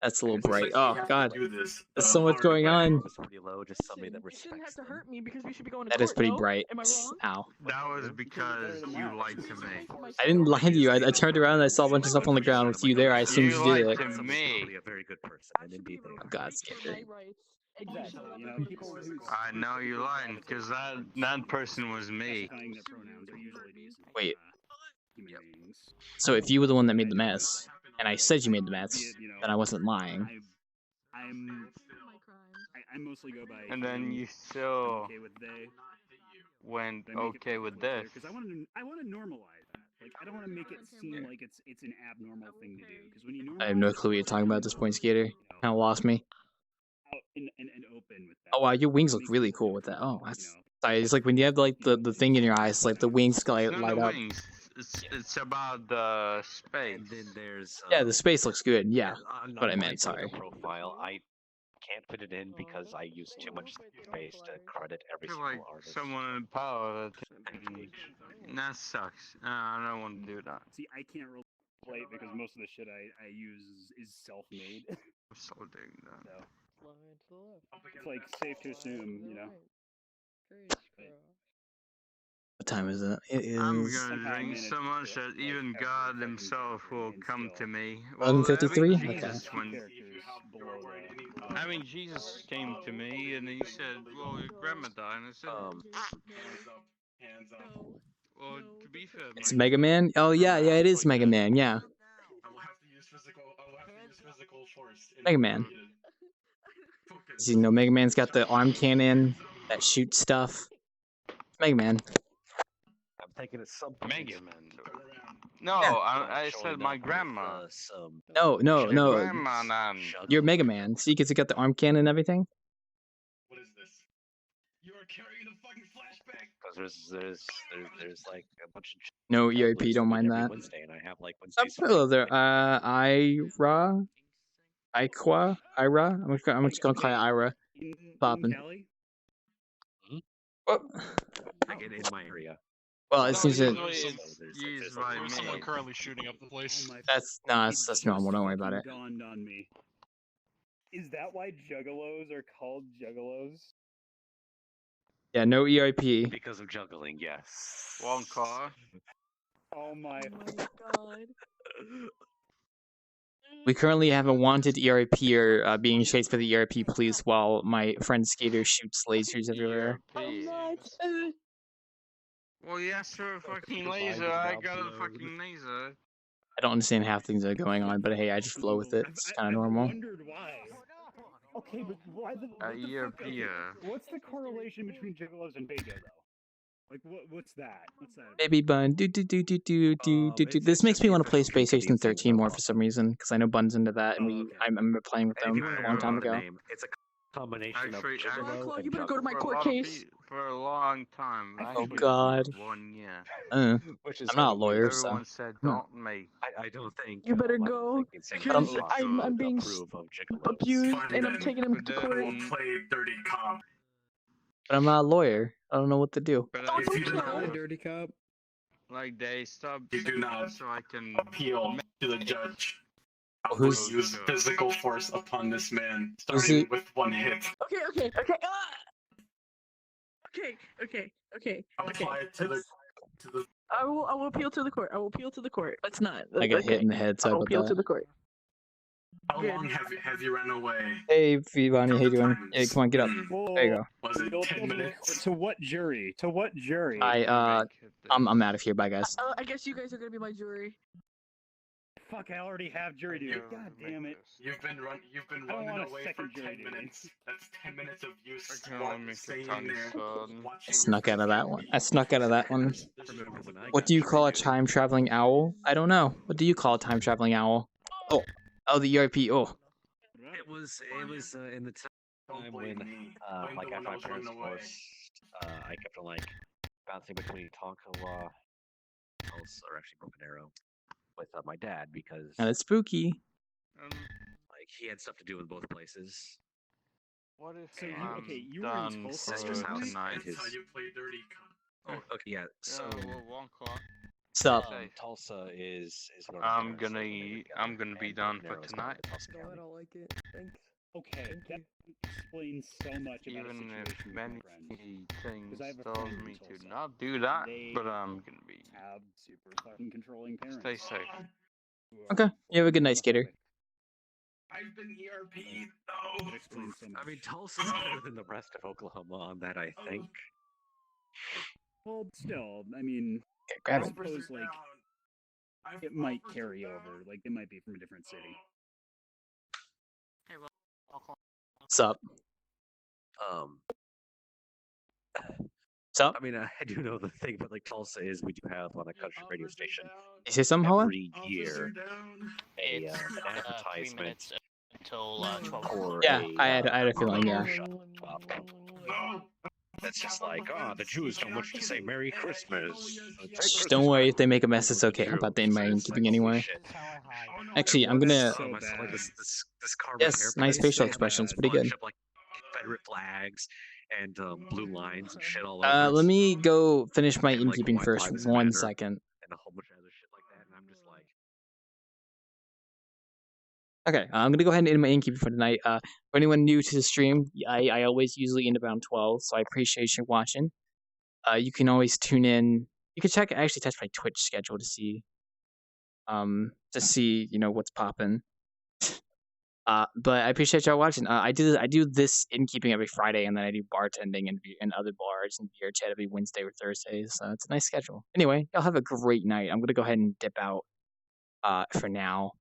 That's a little bright. Oh God, Do this. there's so much going on. It's pretty low, just somebody that You shouldn't have respects to them. hurt me because we should be going to That court. is pretty no? bright. Am I wrong? Ow. That was because you lied to me. I didn't lie to you. I turned around and I saw a bunch of stuff on the ground with you there. I assumed you did lied it. to me. A very good person, and indeed they are. Oh God, Skeeter. Exactly. You know, people who I know you lying, because that person was me. specifying their pronouns are usually decent. Wait. Human beings. So if you were the one that made the mess, and I said you made the mess, then I wasn't lying. I mostly go by. And then you I'm still okay with they. went But I make it okay with clear, this. 'cause I want to normalize that. Like I don't want to make it seem like it's an abnormal thing to do. Because when you normalize I have no clue what you're talking about at this point, Skeeter. Kind of lost me. out and open with that. Oh wow, your wings look really cool with that. Oh, that's sorry. It's like when you have like the thing in your eyes, like the wings light It's not the up. wings. It's about the space. And then there's Yeah, the space looks good. Yeah, on what I my meant. Sorry. profile, I can't fit it in because I use too much space to credit every I feel single like artist. someone in power that sucks. I don't want to do that. See, I can't relate because most of the shit I use is self-made. I'm so digging that. So it's like safe to assume, you know. What time is it? It I'm is gonna drink so much that even God himself will come to me. 11:53. Having Okay. Jesus having Jesus came to me and he said, "Well, your grandma died," and I said, Hands up. "Well, to be fair, It's Mega Man. Oh yeah, it is Mega Man. Yeah, I will have to use physical force. Mega Man. You know, Mega Man's got the arm cannon that shoots stuff. Mega Man. I'm thinking it's some Mega Man." No, Yeah. I said my grandma. No. Grandma, nan. You're Mega Man. See, because you got the arm cannon and everything. What is this? You are carrying a fucking flashback. Because there's like a bunch of No EIP. Don't mind every that. Wednesday, and I have like Stop Wednesdays. hello there. Ira. I'm just gonna call you Ira. Poppin'. What? Like in my area. Well, it seems that Used by There's someone me. currently shooting up the place. that's normal. Don't worry about it. Dawned on me. Is that why juggalos are called juggalos? Yeah, no EIP. Because of juggling, yes. One car. Oh my god. We currently have a wanted ERPer being chased by the ERP police while my friend Skater shoots lasers everywhere. Well, yes, for a fucking laser. I got a fucking laser. I don't understand half things that are going on, but hey, I just flow with it. It's kind of normal. wondered why. Okay, but why the what's the correlation between juggalos and Bejo though? Like what's that? What's that? Baby Bun, do. This makes me want to play Space Station 13 more for some reason, because I know Bun's into that, and I remember playing with them a long time ago. It's a combination Actually, of juggalo and you better go to my for a court lot of case. for a long time. Oh Actually, God. 1 year. which is I'm not a lawyer, so. Everyone said, "Don't make." I don't think You better go because I'm being approve of abused Fine, and I'm then. taking him to But court. We'll play dirty cop. But I'm not a lawyer. I don't know what to do. But Don't If you do not kill. Dirty cop. like they stopped. You do not so I can appeal to the judge. I will Who's- use physical force upon this man, Who's starting it? with one hit. Okay. Okay. Apply it to the. I will appeal to the court. Let's not. I got hit in the head, I sorry will about appeal to that. the court. How long have you ran away? Hey, Vivani, how you doing? Times. Hey, come on, get up. There you go. Was it 10 minutes? To what jury? To what jury? I'm out of here. Bye, guys. I guess you guys are gonna be my jury. Fuck, I already have jury duty. God damn it. You've been running away for 10 minutes. That's 10 minutes of you staying there. I snuck out of that one. What do you call a time traveling owl? I don't know. What do you call a time traveling owl? Oh, the ERP. Oh. It was in the time when like after my parents divorced, I kept on like bouncing between Tonkawa, or actually Broken Arrow, with my dad because Now that's spooky. like he had stuff to do with both places. What if So I'm you were in done for sister's house tonight? and his. That's how you play dirty. Oh, okay, yeah. So well, 1 o'clock. Sup? Tulsa is where I'm gonna be done for tonight. No, I don't like it. Thanks. Okay, Thank that you. explains so much about a Even situation if with many my friends. things I have a tells friend in me Tulsa. to not do that, They but I'm gonna be. have super fucking controlling parents. Stay safe. Okay. You have a good night, Skater. I've been ERP'd. That explains so much. I mean, Tulsa's better than the rest of Oklahoma on that, I think. Well, still, I mean, grab I it. suppose like it might carry over. Like it might be from a different city. Sup? Sup? I mean, I do know the thing, but like Tulsa is, we do have on a country radio station. You say something, Holla? Every year, an It's 3 advertisement minutes until 12. for Yeah, a, I had a feeling. Yeah. That's just like, the Jews don't want you to say Merry Christmas. Just don't worry. If they make a mess, it's okay. I'm about to end my Innkeeping anyway. Actually, I'm gonna. Like this carbon Yes, nice facial expressions. Pretty good. Like Confederate flags and blue lines and shit all over. Let me go finish my And, like, Innkeeping White first. Lives 1 Matter. second. And a whole bunch of other shit like that, and I'm just like, Okay, I'm gonna go ahead and end my Innkeeping for tonight. For anyone new to the stream, I always usually end around 12, so I appreciate you watching. You can always tune in. You can actually touch my Twitch schedule to see what's popping. But I appreciate y'all watching. I do this Innkeeping every Friday, and then I do bartending in other bars and VRChat every Wednesday or Thursday. So it's a nice schedule. Anyway, y'all have a great night. I'm gonna go ahead and dip out for now.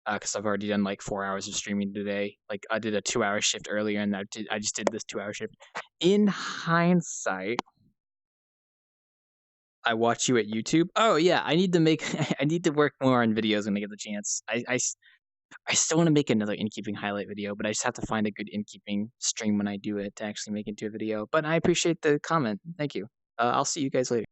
Because I've already done like 4 hours of streaming today. Like I did a 2-hour shift earlier, and I just did this 2-hour shift. In hindsight, I watch you at YouTube. Oh yeah, I need to work more on videos when I get the chance. I still want to make another Innkeeping highlight video, but I just have to find a good Innkeeping stream when I do it to actually make it into a video. But I appreciate the comment. Thank you. I'll see you guys later.